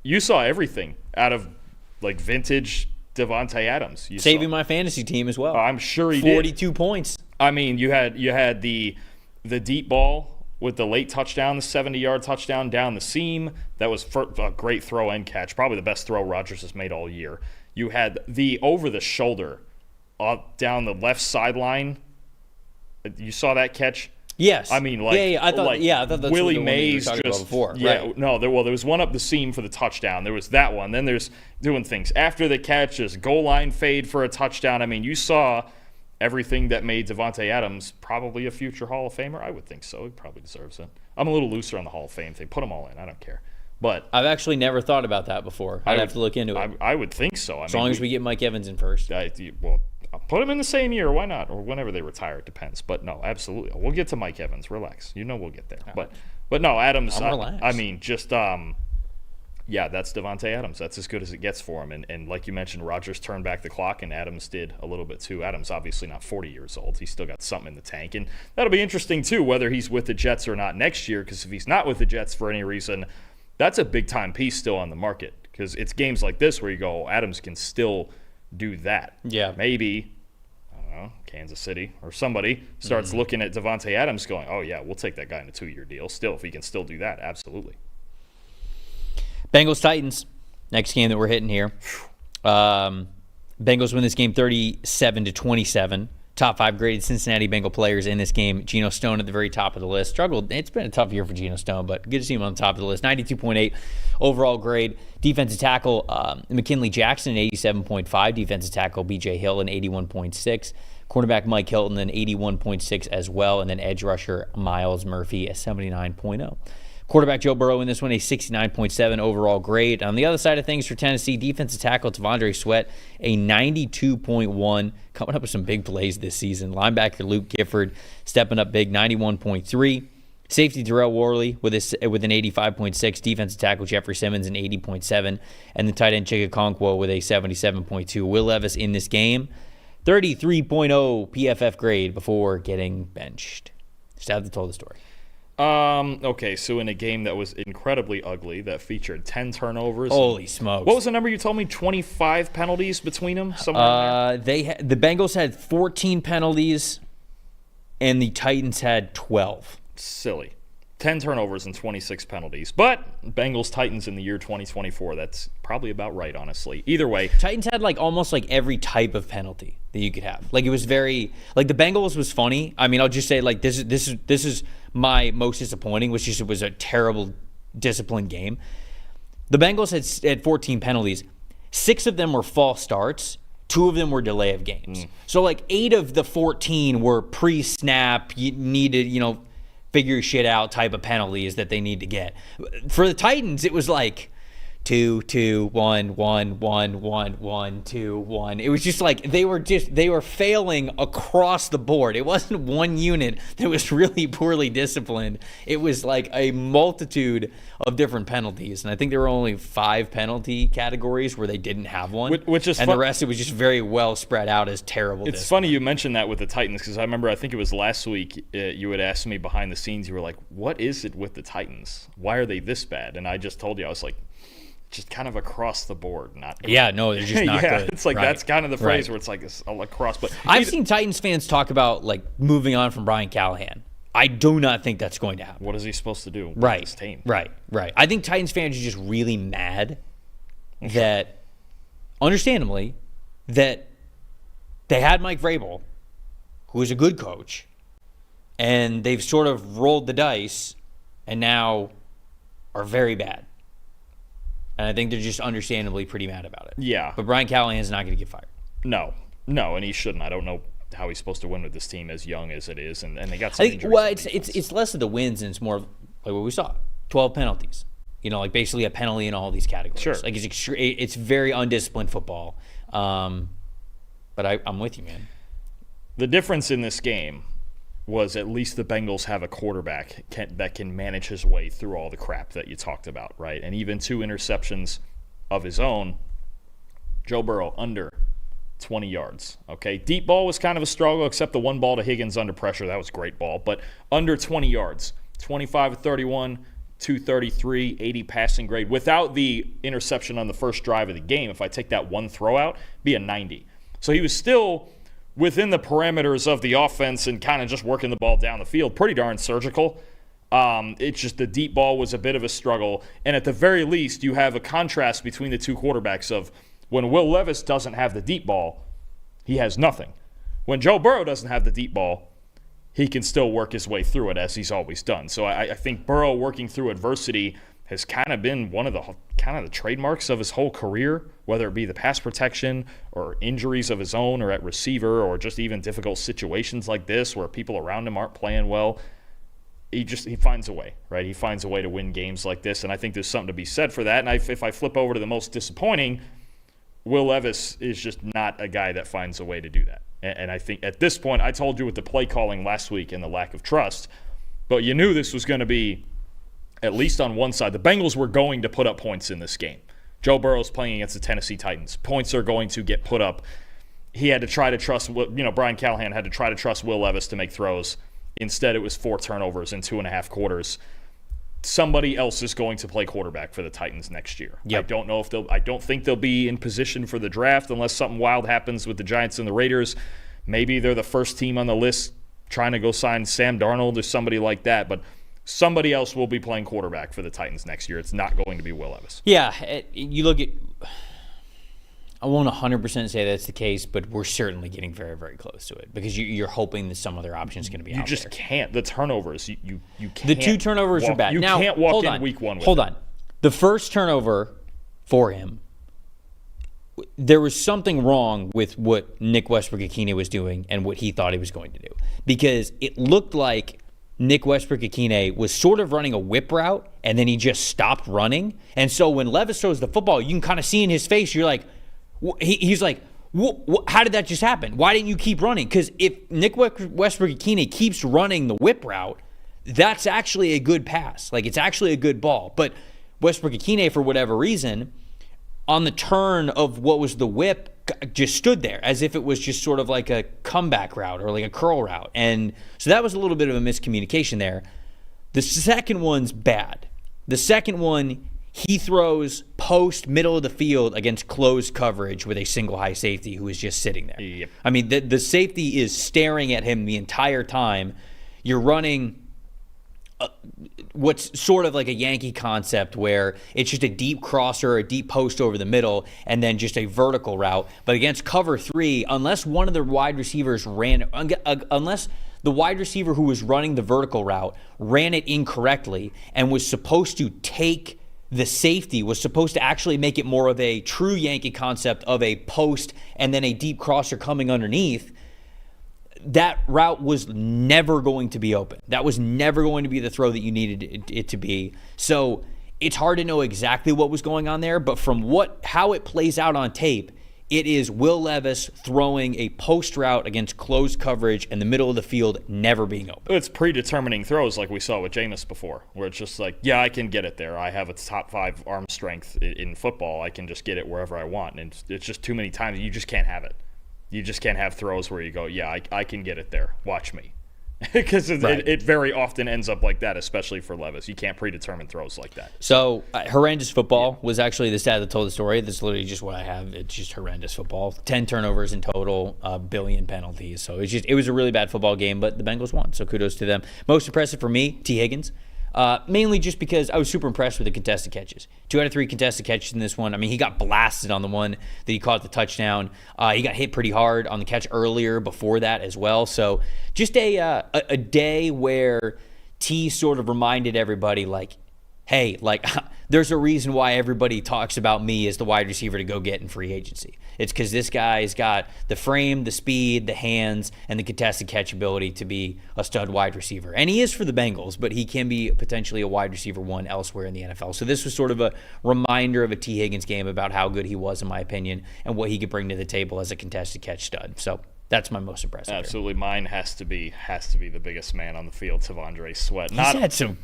you saw everything out of, like, vintage Davante Adams. Saving my fantasy team as well. I'm sure he did. 42 points. I mean, you had the deep ball with the late touchdown, the 70-yard touchdown down the seam. That was a great throw and catch, probably the best throw Rodgers has made all year. You had the over-the-shoulder down the left sideline. You saw that catch? Yes. I mean, like, I thought that's Willie the one Mays you were talking just about before. Yeah, right. no, there was one up the seam for the touchdown. There was that one. Then there's doing things after the catch, just goal line fade for a touchdown. I mean, you saw everything that made Davante Adams probably a future Hall of Famer. I would think so. He probably deserves it. I'm a little looser on the Hall of Fame thing. Put them all in. I don't care. But I've actually never thought about that before. I'd have to look into it. I would think so. As long as we get Mike Evans in first. Well, I'll put him in the same year. Why not? Or whenever they retire. It depends. But no, absolutely. We'll get to Mike Evans. Relax. We'll get there. But no, Adams. I mean, just yeah, that's Davante Adams. That's as good as it gets for him. And like you mentioned, Rodgers turned back the clock, and Adams did a little bit too. Adams obviously not 40 years old. He's still got something in the tank. And that'll be interesting, too, whether he's with the Jets or not next year, because if he's not with the Jets for any reason, that's a big-time piece still on the market, because it's games like this where you go, Adams can still do that. Yeah. Maybe, I don't know, Kansas City or somebody starts looking at Davante Adams going, oh, yeah, we'll take that guy in a 2-year deal still if he can still do that. Absolutely. Bengals Titans, next game that we're hitting here. Bengals win this game 37-27. Top 5 graded Cincinnati Bengal players in this game. Geno Stone at the very top of the list. Struggled. It's been a tough year for Geno Stone, but good to see him on the top of the list. 92.8 overall grade. Defensive tackle McKinley Jackson, an 87.5. Defensive tackle BJ Hill, an 81.6. Cornerback Mike Hilton, an 81.6 as well. And then edge rusher Miles Murphy, a 79.0. Quarterback Joe Burrow in this one, a 69.7 overall grade. On the other side of things for Tennessee, defensive tackle T'Vondre Sweat, a 92.1, coming up with some big plays this season. Linebacker Luke Gifford stepping up big, 91.3. Safety Darrell Worley with an 85.6. Defensive tackle Jeffrey Simmons, an 80.7. And the tight end Chika Okonkwo with a 77.2. Will Levis in this game, 33.0 PFF grade before getting benched. Just have to tell the story. Okay, so in a game that was incredibly ugly, that featured 10 turnovers. Holy smokes. What was the number you told me? 25 penalties between them? Somewhere in there? The Bengals had 14 penalties, and the Titans had 12. Silly. 10 turnovers and 26 penalties. But Bengals-Titans in the year 2024, that's probably about right, honestly. Either way. Titans had almost every type of penalty that you could have. It was very, the Bengals was funny. I mean, I'll just say, this is my most disappointing, which it was a terrible disciplined game. The Bengals had 14 penalties. 6 of them were false starts. 2 of them were delay of games. So 8 of the 14 were pre-snap, you needed, figure your shit out type of penalties that they need to get. For the Titans, it was 2, 2, 1, 1, 1, 1, 1, 2, 1. It was just they were failing across the board. It wasn't one unit that was really poorly disciplined. It was a multitude of different penalties. And I think there were only 5 penalty categories where they didn't have one. Which is the rest, it was just very well spread out as terrible. It's funny you mentioned that with the Titans, because I remember, I think it was last week, you had asked me behind the scenes, you were like, what is it with the Titans? Why are they this bad? And I just told you, I was like, just kind of across the board, not good. Yeah, no, they're just not good. It's that's kind of the phrase where it's it's across. But I've seen Titans fans talk about moving on from Brian Callahan. I do not think that's going to happen. What is he supposed to do with his team? Right. I think Titans fans are just really mad that, understandably, that they had Mike Vrabel, who is a good coach, and they've sort of rolled the dice and now are very bad. And I think they're just understandably pretty mad about it. Yeah. But Brian Callahan's not going to get fired. No, and he shouldn't. I don't know how he's supposed to win with this team as young as it is, and they got I some think, injuries. well, it's less of the wins and it's more like what we saw: 12 penalties. Like basically a penalty in all these categories. Sure. Like it's very undisciplined football. But I'm with you, man. The difference in this game was at least the Bengals have a quarterback that can manage his way through all the crap that you talked about, right? And even 2 interceptions of his own. Joe Burrow under 20 yards, okay? Deep ball was kind of a struggle, except the one ball to Higgins under pressure. That was a great ball. But under 20 yards, 25 of 31, 233, 80 passing grade. Without the interception on the first drive of the game, if I take that one throw out, be a 90. So he was still within the parameters of the offense and kind of just working the ball down the field. Pretty darn surgical. It's just the deep ball was a bit of a struggle. And at the very least, you have a contrast between the two quarterbacks of when Will Levis doesn't have the deep ball, he has nothing. When Joe Burrow doesn't have the deep ball, he can still work his way through it as he's always done. So I think Burrow working through adversity has kind of been one of the trademarks of his whole career, whether it be the pass protection or injuries of his own or at receiver or just even difficult situations like this where people around him aren't playing well. He finds a way, right? He finds a way to win games like this, and I think there's something to be said for that. And if I flip over to the most disappointing, Will Levis is just not a guy that finds a way to do that. And I think at this point, I told you with the play calling last week and the lack of trust, but you knew this was going to be at least on one side. The Bengals were going to put up points in this game. Joe Burrow's playing against the Tennessee Titans. Points are going to get put up. He had to try to trust, Brian Callahan had to try to trust Will Levis to make throws. Instead, it was 4 turnovers in 2.5 quarters. Somebody else is going to play quarterback for the Titans next year. Yep. I don't think they'll be in position for the draft unless something wild happens with the Giants and the Raiders. Maybe they're the first team on the list trying to go sign Sam Darnold or somebody like that. But somebody else will be playing quarterback for the Titans next year. It's not going to be Will Levis. Yeah, you look at – I won't 100% say that's the case, but we're certainly getting very, very close to it because you're hoping that some other option is going to be out there. You just can't. The turnovers, you can't. The 2 turnovers are bad. You can't walk in week 1 with Hold on. The first turnover for him, there was something wrong with what Nick Westbrook-Ikhine was doing and what he thought he was going to do because it looked like Nick Westbrook-Ikhine was sort of running a whip route and then he just stopped running. And so when Levis throws the football, you can kind of see in his face, you're like, he's like, how did that just happen? Why didn't you keep running? Because if Nick Westbrook-Ikhine keeps running the whip route, that's actually a good pass. Like, it's actually a good ball. But Westbrook-Ikhine, for whatever reason, on the turn of what was the whip, just stood there as if it was just sort of like a comeback route or like a curl route. And so that was a little bit of a miscommunication there. The second one's bad. The second one, he throws post middle of the field against closed coverage with a single high safety who is just sitting there. Yep. I mean, the safety is staring at him the entire time. You're running what's sort of like a Yankee concept where it's just a deep crosser, a deep post over the middle, and then just a vertical route. But against cover 3, unless one of the wide receivers unless the wide receiver who was running the vertical route ran it incorrectly and was supposed to take the safety, was supposed to actually make it more of a true Yankee concept of a post and then a deep crosser coming underneath, that route was never going to be open. That was never going to be the throw that you needed it to be. So it's hard to know exactly what was going on there, but from how it plays out on tape, it is Will Levis throwing a post route against closed coverage in the middle of the field, never being open. It's predetermining throws like we saw with Jameis before, where it's just like, yeah, I can get it there. I have a top 5 arm strength in football. I can just get it wherever I want. And it's just too many times. You just can't have it. You just can't have throws where you go, yeah, I can get it there. Watch me. Because it very often ends up like that, especially for Levis. You can't predetermine throws like that. So horrendous football was actually the stat that told the story. That's literally just what I have. It's just horrendous football. 10 turnovers in total, a billion penalties. So it was a really bad football game, but the Bengals won. So kudos to them. Most impressive for me, T. Higgins. Mainly just because I was super impressed with the contested catches. 2 out of 3 contested catches in this one. I mean, he got blasted on the one that he caught the touchdown. He got hit pretty hard on the catch earlier before that as well. So just a day where T sort of reminded everybody, like, hey, like, there's a reason why everybody talks about me as the wide receiver to go get in free agency. It's because this guy's got the frame, the speed, the hands, and the contested catch ability to be a stud wide receiver. And he is for the Bengals, but he can be potentially a wide receiver one elsewhere in the NFL. So this was sort of a reminder of a T. Higgins game about how good he was, in my opinion, and what he could bring to the table as a contested catch stud. So that's my most impressive. Absolutely. Mine has to be the biggest man on the field, T'Vondre Sweat. He's had some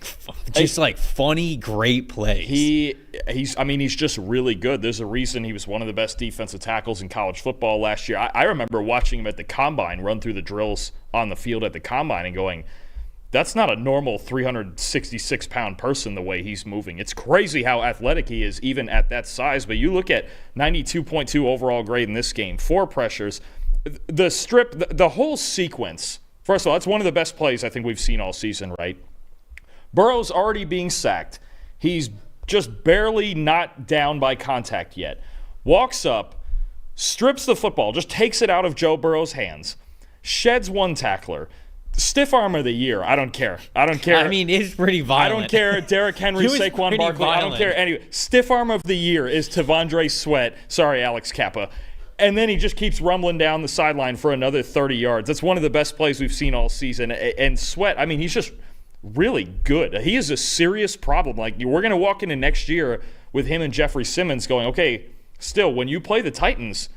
just like funny, great plays. He's just really good. There's a reason he was one of the best defensive tackles in college football last year. I remember watching him at the Combine run through the drills on the field at the Combine and going, that's not a normal 366-pound person the way he's moving. It's crazy how athletic he is even at that size. But you look at 92.2 overall grade in this game, 4 pressures. The strip, the whole sequence, first of all, that's one of the best plays I think we've seen all season, right? Burrow's already being sacked. He's just barely not down by contact yet. Walks up, strips the football, just takes it out of Joe Burrow's hands, sheds one tackler. Stiff arm of the year. I don't care. I mean, it's pretty violent. I don't care. Derrick Henry, Saquon Barkley. I don't care. Anyway, stiff arm of the year is T'Vondre Sweat. Sorry, Alex Kappa. And then he just keeps rumbling down the sideline for another 30 yards. That's one of the best plays we've seen all season. And Sweat, I mean, he's just really good. He is a serious problem. Like, we're going to walk into next year with him and Jeffrey Simmons going, okay, still, when you play the Titans,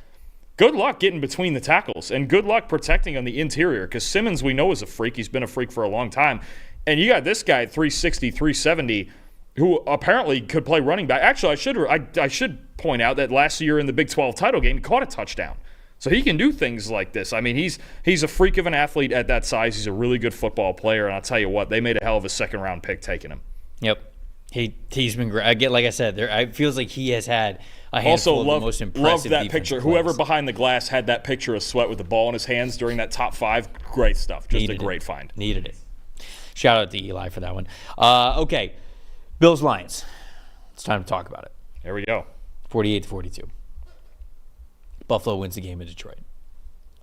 good luck getting between the tackles and good luck protecting on the interior, because Simmons, we know, is a freak. He's been a freak for a long time. And you got this guy at 360, 370, who apparently could play running back. Actually, I should point out that last year in the Big 12 title game, he caught a touchdown. So he can do things like this. I mean, he's a freak of an athlete at that size. He's a really good football player, and I'll tell you what, they made a hell of a second-round pick taking him. Yep. He's been great. Like I said, it feels like he has had a handful of the most impressive love that picture. Plays. Whoever behind the glass had that picture of Sweat with the ball in his hands during that top 5, great stuff. Just a great find. Needed it. Shout out to Eli for that one. Okay. Bills-Lions. It's time to talk about it. There we go. 48-42. Buffalo wins the game in Detroit.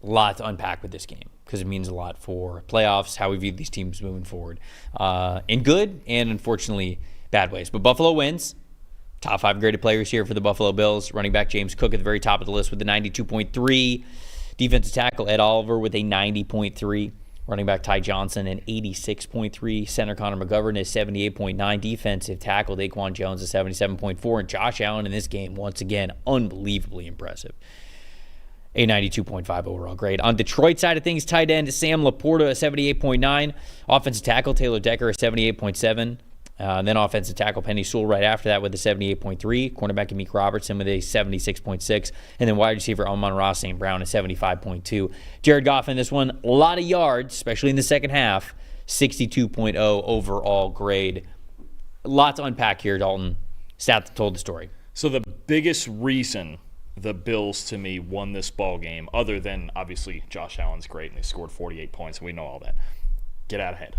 A lot to unpack with this game because it means a lot for playoffs, how we view these teams moving forward, in good and, unfortunately, bad ways. But Buffalo wins. Top 5 graded players here for the Buffalo Bills. Running back James Cook at the very top of the list with a 92.3. Defensive tackle Ed Oliver with a 90.3. Running back Ty Johnson, an 86.3. Center Connor McGovern is 78.9. Defensive tackle Daquan Jones is 77.4. And Josh Allen in this game, once again, unbelievably impressive. A 92.5 overall grade. On Detroit side of things, tight end Sam Laporta, a 78.9. Offensive tackle Taylor Decker, a 78.7. And then offensive tackle Penny Sewell right after that with a 78.3. Cornerback Amik Robertson with a 76.6. And then wide receiver Amon-Ra St. Brown, a 75.2. Jared Goff in this one, a lot of yards, especially in the second half. 62.0 overall grade. A lot to unpack here, Dalton. Stat told the story. So the biggest reason the Bills, to me, won this ball game, other than, obviously, Josh Allen's great and they scored 48 points, and we know all that, get out ahead.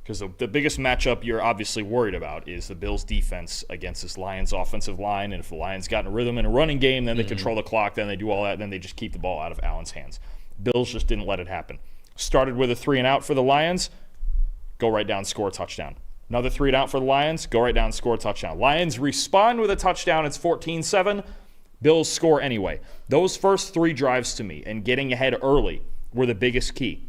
Because the biggest matchup you're obviously worried about is the Bills' defense against this Lions' offensive line. And if the Lions got in a rhythm in a running game, then they control the clock, then they do all that, then they just keep the ball out of Allen's hands. Bills just didn't let it happen. Started with a 3-and-out for the Lions, go right down, score a touchdown. Another 3-and-out for the Lions, go right down, score a touchdown. Lions respond with a touchdown, it's 14-7. Bills score anyway. Those first 3 drives to me and getting ahead early were the biggest key.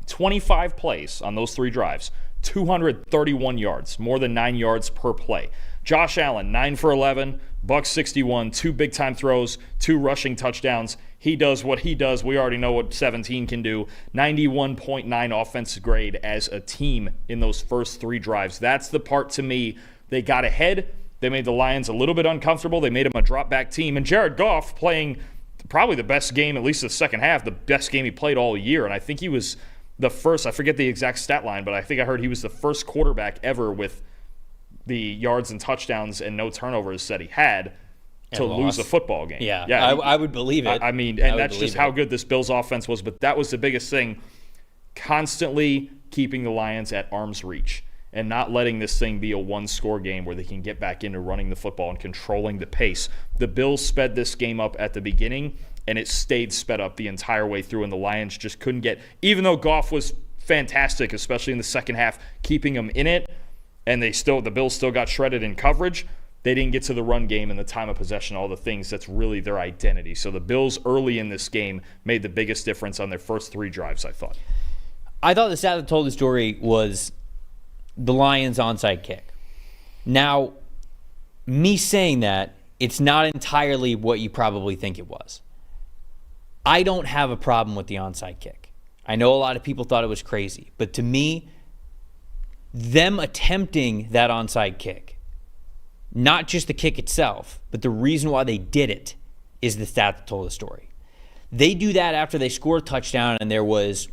25 plays on those 3 drives. 231 yards, more than 9 yards per play. Josh Allen, 9 for 11, buck 61, 2 big-time throws, 2 rushing touchdowns. He does what he does. We already know what 17 can do. 91.9 offensive grade as a team in those first 3 drives. That's the part, to me, they got ahead. They made the Lions a little bit uncomfortable. They made them a drop-back team. And Jared Goff playing probably the best game, at least the second half, the best game he played all year. And I think he was the first, I forget the exact stat line, but I think I heard he was the first quarterback ever with the yards and touchdowns and no turnovers that he had to lose a football game. Yeah, I would believe it. I mean, and that's just how good this Bills offense was. But that was the biggest thing, constantly keeping the Lions at arm's reach and not letting this thing be a one-score game where they can get back into running the football and controlling the pace. The Bills sped this game up at the beginning, and it stayed sped up the entire way through, and the Lions just couldn't get, even though Goff was fantastic, especially in the second half, keeping them in it, and the Bills still got shredded in coverage. They didn't get to the run game and the time of possession, all the things that's really their identity. So the Bills early in this game made the biggest difference on their first 3 drives, I thought. I thought the stat that told the story was the Lions' onside kick. Now, me saying that, it's not entirely what you probably think it was. I don't have a problem with the onside kick. I know a lot of people thought it was crazy, but to me, them attempting that onside kick, not just the kick itself, but the reason why they did it is the stat that told the story. They do that after they score a touchdown and there was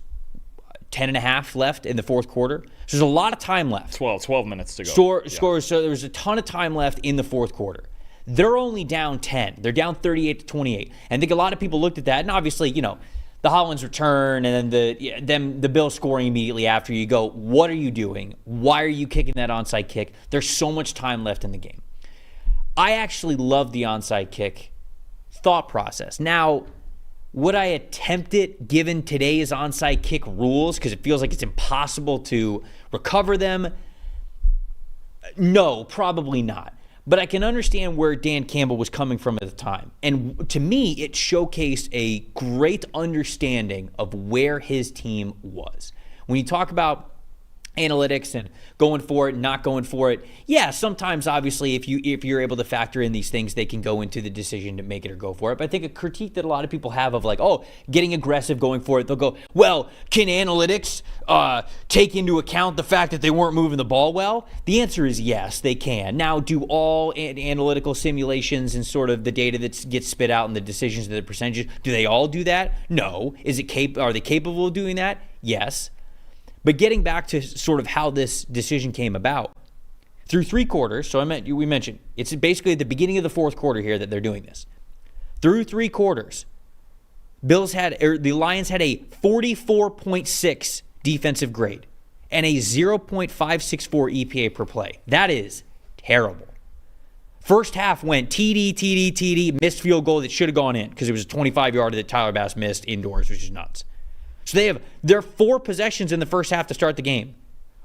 10 and a half left in the fourth quarter. So there's a lot of time left. 12 minutes to go. So there was a ton of time left in the fourth quarter. They're only down 10. They're down 38-28. And I think a lot of people looked at that, and obviously, the Hollins return and then the Bills scoring immediately after, you go, what are you doing? Why are you kicking that onside kick? There's so much time left in the game. I actually love the onside kick thought process. Now, would I attempt it given today's onside kick rules because it feels like it's impossible to recover them? No, probably not. But I can understand where Dan Campbell was coming from at the time. And to me, it showcased a great understanding of where his team was. When you talk about analytics and going for it, not going for it, yeah, sometimes obviously if you're able to factor in these things, they can go into the decision to make it or go for it. But I think a critique that a lot of people have of getting aggressive, going for it, they'll go, well, can analytics take into account the fact that they weren't moving the ball well? The answer is yes, they can. Now, do all analytical simulations and sort of the data that gets spit out and the decisions and the percentages, do they all do that? No. Are they capable of doing that? Yes. But getting back to sort of how this decision came about, through 3 quarters, so we mentioned, it's basically at the beginning of the fourth quarter here that they're doing this. Through 3 quarters, the Lions had a 44.6 defensive grade and a 0.564 EPA per play. That is terrible. First half went TD, missed field goal that should have gone in because it was a 25-yarder that Tyler Bass missed indoors, which is nuts. So they have their 4 possessions in the first half to start the game.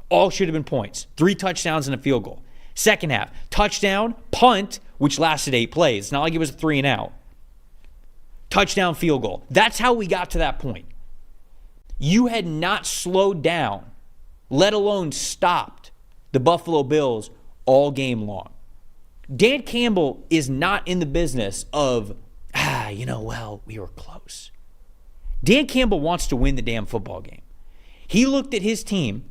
All should have been points. 3 touchdowns and a field goal. Second half, touchdown, punt, which lasted 8 plays. It's not like it was a 3 and out. Touchdown, field goal. That's how we got to that point. You had not slowed down, let alone stopped, the Buffalo Bills all game long. Dan Campbell is not in the business of, we were close. Dan Campbell wants to win the damn football game. He looked at his team,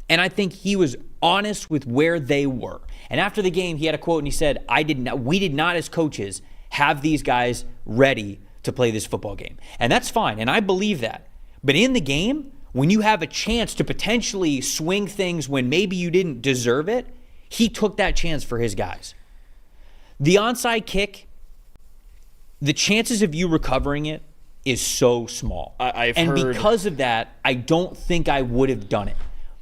and I think he was honest with where they were. And after the game, he had a quote, and he said, we did not as coaches have these guys ready to play this football game. And that's fine, and I believe that. But in the game, when you have a chance to potentially swing things when maybe you didn't deserve it, he took that chance for his guys. The onside kick, the chances of you recovering it is so small. Because of that, I don't think I would have done it.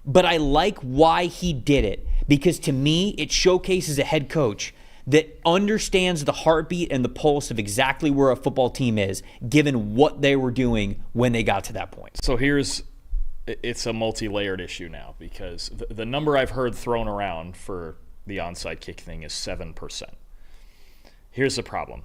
But I like why he did it, because to me, it showcases a head coach that understands the heartbeat and the pulse of exactly where a football team is, given what they were doing when they got to that point. So it's a multi-layered issue now, because the number I've heard thrown around for the onside kick thing is 7%. Here's the problem.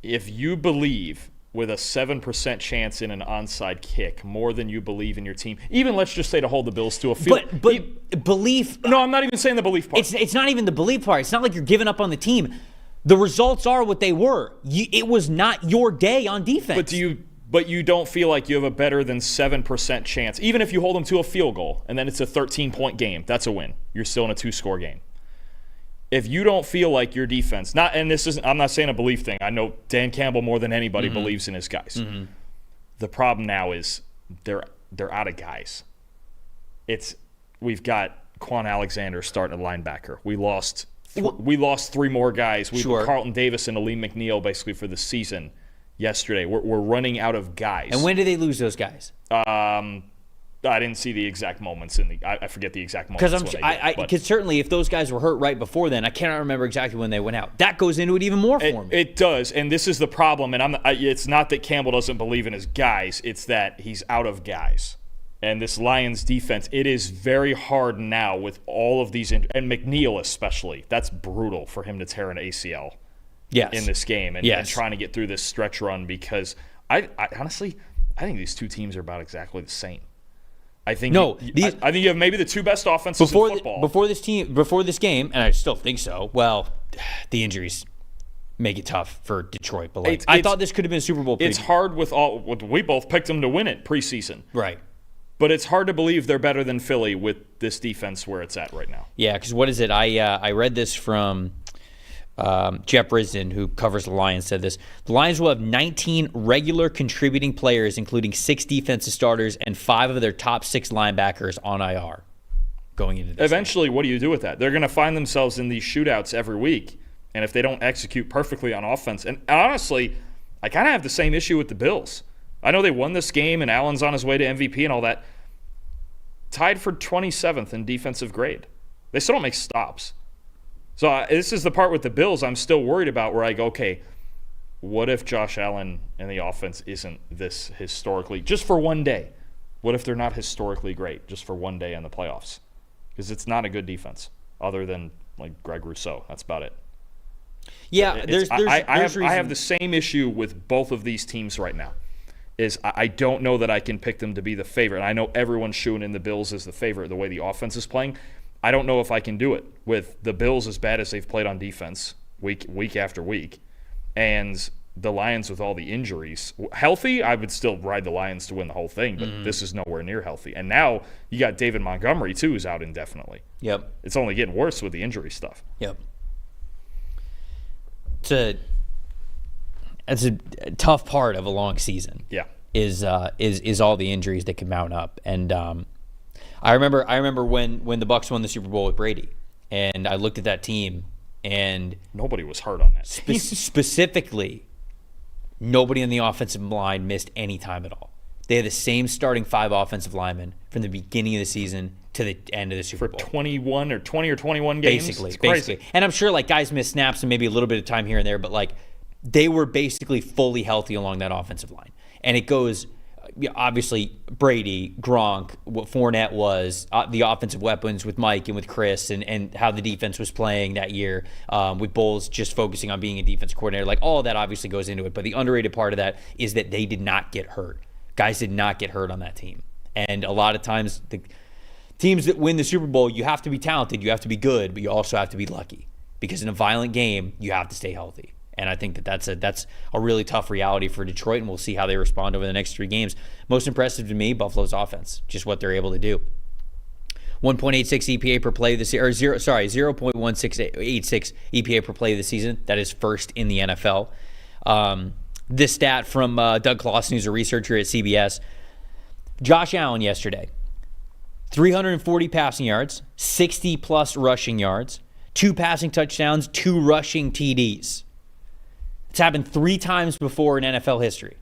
If you believe with a 7% chance in an onside kick more than you believe in your team, even let's just say to hold the Bills to a field. But belief. No, I'm not even saying the belief part. It's not even the belief part. It's not like you're giving up on the team. The results are what they were. It was not your day on defense. But you don't feel like you have a better than 7% chance, even if you hold them to a field goal and then it's a 13-point game. That's a win. You're still in a 2-score game. If you don't feel like your defense, I'm not saying a belief thing. I know Dan Campbell more than anybody believes in his guys. Mm-hmm. The problem now is they're out of guys. We've got Quan Alexander starting at linebacker. We lost 3 more guys. We put Carlton Davis and Aleem McNeil basically for the season yesterday. We're running out of guys. And when did they lose those guys? I didn't see the exact moments I forget the exact moments. Because certainly if those guys were hurt right before then, I cannot remember exactly when they went out. That goes into it even more for me. It does, and this is the problem. And it's not that Campbell doesn't believe in his guys; it's that he's out of guys. And this Lions defense, it is very hard now with all of these, and McNeil especially. That's brutal for him to tear an ACL in this game and trying to get through this stretch run, because I honestly, I think these two teams are about exactly the same. I think I think you have maybe the two best offenses in football. Before this game, and I still think so. Well, the injuries make it tough for Detroit, but I thought this could have been a Super Bowl preview. It's hard we both picked them to win it preseason. Right. But it's hard to believe they're better than Philly with this defense where it's at right now. Yeah, because what is it? I read this from Jeff Brisden, who covers the Lions, said this. The Lions will have 19 regular contributing players, including 6 defensive starters and 5 of their top 6 linebackers on IR going into this. Eventually, what do you do with that? They're going to find themselves in these shootouts every week. And if they don't execute perfectly on offense, and honestly, I kind of have the same issue with the Bills. I know they won this game, and Allen's on his way to MVP and all that. Tied for 27th in defensive grade. They still don't make stops. So this is the part with the Bills I'm still worried about, where I go, okay, what if Josh Allen and the offense isn't this historically, just for one day? What if they're not historically great just for one day in the playoffs? Because it's not a good defense, other than like Greg Rousseau. That's about it. Yeah, I have the same issue with both of these teams right now. I don't know that I can pick them to be the favorite. I know everyone's shooing in the Bills as the favorite the way the offense is playing. I don't know if I can do it with the Bills as bad as they've played on defense week after week, and the Lions with all the injuries. Healthy, I would still ride the Lions to win the whole thing, but this is nowhere near healthy. And now you got David Montgomery, too, who's out indefinitely. Yep. It's only getting worse with the injury stuff. Yep. It's a tough part of a long season. Yeah, is all the injuries that can mount up. And I remember when the Bucs won the Super Bowl with Brady, and I looked at that team, and nobody was hurt on that team. Specifically, nobody in the offensive line missed any time at all. They had the same starting 5 offensive linemen from the beginning of the season to the end of the Super Bowl. For 20 or 21 games? Basically. And I'm sure guys missed snaps and maybe a little bit of time here and there, but they were basically fully healthy along that offensive line. And it goes, obviously, Brady, Gronk, what Fournette was, the offensive weapons with Mike and with Chris, and how the defense was playing that year, with Bowles just focusing on being a defense coordinator. All of that obviously goes into it. But the underrated part of that is that they did not get hurt. Guys did not get hurt on that team. And a lot of times, the teams that win the Super Bowl, you have to be talented, you have to be good, but you also have to be lucky. Because in a violent game, you have to stay healthy. And I think that's a really tough reality for Detroit, and we'll see how they respond over the next 3 games. Most impressive to me, Buffalo's offense, just what they're able to do. 1.86 EPA per play this year, or 0.1686 EPA per play this season. That is first in the NFL. This stat from Doug Clawson, who's a researcher at CBS. Josh Allen yesterday, 340 passing yards, 60-plus rushing yards, 2 passing touchdowns, 2 rushing TDs. It's happened 3 times before in NFL history.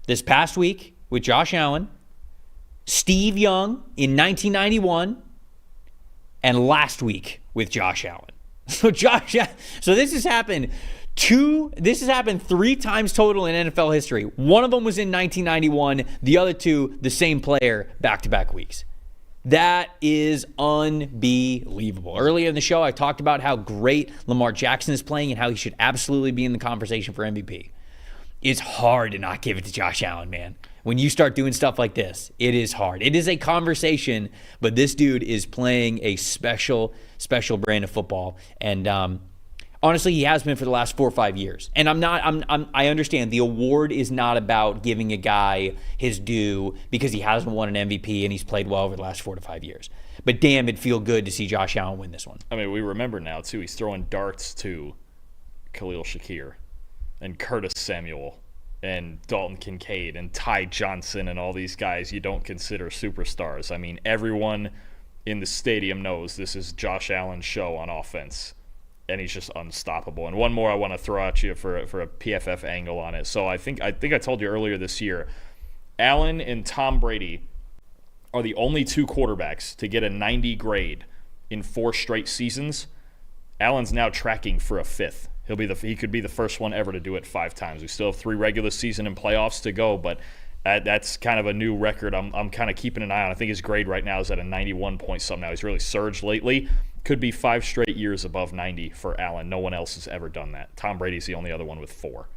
This past week with Josh Allen, Steve Young in 1991, and last week with Josh Allen. So this has happened 3 times total in NFL history. One of them was in 1991. The other 2, the same player, back-to-back weeks. That is unbelievable. Earlier in the show, I talked about how great Lamar Jackson is playing and how he should absolutely be in the conversation for MVP. It's hard to not give it to Josh Allen, man. When you start doing stuff like this, it is hard. It is a conversation, but this dude is playing a special, special brand of football. And honestly, he has been for the last 4 or 5 years. And I understand the award is not about giving a guy his due because he hasn't won an MVP and he's played well over the last 4 to 5 years. But damn, it'd feel good to see Josh Allen win this one. I mean, we remember now, too, he's throwing darts to Khalil Shakir and Curtis Samuel and Dalton Kincaid and Ty Johnson and all these guys you don't consider superstars. I mean, everyone in the stadium knows this is Josh Allen's show on offense. And he's just unstoppable. And one more I want to throw at you for a PFF angle on it. So I think I told you earlier this year, Allen and Tom Brady are the only 2 quarterbacks to get a 90 grade in 4 straight seasons. Allen's now tracking for a 5th. He could be the first one ever to do it 5 times. We still have 3 regular season and playoffs to go, but That's kind of a new record I'm kind of keeping an eye on. I think his grade right now is at a 91 point something now. He's really surged lately. Could be 5 straight years above 90 for Allen. No one else has ever done that. Tom Brady's the only other one with 4,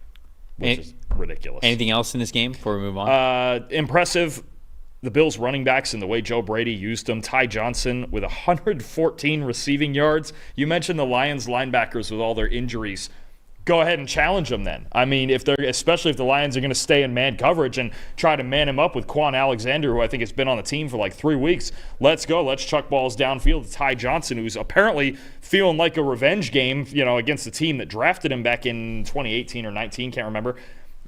which is ridiculous. Anything else in this game before we move on? Impressive. The Bills running backs and the way Joe Brady used them. Ty Johnson with 114 receiving yards. You mentioned the Lions linebackers with all their injuries. Go ahead and challenge them then. I mean, especially if the Lions are going to stay in man coverage and try to man him up with Quan Alexander, who I think has been on the team for like 3 weeks. Let's go. Let's chuck balls downfield to Ty Johnson, who's apparently feeling like a revenge game, against the team that drafted him back in 2018 or 19, can't remember.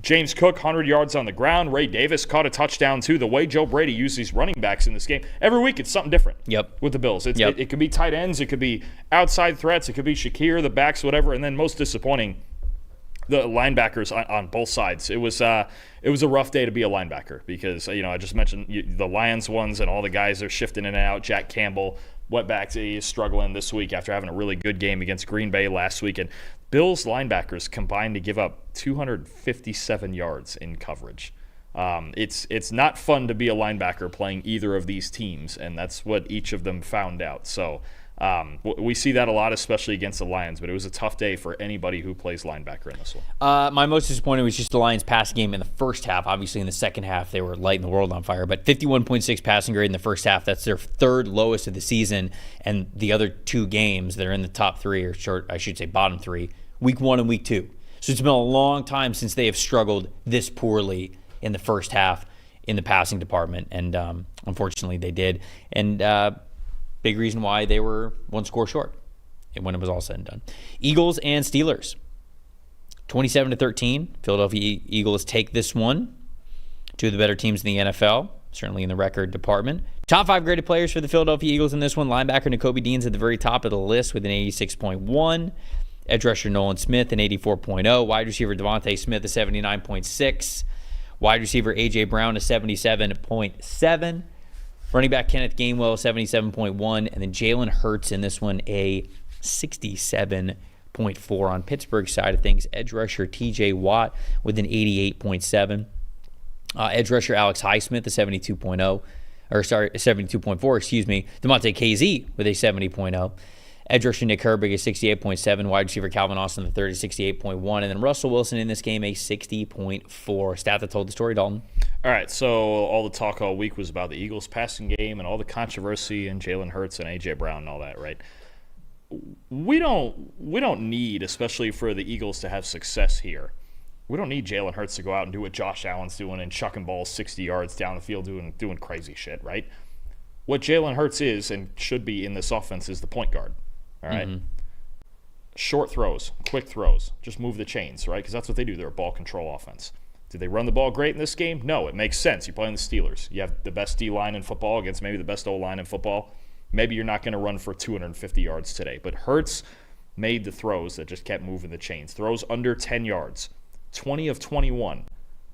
James Cook, 100 yards on the ground. Ray Davis caught a touchdown, too. The way Joe Brady used these running backs in this game, every week it's something different with the Bills. It could be tight ends. It could be outside threats. It could be Shakir, the backs, whatever. And then most disappointing, the linebackers on both sides. It was a rough day to be a linebacker because, I just mentioned the Lions ones and all the guys are shifting in and out. Jack Campbell went back to struggling this week after having a really good game against Green Bay last week. And Bills linebackers combined to give up 257 yards in coverage. It's not fun to be a linebacker playing either of these teams, and that's what each of them found out. So we see that a lot, especially against the Lions, but it was a tough day for anybody who plays linebacker in this one. My most disappointing was just the Lions passing game in the first half. Obviously, in the second half, they were lighting the world on fire, but 51.6 passing grade in the first half. That's their 3rd lowest of the season, and the other 2 games that are in the top 3, or bottom 3, week 1 and week 2. So it's been a long time since they have struggled this poorly in the first half in the passing department, and unfortunately they did. And big reason why they were 1 score short when it was all said and done. Eagles and Steelers, 27-13. Philadelphia Eagles take this one. 2 of the better teams in the NFL, certainly in the record department. Top 5 graded players for the Philadelphia Eagles in this one. Linebacker Nakobe Dean's at the very top of the list with an 86.1. Edge rusher Nolan Smith, an 84.0. Wide receiver Devontae Smith, a 79.6. Wide receiver A.J. Brown, a 77.7. Running back Kenneth Gainwell, 77.1. And then Jalen Hurts in this one, a 67.4. On Pittsburgh's side of things, edge rusher T.J. Watt with an 88.7. Edge rusher Alex Highsmith, a 72.0. 72.4, excuse me. DeMonte KZ with a 70.0. Edge rusher Nick Herbig, a 68.7. Wide receiver Calvin Austin, the 30, 68.1. And then Russell Wilson in this game, a 60.4. Stat that told the story, Dalton. All right, so all the talk all week was about the Eagles passing game and all the controversy and Jalen Hurts and A.J. Brown and all that, right? We don't need, especially for the Eagles to have success here, we don't need Jalen Hurts to go out and do what Josh Allen's doing and chucking balls 60 yards down the field doing crazy shit, right? What Jalen Hurts is and should be in this offense is the point guard. All right. Mm-hmm. Short throws, quick throws, just move the chains, right? Because that's what they do. They're a ball control offense. Did they run the ball great in this game? No, it makes sense. You're playing the Steelers. You have the best D-line in football against maybe the best O-line in football. Maybe you're not going to run for 250 yards today. But Hurts made the throws that just kept moving the chains. Throws under 10 yards, 20 of 21,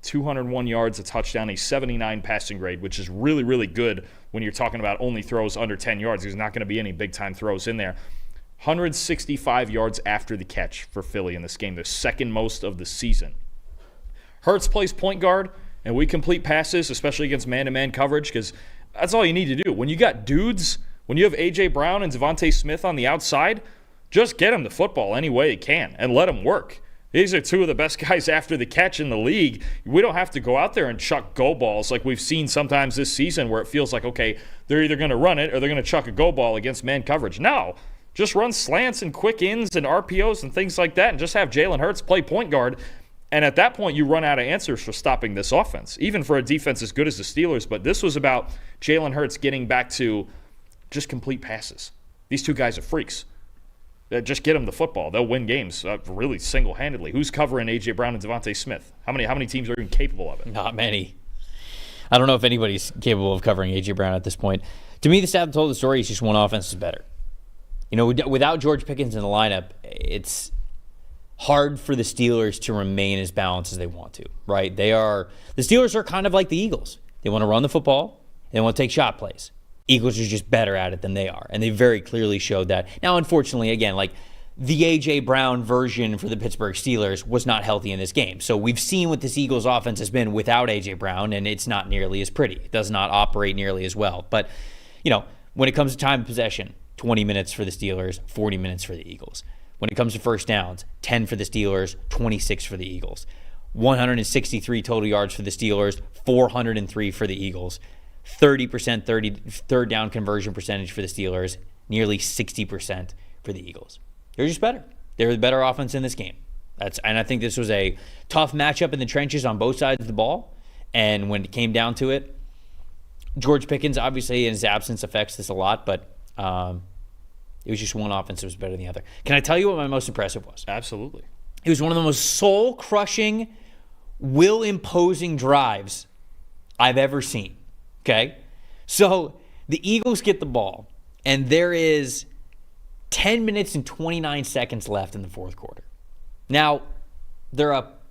201 yards, a touchdown, a 79 passing grade, which is really, really good when you're talking about only throws under 10 yards. There's not going to be any big-time throws in there. 165 yards after the catch for Philly in this game, the second most of the season. Hurts plays point guard, and we complete passes, especially against man-to-man coverage, because that's all you need to do. When you got dudes, when you have A.J. Brown and Devontae Smith on the outside, just get them the football any way you can and let them work. These are 2 of the best guys after the catch in the league. We don't have to go out there and chuck go balls like we've seen sometimes this season where it feels like, okay, they're either going to run it or they're going to chuck a go ball against man coverage. No. Just run slants and quick ins and RPOs and things like that and just have Jalen Hurts play point guard. And at that point, you run out of answers for stopping this offense, even for a defense as good as the Steelers. But this was about Jalen Hurts getting back to just complete passes. These 2 guys are freaks. Just get them the football. They'll win games really single-handedly. Who's covering A.J. Brown and Devontae Smith? How many teams are even capable of it? Not many. I don't know if anybody's capable of covering A.J. Brown at this point. To me, the stat that told the story is just one offense is better. Without George Pickens in the lineup, it's hard for the Steelers to remain as balanced as they want to, right? The Steelers are kind of like the Eagles. They want to run the football. They want to take shot plays. Eagles are just better at it than they are, and they very clearly showed that. Now, unfortunately, again, like the A.J. Brown version for the Pittsburgh Steelers was not healthy in this game. So we've seen what this Eagles offense has been without A.J. Brown, and it's not nearly as pretty. It does not operate nearly as well. But, when it comes to time of possession, 20 minutes for the Steelers, 40 minutes for the Eagles. When it comes to first downs, 10 for the Steelers, 26 for the Eagles. 163 total yards for the Steelers, 403 for the Eagles. 30% third down conversion percentage for the Steelers, nearly 60% for the Eagles. They're just better. They're the better offense in this game. And I think this was a tough matchup in the trenches on both sides of the ball. And when it came down to it, George Pickens, obviously, in his absence affects this a lot, but it was just one offense that was better than the other. Can I tell you what my most impressive was? Absolutely. It was one of the most soul-crushing, will-imposing drives I've ever seen. Okay? So the Eagles get the ball, and there is 10 minutes and 29 seconds left in the fourth quarter. Now, they're up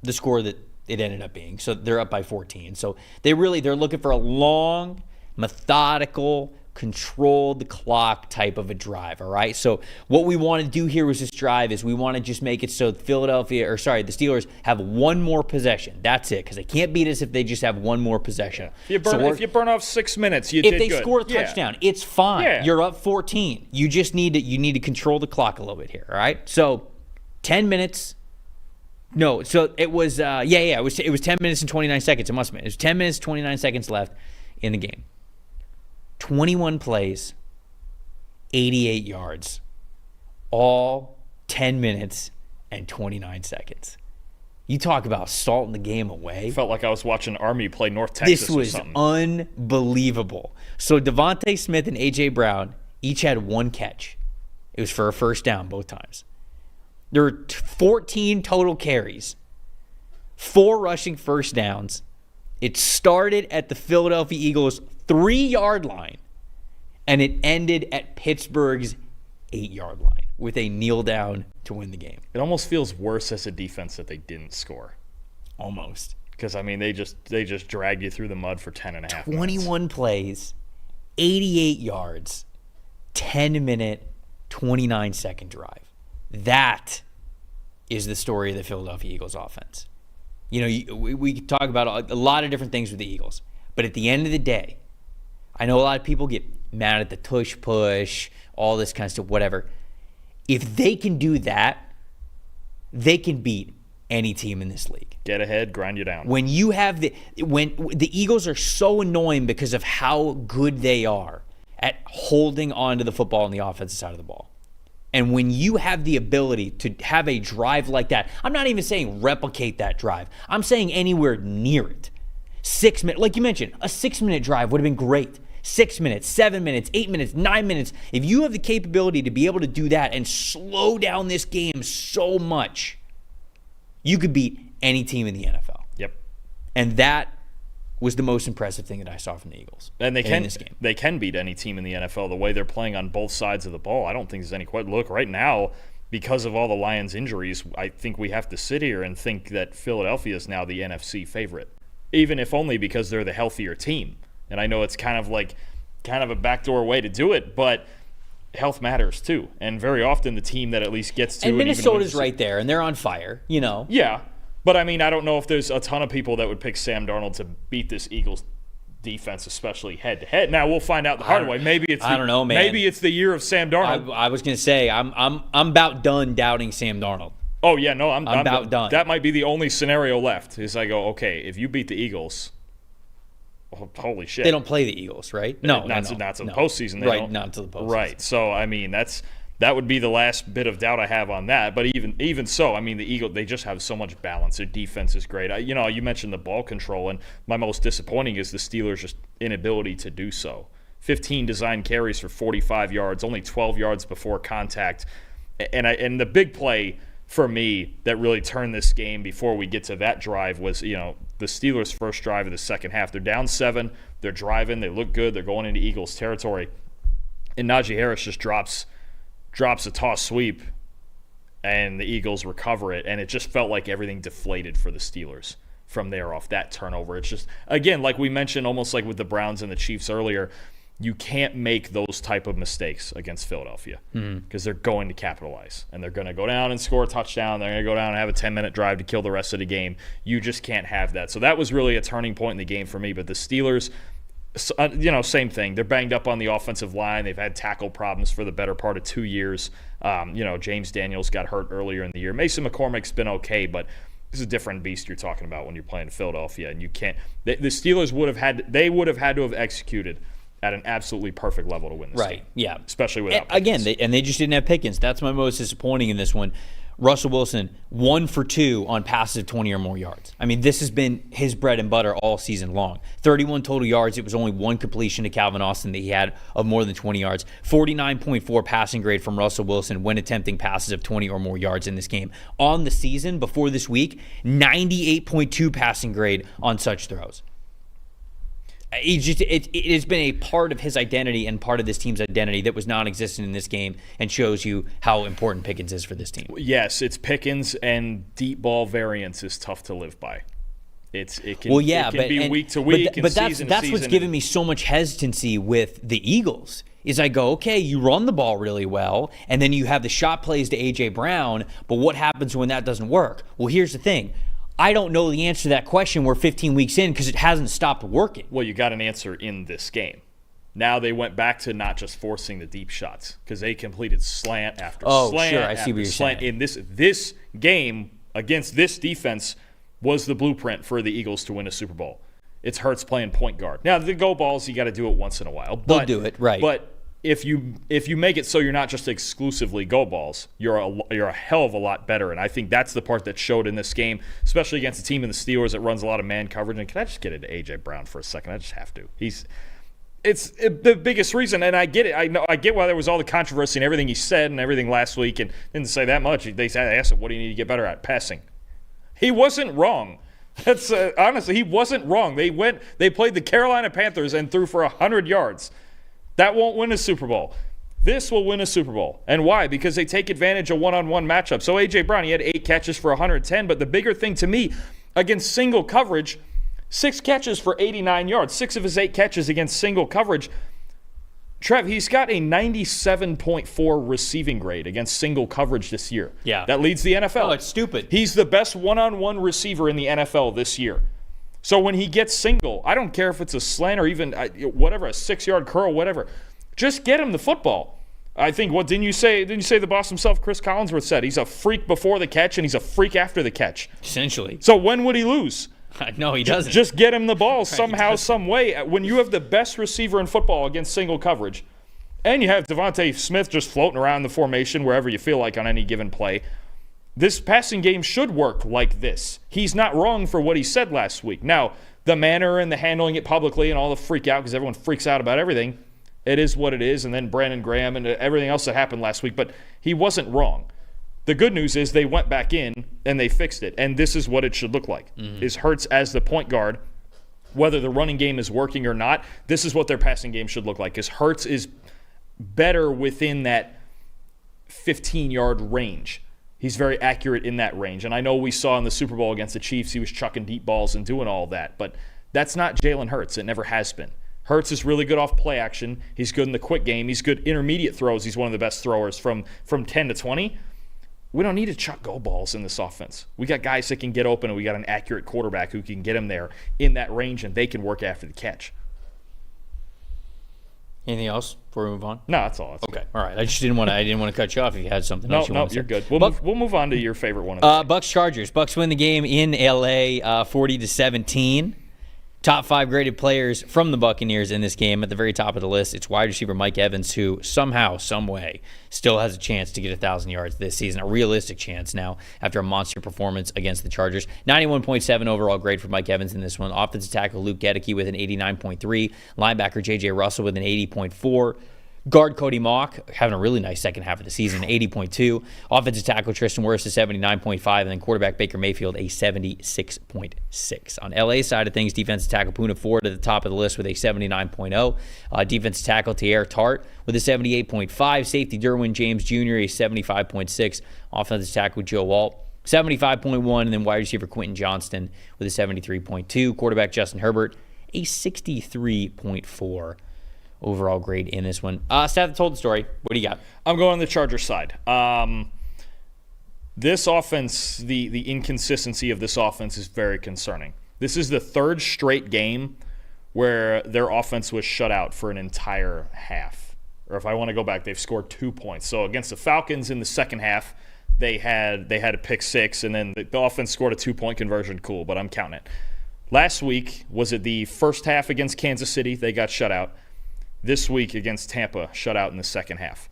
the score that it ended up being. So they're up by 14. So they're looking for a long, methodical, controlled clock type of a drive, all right? So what we want to do here with this drive is we want to just make it so the Steelers have one more possession. That's it, because they can't beat us if they just have one more possession. If you burn off 6 minutes, you did good. If they score a touchdown, it's fine. Yeah. You're up 14. You just need to control the clock a little bit here, all right? So 10 minutes. No, so it was it was 10 minutes and 29 seconds. It must have been. It was 10 minutes, 29 seconds left in the game. 21 plays, 88 yards, all 10 minutes and 29 seconds. You talk about salting the game away. Felt like I was watching Army play North Texas or something. This was unbelievable. So Devontae Smith and A.J. Brown each had one catch. It was for a first down both times. There were 14 total carries, 4 rushing first downs. It started at the Philadelphia Eagles' 3-yard line, and it ended at Pittsburgh's 8-yard line with a kneel down to win the game. It almost feels worse as a defense that they didn't score. Almost. Because, they just dragged you through the mud for 10 and a half 21 minutes. plays, 88 yards, 10-minute, 29-second drive. That is the story of the Philadelphia Eagles offense. We talk about a lot of different things with the Eagles, but at the end of the day, I know a lot of people get mad at the tush push, all this kind of stuff, whatever. If they can do that, they can beat any team in this league. Get ahead, grind you down. When the Eagles are so annoying because of how good they are at holding on to the football on the offensive side of the ball. And when you have the ability to have a drive like that, I'm not even saying replicate that drive. I'm saying anywhere near it. 6 minutes, like you mentioned, a 6-minute drive would have been great. 6 minutes, 7 minutes, 8 minutes, 9 minutes. If you have the capability to be able to do that and slow down this game so much, you could beat any team in the NFL. Yep. And that was the most impressive thing that I saw from the Eagles. And they can beat any team in the NFL the way they're playing on both sides of the ball. I don't think there's any question. Look, right now, because of all the Lions injuries, I think we have to sit here and think that Philadelphia is now the NFC favorite, even if only because they're the healthier team. And I know it's kind of a backdoor way to do it, but health matters too. And very often the team that at least gets to and Minnesota's right there, and they're on fire, Yeah. But, I don't know if there's a ton of people that would pick Sam Darnold to beat this Eagles defense, especially head-to-head. Now, we'll find out the hard way. I don't know, man. Maybe it's the year of Sam Darnold. I was going to say, I'm about done doubting Sam Darnold. Oh, yeah, no, I'm about done. That might be the only scenario left is I go, okay, if you beat the Eagles, holy shit. They don't play the Eagles, right? No. Not to the postseason. Right, not to the postseason. Right, so, that would be the last bit of doubt I have on that. But even so, the Eagles, they just have so much balance. Their defense is great. You mentioned the ball control, and my most disappointing is the Steelers' just inability to do so. 15 design carries for 45 yards, only 12 yards before contact. And the big play for me that really turned this game before we get to that drive was, the Steelers' first drive of the second half. They're down 7. They're driving. They look good. They're going into Eagles territory. And Najee Harris just drops a toss sweep, and the Eagles recover it, and it just felt like everything deflated for the Steelers from there off that turnover. It's just, again, like we mentioned, almost like with the Browns and the Chiefs earlier, you can't make those type of mistakes against Philadelphia because they're going to capitalize, and they're going to go down and score a touchdown. They're going to go down and have a 10-minute drive to kill the rest of the game. You just can't have that. So that was really a turning point in the game for me. But the Steelers, same thing. They're banged up on the offensive line. They've had tackle problems for the better part of 2 years. James Daniels got hurt earlier in the year. Mason McCormick's been okay, but this is a different beast you're talking about when you're playing Philadelphia, and you can't. The Steelers would have had to have executed at an absolutely perfect level to win this game. Yeah. Especially without Pickens. Again, they just didn't have Pickens. That's my most disappointing in this one. Russell Wilson, 1 for 2 on passes of 20 or more yards. I mean, this has been his bread and butter all season long. 31 total yards. It was only 1 completion to Calvin Austin that he had of more than 20 yards. 49.4 passing grade from Russell Wilson when attempting passes of 20 or more yards in this game. On the season, before this week, 98.2 passing grade on such throws. It has been a part of his identity and part of this team's identity that was non-existent in this game, and shows you how important Pickens is for this team. Yes, it's Pickens, and deep ball variance is tough to live by. It can be week to week, but that's what's given me so much hesitancy with the Eagles. Is I go, okay, you run the ball really well, and then you have the shot plays to A.J. Brown, but what happens when that doesn't work? Well, here's the thing. I don't know the answer to that question. We're 15 weeks in because it hasn't stopped working. Well, you got an answer in this game. Now they went back to not just forcing the deep shots because they completed slant after slant sure. I see what you're slant. saying. In this game against this defense was the blueprint for the Eagles to win a Super Bowl. It's Hurts playing point guard. Now, the go balls, you got to do it once in a while. They'll do it, right. But if you make it so you're not just exclusively go balls, you're a hell of a lot better. And I think that's the part that showed in this game, especially against a team in the Steelers that runs a lot of man coverage. And can I just get into A.J. Brown for a second? I just have to. It's the biggest reason, and I get it. I get why there was all the controversy and everything he said and everything last week, and didn't say that much. They asked him, what do you need to get better at? Passing. He wasn't wrong. That's honestly, he wasn't wrong. They played the Carolina Panthers and threw for 100 yards. That won't win a Super Bowl. This will win a Super Bowl. And why? Because they take advantage of one-on-one matchups. So A.J. Brown, he had 8 catches for 110, but the bigger thing to me, against single coverage, 6 catches for 89 yards. 6 of his 8 catches against single coverage. Trev, he's got a 97.4 receiving grade against single coverage this year. Yeah. That leads the NFL. Oh, it's stupid. He's the best one-on-one receiver in the NFL this year. So when he gets single, I don't care if it's a slant or even whatever, a 6-yard curl, whatever. Just get him the football. I think, didn't you say the boss himself, Chris Collinsworth, said he's a freak before the catch and he's a freak after the catch. Essentially. So when would he lose? No, he doesn't. Just get him the ball somehow, some way. When you have the best receiver in football against single coverage, and you have Devontae Smith just floating around the formation wherever you feel like on any given play, this passing game should work like this. He's not wrong for what he said last week. Now, the manner and the handling it publicly and all the freak out because everyone freaks out about everything, it is what it is. And then Brandon Graham and everything else that happened last week. But he wasn't wrong. The good news is they went back in and they fixed it. And this is what it should look like. Is Hurts as the point guard, whether the running game is working or not, this is what their passing game should look like. Because Hurts is better within that 15-yard range. He's very accurate in that range. And I know we saw in the Super Bowl against the Chiefs, he was chucking deep balls and doing all that. But that's not Jalen Hurts. It never has been. Hurts is really good off play action. He's good in the quick game. He's good intermediate throws. He's one of the best throwers from 10 to 20. We don't need to chuck go balls in this offense. We got guys that can get open, and we got an accurate quarterback who can get him there in that range, and they can work after the catch. Anything else before we move on? No, that's all. That's okay. All right. I didn't want to cut you off if you had something else you wanted to say. You're good. We'll move on to your favorite one. Bucs Chargers. Bucs win the game in LA 40-17. Top 5 graded players from the Buccaneers in this game. At the very top of the list, it's wide receiver Mike Evans, who somehow, some way, still has a chance to get 1,000 yards this season. A realistic chance now after a monster performance against the Chargers. 91.7 overall grade for Mike Evans in this one. Offensive tackle Luke Gedeke with an 89.3. Linebacker J.J. Russell with an 80.4. Guard Cody Mock having a really nice second half of the season, 80.2. Offensive tackle Tristan Wirfs a 79.5, and then quarterback Baker Mayfield a 76.6. On LA's side of things, defensive tackle Poona Ford at the top of the list with a 79.0. Defensive tackle Teair Tart with a 78.5. Safety Derwin James Jr. a 75.6. Offensive tackle Joe Alt 75.1, and then wide receiver Quentin Johnston with a 73.2. Quarterback Justin Herbert a 63.4. overall grade in this one. Stat that told the story. What do you got? I'm going on the Chargers side. This offense, the inconsistency of this offense is very concerning. This is the third straight game where their offense was shut out for an entire half. Or if I want to go back, they've scored 2 points. So against the Falcons in the second half, they had a pick six, and then the offense scored a 2-point conversion. Cool, but I'm counting it. Last week, was it the first half against Kansas City? They got shut out. This week against Tampa, shut out in the second half.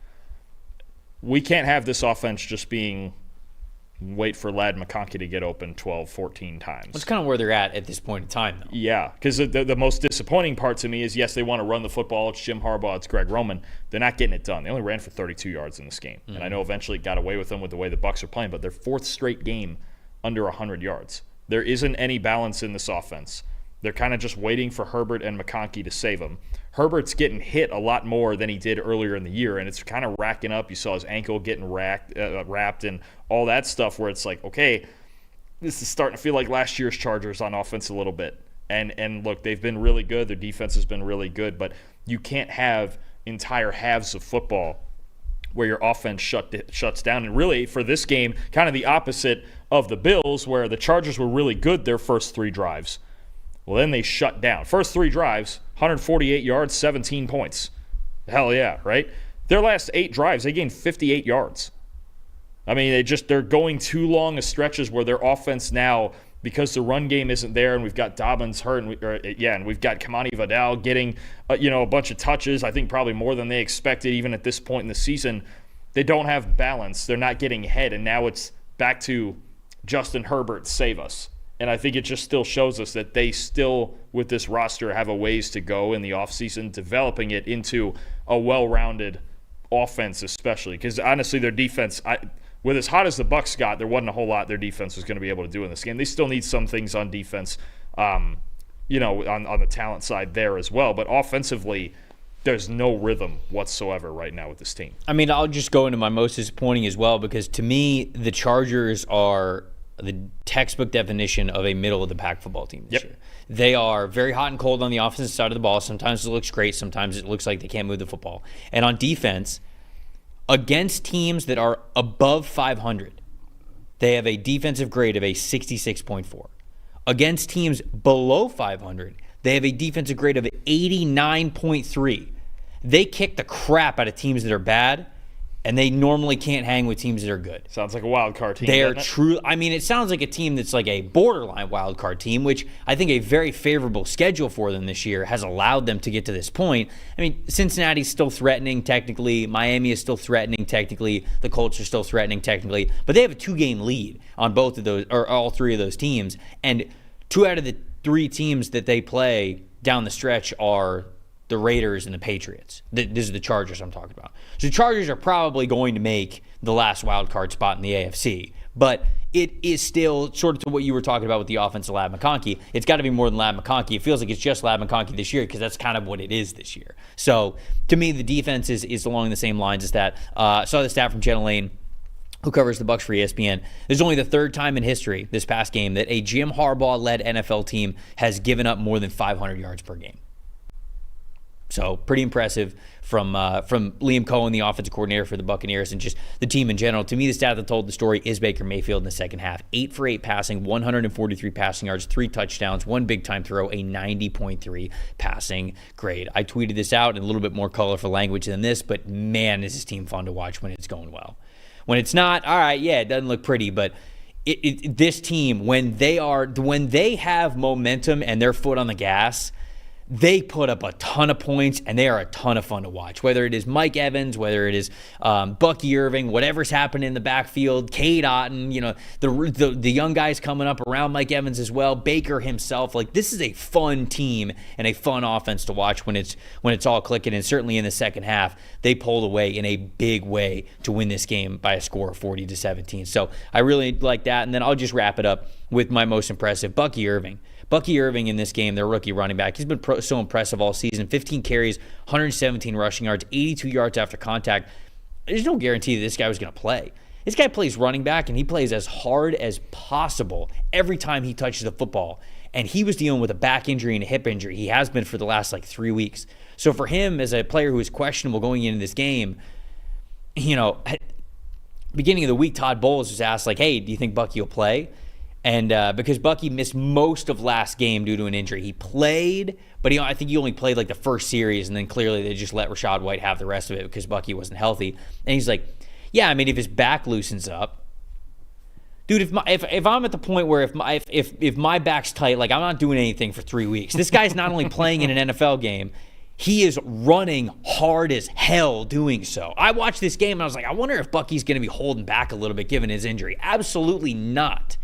We can't have this offense just being wait for Ladd McConkey to get open 12, 14 times. That's kind of where they're at this point in time, though. Yeah, because the most disappointing part to me is, yes, they want to run the football. It's Jim Harbaugh. It's Greg Roman. They're not getting it done. They only ran for 32 yards in this game. Mm-hmm. And I know eventually it got away with them with the way the Bucs are playing, but their fourth straight game under 100 yards. There isn't any balance in this offense. They're kind of just waiting for Herbert and McConkey to save them. Herbert's getting hit a lot more than he did earlier in the year, and it's kind of racking up. You saw his ankle getting wrapped and all that stuff where it's like, okay, this is starting to feel like last year's Chargers on offense a little bit. And look, they've been really good. Their defense has been really good, but you can't have entire halves of football where your offense shuts down. And really, for this game, kind of the opposite of the Bills, where the Chargers were really good their first 3 drives. Well, then they shut down. First 3 drives, 148 yards, 17 points. Hell yeah, right? Their last 8 drives, they gained 58 yards. I mean, they're going too long of stretches where their offense now, because the run game isn't there, and we've got Dobbins hurt, and we've got Kamani Vidal getting a bunch of touches. I think probably more than they expected, even at this point in the season. They don't have balance. They're not getting ahead, and now it's back to Justin Herbert, save us. And I think it just still shows us that they still, with this roster, have a ways to go in the offseason, developing it into a well-rounded offense, especially. Because honestly, their defense, with as hot as the Bucs got, there wasn't a whole lot their defense was going to be able to do in this game. They still need some things on defense, on the talent side there as well. But offensively, there's no rhythm whatsoever right now with this team. I mean, I'll just go into my most disappointing as well, because to me, the Chargers are the textbook definition of a middle-of-the-pack football team this year. They are very hot and cold on the offensive side of the ball. Sometimes it looks great. Sometimes it looks like they can't move the football. And on defense, against teams that are above 500, they have a defensive grade of a 66.4. Against teams below 500, they have a defensive grade of 89.3. They kick the crap out of teams that are bad, and they normally can't hang with teams that are good. Sounds like a wild card team. They are true. I mean, it sounds like a team that's like a borderline wild card team, which I think a very favorable schedule for them this year has allowed them to get to this point. I mean, Cincinnati's still threatening technically. Miami is still threatening technically. The Colts are still threatening technically. But they have a 2-game lead on both of those, or all 3 of those teams. And 2 out of the 3 teams that they play down the stretch are the Raiders and the Patriots. This is the Chargers I'm talking about. So the Chargers are probably going to make the last wild card spot in the AFC. But it is still sort of to what you were talking about with the offense of Ladd McConkey. It's got to be more than Ladd McConkey. It feels like it's just Ladd McConkey this year, because that's kind of what it is this year. So to me, the defense is along the same lines as that. I saw the stat from Jenna Lane, who covers the Bucs for ESPN. This is only the 3rd time in history this past game that a Jim Harbaugh-led NFL team has given up more than 500 yards per game. So pretty impressive from Liam Cohen, the offensive coordinator for the Buccaneers, and just the team in general. To me, the stat that told the story is Baker Mayfield in the second half. 8 for 8 passing, 143 passing yards, 3 touchdowns, 1 big-time throw, a 90.3 passing grade. I tweeted this out in a little bit more colorful language than this, but man, is this team fun to watch when it's going well. When it's not, all right, yeah, it doesn't look pretty, but this team, when they have momentum and their foot on the gas, they put up a ton of points, and they are a ton of fun to watch. Whether it is Mike Evans, whether it is Bucky Irving, whatever's happening in the backfield, Cade Otton, the young guys coming up around Mike Evans as well, Baker himself. Like, this is a fun team and a fun offense to watch when it's all clicking. And certainly in the second half, they pulled away in a big way to win this game by a score of 40-17. So I really like that. And then I'll just wrap it up with my most impressive, Bucky Irving. Bucky Irving in this game, their rookie running back, he's been so impressive all season. 15 carries, 117 rushing yards, 82 yards after contact. There's no guarantee that this guy was going to play. This guy plays running back, and he plays as hard as possible every time he touches the football. And he was dealing with a back injury and a hip injury. He has been for the last 3 weeks. So for him, as a player who is questionable going into this game, at beginning of the week, Todd Bowles was asked, like, hey, do you think Bucky will play? And because Bucky missed most of last game due to an injury, he played, but I think he only played like the first series, and then clearly they just let Rachaad White have the rest of it because Bucky wasn't healthy. And he's like, yeah, I mean, if his back loosens up, dude, if I'm at the point where if my back's tight, like I'm not doing anything for 3 weeks. This guy's not only playing in an NFL game, he is running hard as hell doing so. I watched this game and I was like, I wonder if Bucky's going to be holding back a little bit given his injury. Absolutely not.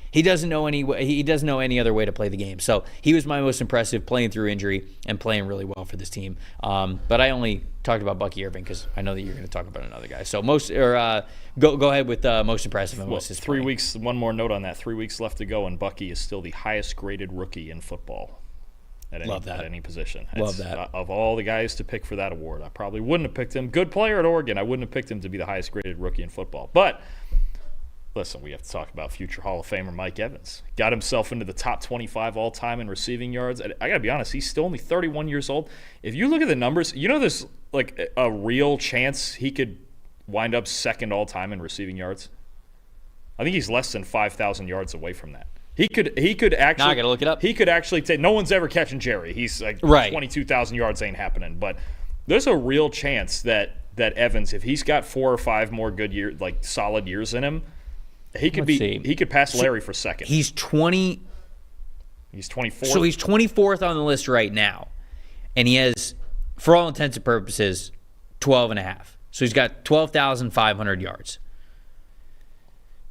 He doesn't know any other way to play the game. So he was my most impressive, playing through injury and playing really well for this team. But I only talked about Bucky Irving because I know that you're going to talk about another guy. So go ahead with most impressive and what's his 3 weeks. One more note on that: 3 weeks left to go, and Bucky is still the highest graded rookie in football at any position. Love that. Of all the guys to pick for that award, I probably wouldn't have picked him. Good player at Oregon. I wouldn't have picked him to be the highest graded rookie in football, but. Listen, we have to talk about future Hall of Famer Mike Evans. Got himself into the top 25 all-time in receiving yards. I got to be honest, he's still only 31 years old. If you look at the numbers, there's like a real chance he could wind up second all-time in receiving yards. I think he's less than 5,000 yards away from that. He could actually. Now I got to look it up. He could actually take. No one's ever catching Jerry. He's like 22,000 yards ain't happening. But there's a real chance that Evans, if he's got 4 or 5 more good years, like solid years in him. He could pass Larry for second. He's 20. He's 24. So he's 24th on the list right now. And he has, for all intents and purposes, 12 and a half. So he's got 12,500 yards.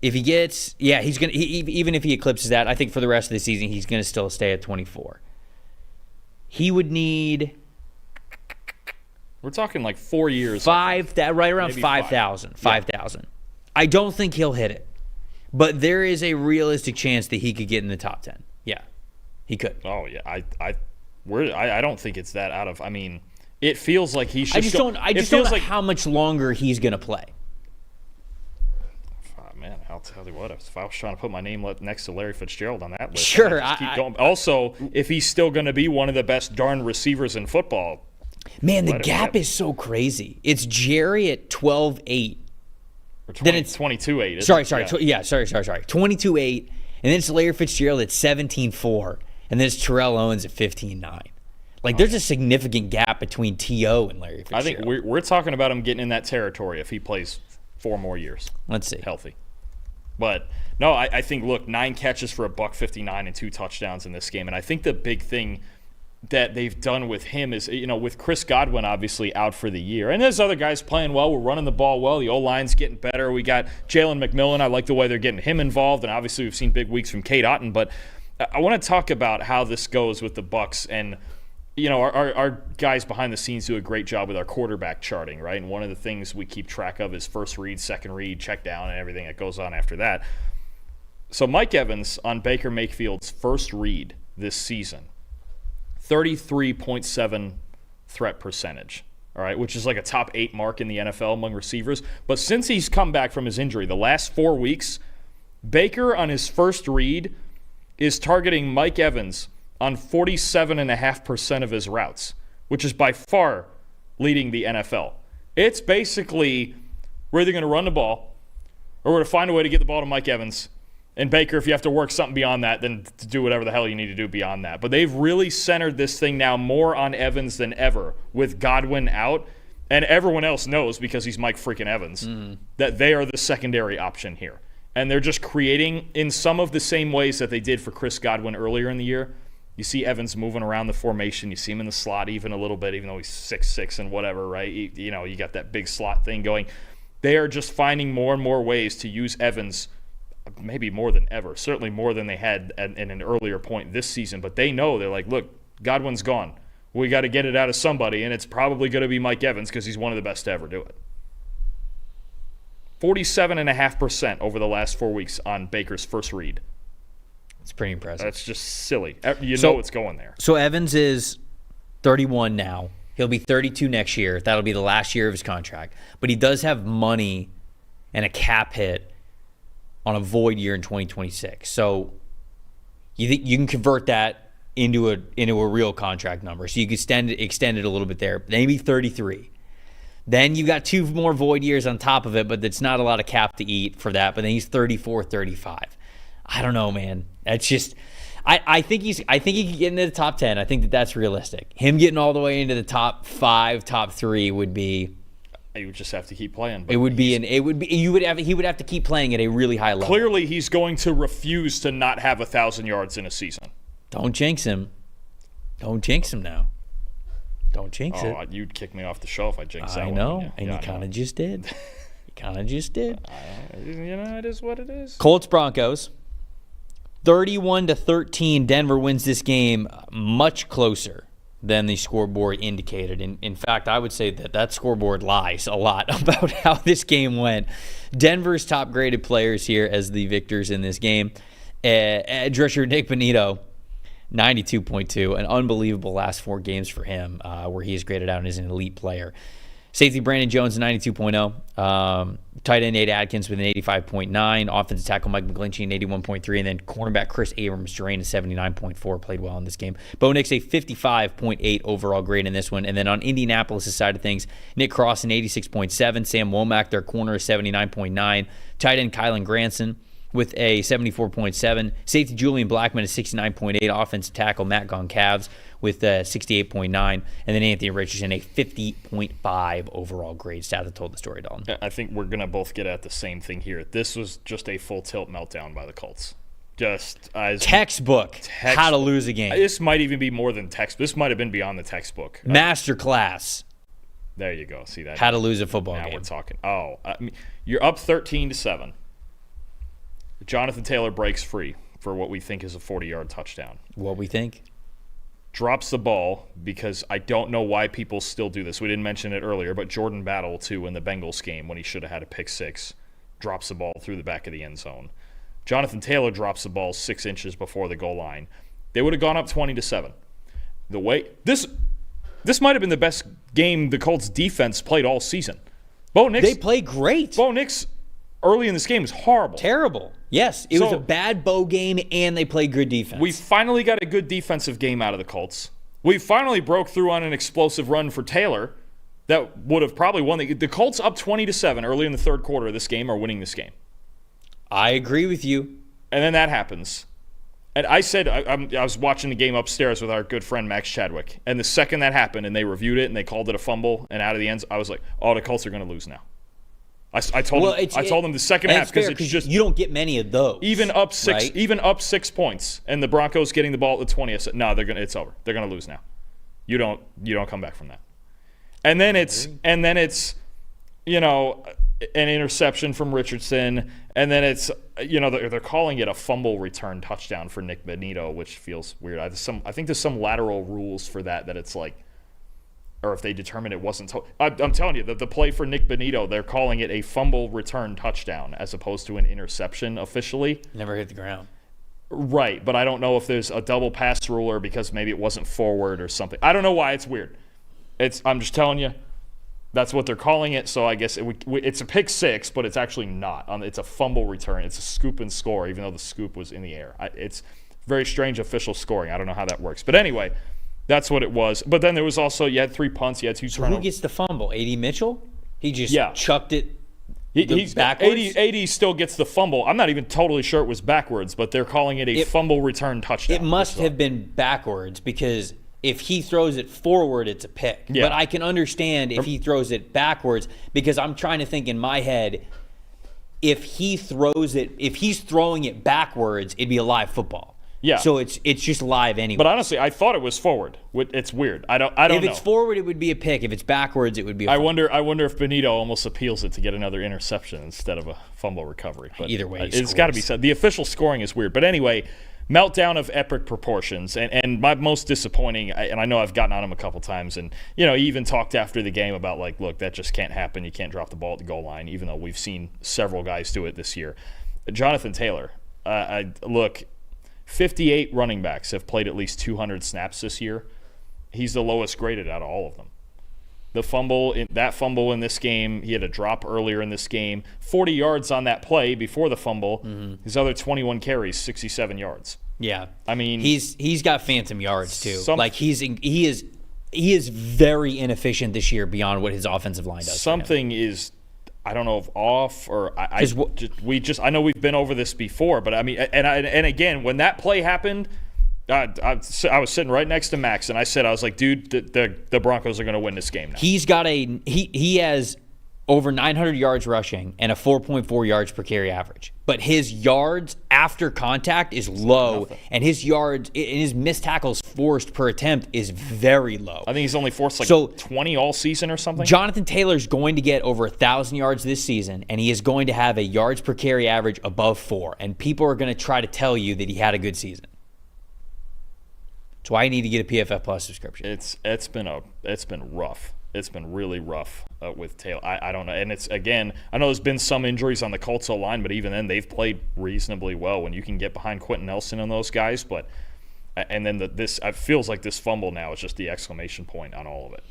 If he gets, he's going to, even if he eclipses that, I think for the rest of the season, he's going to still stay at 24. He would need. We're talking like 4 years. Right around 5,000. 5,000. I don't think he'll hit it. But there is a realistic chance that he could get in the top 10. Yeah, he could. Oh yeah, I don't think it's that out of. I mean, it feels like he should. I just don't know how much longer he's gonna play. Oh, man, I'll tell you what. If I was trying to put my name next to Larry Fitzgerald on that list, sure. Keep going. Also, if he's still gonna be one of the best darn receivers in football, man, the gap is so crazy. It's Jerry at 12.8. Then it's 22.8. Sorry. 22.8. And then it's Larry Fitzgerald at 17.4. And then it's Terrell Owens at 15.9. Like, there's a significant gap between T.O. and Larry Fitzgerald. I think we're talking about him getting in that territory if he plays 4 more years. Let's see. Healthy. But, no, I think, look, 9 catches for $159 and 2 touchdowns in this game. And I think the big thing that they've done with him is, with Chris Godwin obviously out for the year. And there's other guys playing well. We're running the ball well. The O-line's getting better. We got Jalen McMillan. I like the way they're getting him involved. And obviously we've seen big weeks from Cade Otton. But I want to talk about how this goes with the Bucs. And, our guys behind the scenes do a great job with our quarterback charting, right? And one of the things we keep track of is first read, second read, check down, and everything that goes on after that. So Mike Evans on Baker Mayfield's first read this season, 33.7 threat percentage, all right, which is like a top 8 mark in the NFL among receivers. But since he's come back from his injury, the last 4 weeks, Baker on his first read is targeting Mike Evans on 47.5% of his routes, which is by far leading the NFL. It's basically we're either going to run the ball or we're going to find a way to get the ball to Mike Evans. And Baker, if you have to work something beyond that, then to do whatever the hell you need to do beyond that. But they've really centered this thing now more on Evans than ever with Godwin out. And everyone else knows, because he's Mike freaking Evans, that they are the secondary option here. And they're just creating in some of the same ways that they did for Chris Godwin earlier in the year. You see Evans moving around the formation. You see him in the slot even a little bit, even though he's 6'6" and whatever, right? You got that big slot thing going. They are just finding more and more ways to use Evans, maybe more than ever, certainly more than they had at an earlier point this season. But they know, they're like, look, Godwin's gone. We got to get it out of somebody, and it's probably going to be Mike Evans because he's one of the best to ever do it. 47.5% over the last 4 weeks on Baker's first read. It's pretty impressive. That's just silly. Know it's going there. So Evans is 31 now. He'll be 32 next year. That'll be the last year of his contract. But he does have money and a cap hit on a void year in 2026. So you can convert that into a real contract number. So you could extend it a little bit there, maybe 33. Then you got 2 more void years on top of it, but it's not a lot of cap to eat for that. But then he's 34, 35. I don't know, man. That's just I think he could get into the top 10. I think that's realistic. Him getting all the way into the top 5, top 3 would be. You would just have to keep playing. He would have to keep playing at a really high level. Clearly, he's going to refuse to not have 1,000 yards in a season. Don't jinx him. Don't jinx him now. Don't jinx it. You'd kick me off the show if I jinxed that one. I know, and you kind of just did. You kind of just did. It is what it is. Colts Broncos, 31-13. Denver wins this game much closer than the scoreboard indicated. In fact, I would say that scoreboard lies a lot about how this game went. Denver's top graded players here as the victors in this game. Edge rusher Nick Bonito, 92.2, an unbelievable last 4 games for him, where he is graded out as an elite player. Safety Brandon Jones, 92.0. Tight end Nate Adkins with an 85.9. Offensive tackle Mike McGlinchey, an 81.3. And then cornerback Chris Abrams drained a 79.4. Played well in this game. Bo Nix, a 55.8 overall grade in this one. And then on Indianapolis' side of things, Nick Cross, an 86.7. Sam Womack, their corner, a 79.9. Tight end Kylan Granson with a 74.7. Safety Julian Blackman, a 69.8. Offensive tackle Matt Goncalves with a 68.9. And then Anthony Richardson, a 50.5 overall grade. Stat that told the story, Dalton. I think we're going to both get at the same thing here. This was just a full tilt meltdown by the Colts. Just as textbook how to lose a game. This might even be more than textbook. This might have been beyond the textbook. Masterclass. There you go. See that? How to lose a football game. Now we're talking. You're up 13-7. Jonathan Taylor breaks free for what we think is a 40-yard touchdown. What we think? Drops the ball because I don't know why people still do this. We didn't mention it earlier, but Jordan Battle, too, in the Bengals game when he should have had a pick 6, drops the ball through the back of the end zone. Jonathan Taylor drops the ball 6 inches before the goal line. They would have gone up 20-7. The way this might have been the best game the Colts defense played all season. They played great. Bo Nix early in this game was horrible. Terrible. Yes, it was a bad Bo game, and they played good defense. We finally got a good defensive game out of the Colts. We finally broke through on an explosive run for Taylor that would have probably won. The Colts up 20-7 early in the third quarter of this game are winning this game. I agree with you. And then that happens. And I said, I was watching the game upstairs with our good friend Max Chadwick, and the second that happened and they reviewed it and they called it a fumble and out of the ends, I was like, the Colts are going to lose now. I told them the second half because it's just you don't get many of those. Even up 6 points, and the Broncos getting the ball at the 20. I said, no, it's over. They're gonna lose now. You don't come back from that. And then it's an interception from Richardson, and then it's they're calling it a fumble return touchdown for Nick Bonito, which feels weird. I think there's some lateral rules for that it's like. Or if they determine it wasn't. I'm telling you, the play for Nick Bonito, they're calling it a fumble return touchdown as opposed to an interception officially. Never hit the ground. Right, but I don't know if there's a double pass rule or because maybe it wasn't forward or something. I don't know why it's weird. I'm just telling you, that's what they're calling it. So I guess it's a pick 6, but it's actually not. It's a fumble return. It's a scoop and score, even though the scoop was in the air. It's very strange official scoring. I don't know how that works. But anyway, that's what it was. But then there was also, you had 3 punts, you had 2 turnovers. Who gets the fumble? A.D. Mitchell? He just chucked it backwards? A.D. still gets the fumble. I'm not even totally sure it was backwards, but they're calling it a fumble return touchdown. It must have been backwards because if he throws it forward, it's a pick. Yeah. But I can understand if he throws it backwards because I'm trying to think in my head, if he's throwing it backwards, it'd be a live football. Yeah. So it's just live anyway. But honestly, I thought it was forward. It's weird. I don't know. If it's forward, it would be a pick. If it's backwards, it would be a fumble. I wonder if Bonito almost appeals it to get another interception instead of a fumble recovery. But either way, it's got to be said. The official scoring is weird. But anyway, meltdown of epic proportions. And my most disappointing, and I know I've gotten on him a couple times, and he even talked after the game about look, that just can't happen. You can't drop the ball at the goal line, even though we've seen several guys do it this year. Jonathan Taylor, look. 58 running backs have played at least 200 snaps this year. He's the lowest graded out of all of them. The fumble in this game, he had a drop earlier in this game. 40 yards on that play before the fumble. Mm-hmm. His other 21 carries, 67 yards. Yeah. I mean, he's got phantom yards too. He is very inefficient this year beyond what his offensive line does. Something is, I don't know if off or I know we've been over this before, but I mean, and again, when that play happened, I was sitting right next to Max, and I was like, dude, the Broncos are going to win this game now. He has over 900 yards rushing and a 4.4 yards per carry average. But his yards after contact is low, and his yards and his missed tackles forced per attempt is very low. I think he's only forced 20 all season or something. Jonathan Taylor's going to get over 1,000 yards this season, and he is going to have a yards per carry average above 4. And people are going to try to tell you that he had a good season. That's why you need to get a PFF Plus subscription. It's been rough. It's been really rough with Taylor. I don't know. And it's, again, I know there's been some injuries on the Colts line, but even then they've played reasonably well when you can get behind Quentin Nelson and those guys. But and then it feels like this fumble now is just the exclamation point on all of it.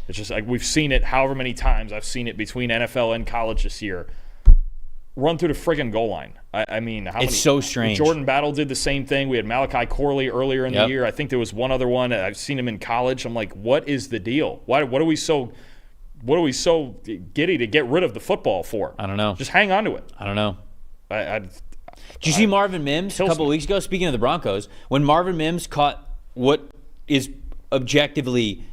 It's just like we've seen it however many times. I've seen it between NFL and college this year. Run through the friggin' goal line. I mean, it's so strange. Jordan Battle did the same thing. We had Malachi Corley earlier in the year. I think there was one other one. I've seen him in college. I'm like, what is the deal? What are we so giddy to get rid of the football for? I don't know. Just hang on to it. I don't know. Did you see Marvin Mims a couple of weeks ago? Speaking of the Broncos, when Marvin Mims caught what is objectively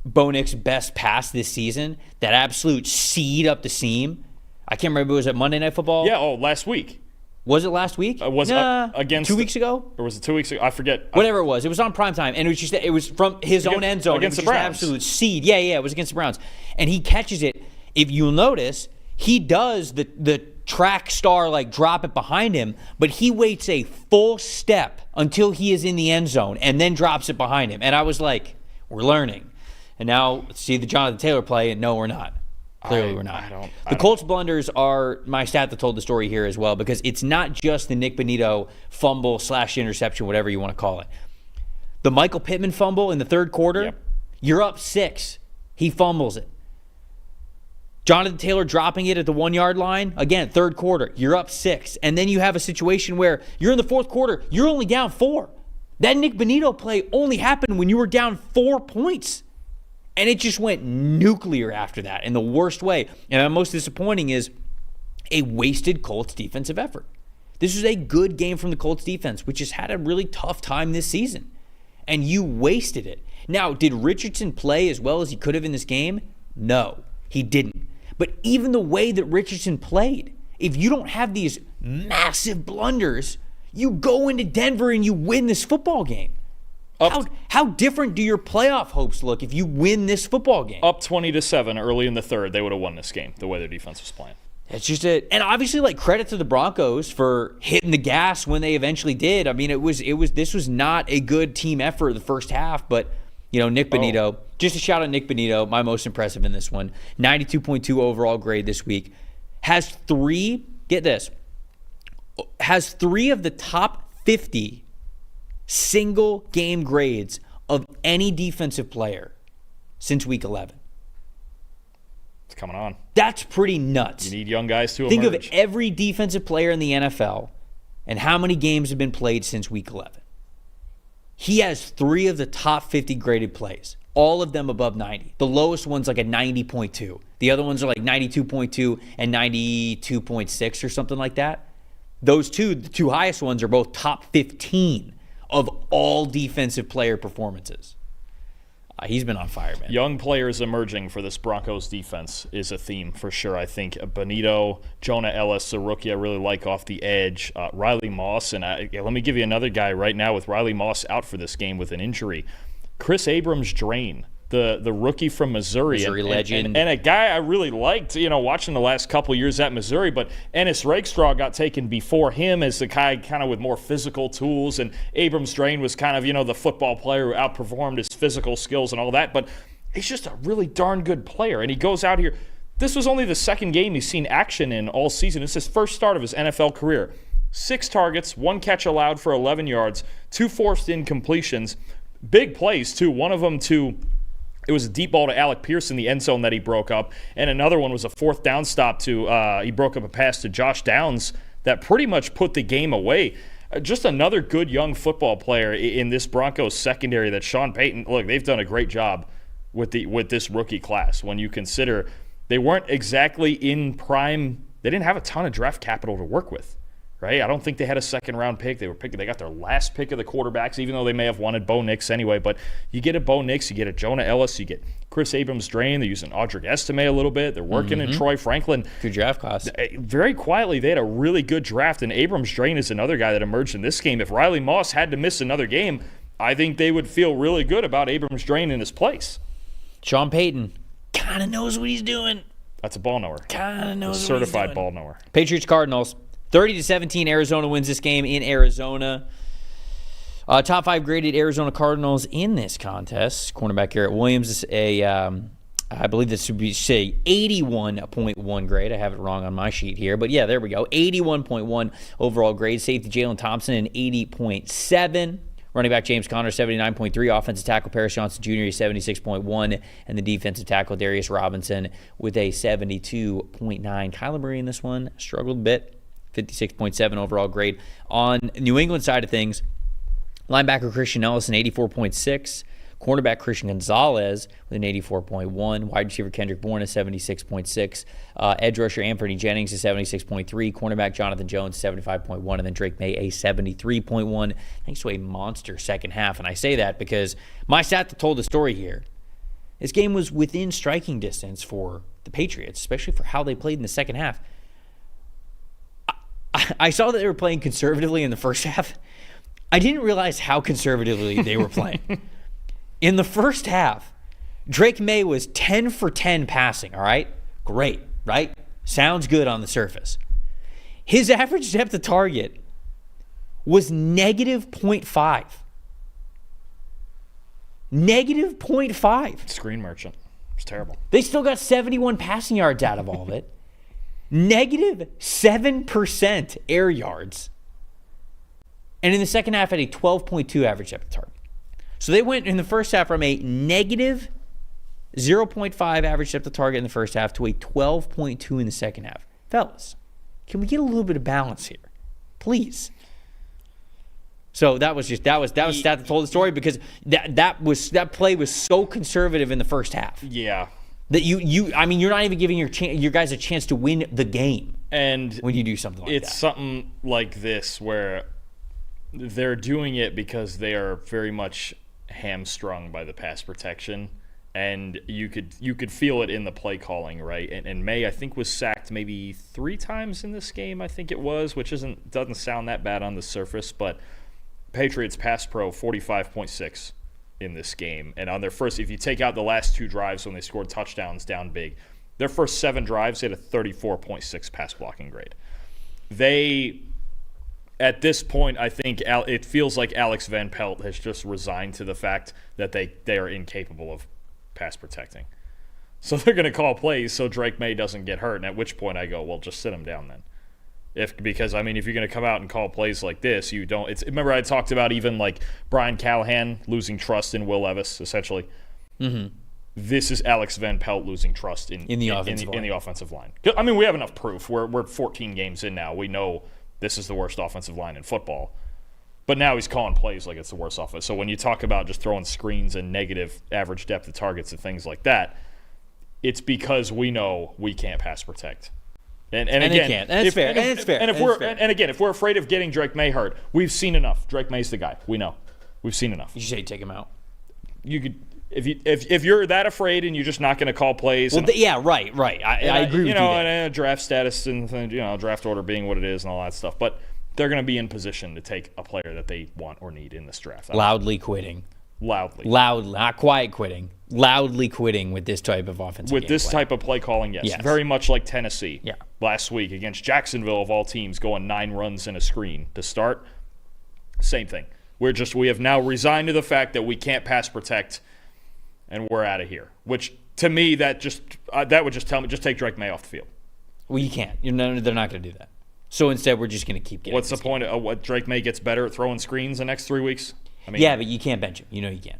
Bo Nix's best pass this season, that absolute seed up the seam. I can't remember. Was it Monday Night Football? Yeah. Oh, last week. Was it last week? Against 2 weeks ago? Or was it 2 weeks ago? I forget. Whatever it was on primetime, and it was from his own end zone against the Browns. An absolute seed. Yeah, it was against the Browns, and he catches it. If you'll notice, he does the track star drop it behind him, but he waits a full step until he is in the end zone and then drops it behind him. And I was like, we're learning. And now see the Jonathan Taylor play, and no, we're not. Clearly we're not. The Colts blunders are my stat that told the story here as well, because it's not just the Nick Bonito fumble / interception, whatever you want to call it. The Michael Pittman fumble in the third quarter, You're up 6. He fumbles it. Jonathan Taylor dropping it at the 1 yard line, again, third quarter, you're up 6. And then you have a situation where you're in the fourth quarter, you're only down 4. That Nick Bonito play only happened when you were down 4 points. And it just went nuclear after that in the worst way. And most disappointing is a wasted Colts defensive effort. This was a good game from the Colts defense, which has had a really tough time this season. And you wasted it. Now, did Richardson play as well as he could have in this game? No, he didn't. But even the way that Richardson played, if you don't have these massive blunders, you go into Denver and you win this football game. How different do your playoff hopes look if you win this football game? Up 20-7 early in the third, they would have won this game the way their defense was playing. It's just and obviously credit to the Broncos for hitting the gas when they eventually did. I mean, this was not a good team effort the first half, but Nick Bonito, just a shout out Nick Bonito, my most impressive in this one. 92.2 overall grade this week. Has 3 of the top 50 single game grades of any defensive player since week 11. It's coming on. That's pretty nuts. You need young guys to Think emerge. of every defensive player in the NFL and how many games have been played since week 11. He has 3 of the top 50 graded plays, all of them above 90. The lowest one's a 90.2. The other ones are 92.2 and 92.6 or something like that. Those the two highest ones are both top 15 of all defensive player performances. He's been on fire, man. Young players emerging for this Broncos defense is a theme for sure. I think Bonito, Jonah Ellis, the rookie I really like off the edge, Riley Moss, and let me give you another guy right now with Riley Moss out for this game with an injury. Chris Abrams-Drain, the rookie from Missouri legend. And a guy I really liked, watching the last couple years at Missouri, but Ennis Rakestraw got taken before him as the guy kind of with more physical tools, and Abrams-Drain was kind of, the football player who outperformed his physical skills and all that, but he's just a really darn good player, and he goes out here. This was only the second game he's seen action in all season. It's his first start of his NFL career. 6 targets, 1 catch allowed for 11 yards, 2 forced incompletions, big plays too, one of them it was a deep ball to Alec Pierce in the end zone that he broke up, and another one was a 4th down stop he broke up a pass to Josh Downs that pretty much put the game away. just another good young football player in this Broncos secondary that Sean Payton, look, they've done a great job with this rookie class when you consider they weren't exactly in prime. They didn't have a ton of draft capital to work with, right? I don't think they had a second-round pick. They got their last pick of the quarterbacks, even though they may have wanted Bo Nix anyway. But you get a Bo Nix, you get a Jonah Ellis, you get Chris Abrams-Drain. They're using Audric Estime a little bit. They're working in Troy Franklin. Good draft class. Very quietly, they had a really good draft, and Abrams-Drain is another guy that emerged in this game. If Riley Moss had to miss another game, I think they would feel really good about Abrams-Drain in his place. Sean Payton kind of knows what he's doing. That's a ball knower. Kind of knows a what he's certified doing. ball knower. Patriots Cardinals 30-17. Arizona wins this game in Arizona. Top 5 graded Arizona Cardinals in this contest. Cornerback Garrett Williams is I believe this would be 81.1 grade. I have it wrong on my sheet here, but yeah, there we go. 81.1 overall grade. Safety Jalen Thompson an 80.7. Running back James Conner, 79.3. Offensive tackle Paris Johnson Jr., 76.1. And the defensive tackle Darius Robinson with a 72.9. Kyler Murray in this one struggled a bit, 56.7 overall grade. On New England side of things, linebacker Christian Ellis, an 84.6. Cornerback Christian Gonzalez with an 84.1. Wide receiver Kendrick Bourne, a 76.6. Edge rusher Anthony Jennings, a 76.3. Cornerback Jonathan Jones, 75.1. And then Drake May, a 73.1. Thanks to a monster second half. And I say that because my stat that told the story here, this game was within striking distance for the Patriots, especially for how they played in the second half. I saw that they were playing conservatively in the first half. I didn't realize how conservatively they were playing. In the first half, Drake May was 10 for 10 passing, all right? Great, right? Sounds good on the surface. His average depth of target was negative 0.5. Negative 0.5. Screen merchant. It's terrible. They still got 71 passing yards out of all of it. Negative 7% air yards. And in the second half, had a 12.2 average depth of target. So they went in the first half from a negative 0.5 average depth of target in the first half to a 12.2 in the second half. Fellas, can we get a little bit of balance here? Please. So that was stat that told the story because that play was so conservative in the first half. Yeah. That you're not even giving your guys a chance to win the game. And when you do something like that. It's something like this where they're doing it because they are very much hamstrung by the pass protection, and you could feel it in the play calling, right? And May, I think, was sacked maybe 3 times in this game, I think it was, which doesn't sound that bad on the surface, but Patriots pass pro 45.6 in this game. And on their first, if you take out the last 2 drives when they scored touchdowns down big, their first 7 drives, they had a 34.6 pass blocking grade. At this point, I think it feels like Alex Van Pelt has just resigned to the fact that they are incapable of pass protecting. So they're going to call plays so Drake May doesn't get hurt, and at which point I go, well, just sit him down then. Because if you're going to come out and call plays like this, you don't. Remember I talked about even like Brian Callahan losing trust in Will Levis, essentially. Mm-hmm. This is Alex Van Pelt losing trust in the offensive line. I mean, we have enough proof. We're 14 games in now. We know this is the worst offensive line in football. But now he's calling plays like it's the worst offense. So when you talk about just throwing screens and negative average depth of targets and things like that, it's because we know we can't pass protect. And again, they can't. And it's fair. If we're afraid of getting Drake May hurt, we've seen enough. Drake May's the guy. We know. We've seen enough. You say take him out. You could. If you're that afraid and you're just not going to call plays, right. I agree with you. And draft status and draft order being what it is and all that stuff. But they're going to be in position to take a player that they want or need in this draft. Loudly quitting. Loudly, not quiet quitting. Loudly quitting with this type of offensive with this type of play calling. Yes, very much like Tennessee. Yeah. Last week against Jacksonville of all teams, going 9 runs in a screen to start. Same thing. We have now resigned to the fact that we can't pass protect. And we're out of here. Which, to me, that would just tell me, just take Drake May off the field. Well, you can't. They're not going to do that. So instead, we're just going to keep getting. What's the point of what Drake May gets better at throwing screens the next 3 weeks? Yeah, but you can't bench him. You know you can't.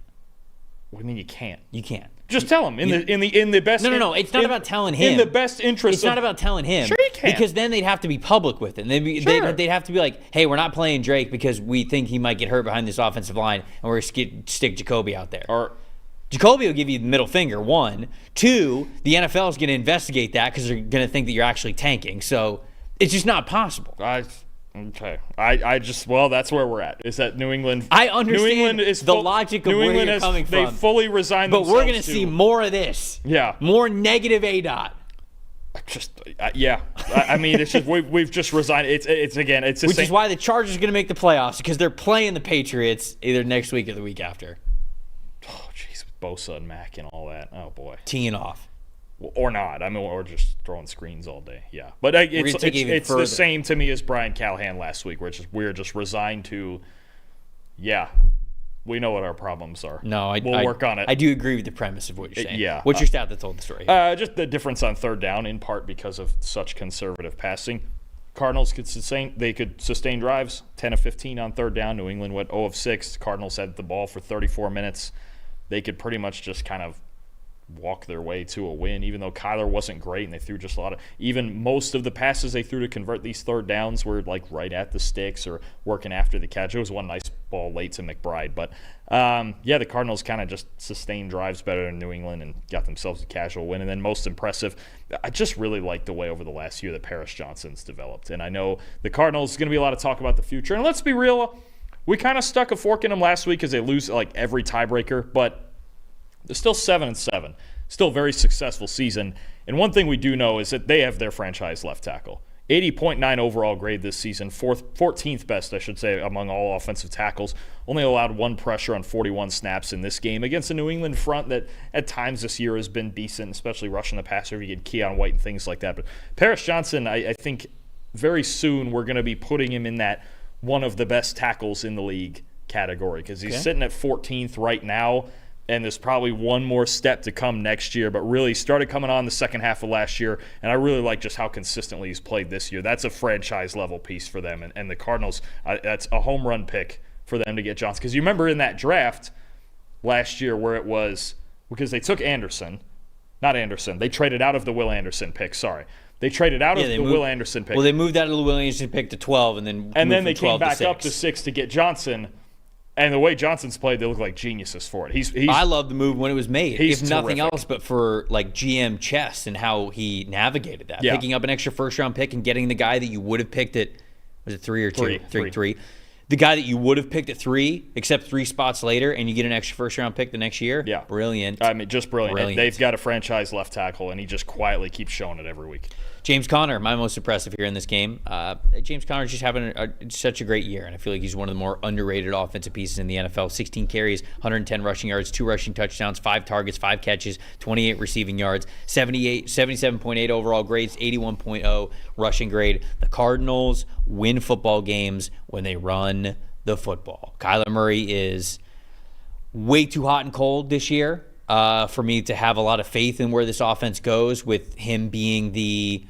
What do you mean you can't? You can't. Just tell him in the best. No. It's not about telling him. In the best interest. It's not about telling him. Sure, he can. Because then they'd have to be public with it. And they'd have to be like, hey, we're not playing Drake because we think he might get hurt behind this offensive line, and we're going to stick Jacoby out there. Or Jacoby will give you the middle finger, 1. 2, the NFL is going to investigate that because they're going to think that you're actually tanking. So it's just not possible. Okay. That's where we're at. Is that New England? I understand the logic of where you're coming from. They fully resigned themselves. But we're going to see more of this. Yeah. More negative ADOT. I mean, it's just we've just resigned. It's the Which same. is why the Chargers are going to make the playoffs, because they're playing the Patriots either next week or the week after. Oh, jeez, with Bosa and Mack and all that. Oh boy. Teeing off. Or not. I mean, or just throwing screens all day. Yeah. But it's the same to me as Brian Callahan last week, where we're just resigned to, we know what our problems are. No, we'll work on it. I do agree with the premise of what you're saying. Yeah. What's your stat that told the story? Just the difference on third down, in part because of such conservative passing. Cardinals could sustain drives, 10 of 15 on third down. New England went 0 of 6. Cardinals had the ball for 34 minutes. They could pretty much just kind of walk their way to a win, even though Kyler wasn't great and they threw just a lot of, even most of the passes they threw to convert these third downs were like right at the sticks or working after the catch. It was one nice ball late to McBride, but the Cardinals kind of just sustained drives better than New England and got themselves a casual win. And then most impressive, I just really like the way over the last year that Paris Johnson's developed. And I know the Cardinals is going to be a lot of talk about the future. And let's be real, we kind of stuck a fork in them last week because they lose like every tiebreaker, but they're still 7-7, still a very successful season. And one thing we do know is that they have their franchise left tackle. 80.9 overall grade this season, 14th best, I should say, among all offensive tackles. Only allowed 1 pressure on 41 snaps in this game against a New England front that at times this year has been decent, especially rushing the passer if you get Keon White and things like that. But Paris Johnson, I think very soon we're going to be putting him in that one of the best tackles in the league category because he's sitting at 14th right now. And there's probably one more step to come next year, but really started coming on the second half of last year, and I really like just how consistently he's played this year. That's a franchise-level piece for them, and the Cardinals, that's a home run pick for them to get Johnson. Because you remember in that draft last year where it was, because they took they traded out of the Will Anderson pick, They traded out of the Will Anderson pick. Well, they moved out of the Will Anderson pick to 12, and then they came back up to 6 to get Johnson. And the way Johnson's played, they look like geniuses for it. I love the move when it was made, if nothing terrific. else, but for like GM chess and how he navigated that, picking up an extra first-round pick and getting the guy that you would have picked at, was it 3 or 2? 3. The guy that you would have picked at 3, except 3 spots later, and you get an extra first-round pick the next year. Yeah, brilliant. I mean, just brilliant. They've got a franchise left tackle, and he just quietly keeps showing it every week. James Conner, my most impressive here in this game. James Conner's just having such a great year, and I feel like he's one of the more underrated offensive pieces in the NFL. 16 carries, 110 rushing yards, 2 rushing touchdowns, 5 targets, 5 catches, 28 receiving yards, 77.8 overall grades, 81.0 rushing grade. The Cardinals win football games when they run the football. Kyler Murray is way too hot and cold this year for me to have a lot of faith in where this offense goes, with him being the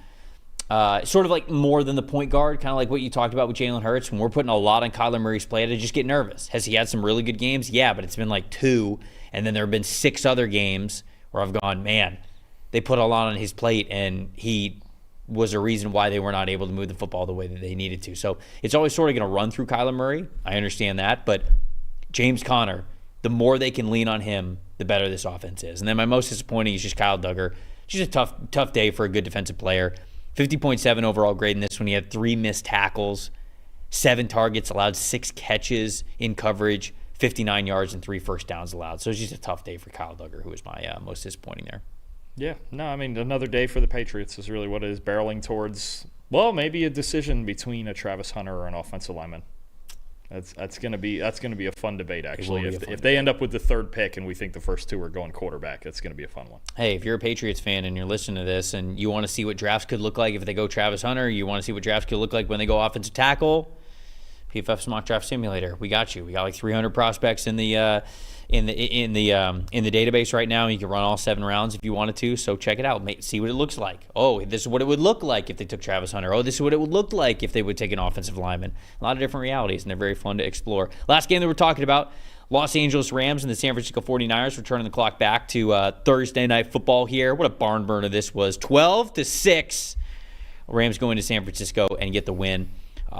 sort of like more than the point guard, kind of like what you talked about with Jalen Hurts. When we're putting a lot on Kyler Murray's plate, I just get nervous. Has he had some really good games? Yeah, but it's been like 2, and then there have been 6 other games where I've gone, man, they put a lot on his plate, and he was a reason why they were not able to move the football the way that they needed to. So it's always sort of going to run through Kyler Murray. I understand that, but James Conner, the more they can lean on him, the better this offense is. And then my most disappointing is just Kyle Duggar. Just a tough day for a good defensive player. 50.7 overall grade in this one. He had 3 missed tackles, 7 targets, allowed 6 catches in coverage, 59 yards, and 3 first downs allowed. So it's just a tough day for Kyle Duggar, who was my most disappointing there. Yeah, no, I mean, another day for the Patriots is really what it is, barreling towards, well, maybe a decision between a Travis Hunter or an offensive lineman. That's gonna be a fun debate, actually. If they end up with the 3rd pick and we think the first 2 are going quarterback, that's gonna be a fun one. Hey, if you're a Patriots fan and you're listening to this and you want to see what drafts could look like if they go Travis Hunter, you want to see what drafts could look like when they go offensive tackle, PFF Mock Draft Simulator. We got you. We got like 300 prospects in the database right now. You can run all 7 rounds if you wanted to. So check it out. See what it looks like. Oh, this is what it would look like if they took Travis Hunter. Oh, this is what it would look like if they would take an offensive lineman. A lot of different realities, and they're very fun to explore. Last game that we're talking about, Los Angeles Rams and the San Francisco 49ers. We're turning the clock back to Thursday Night Football here. What a barn burner this was. 12-6. Rams go into San Francisco and get the win.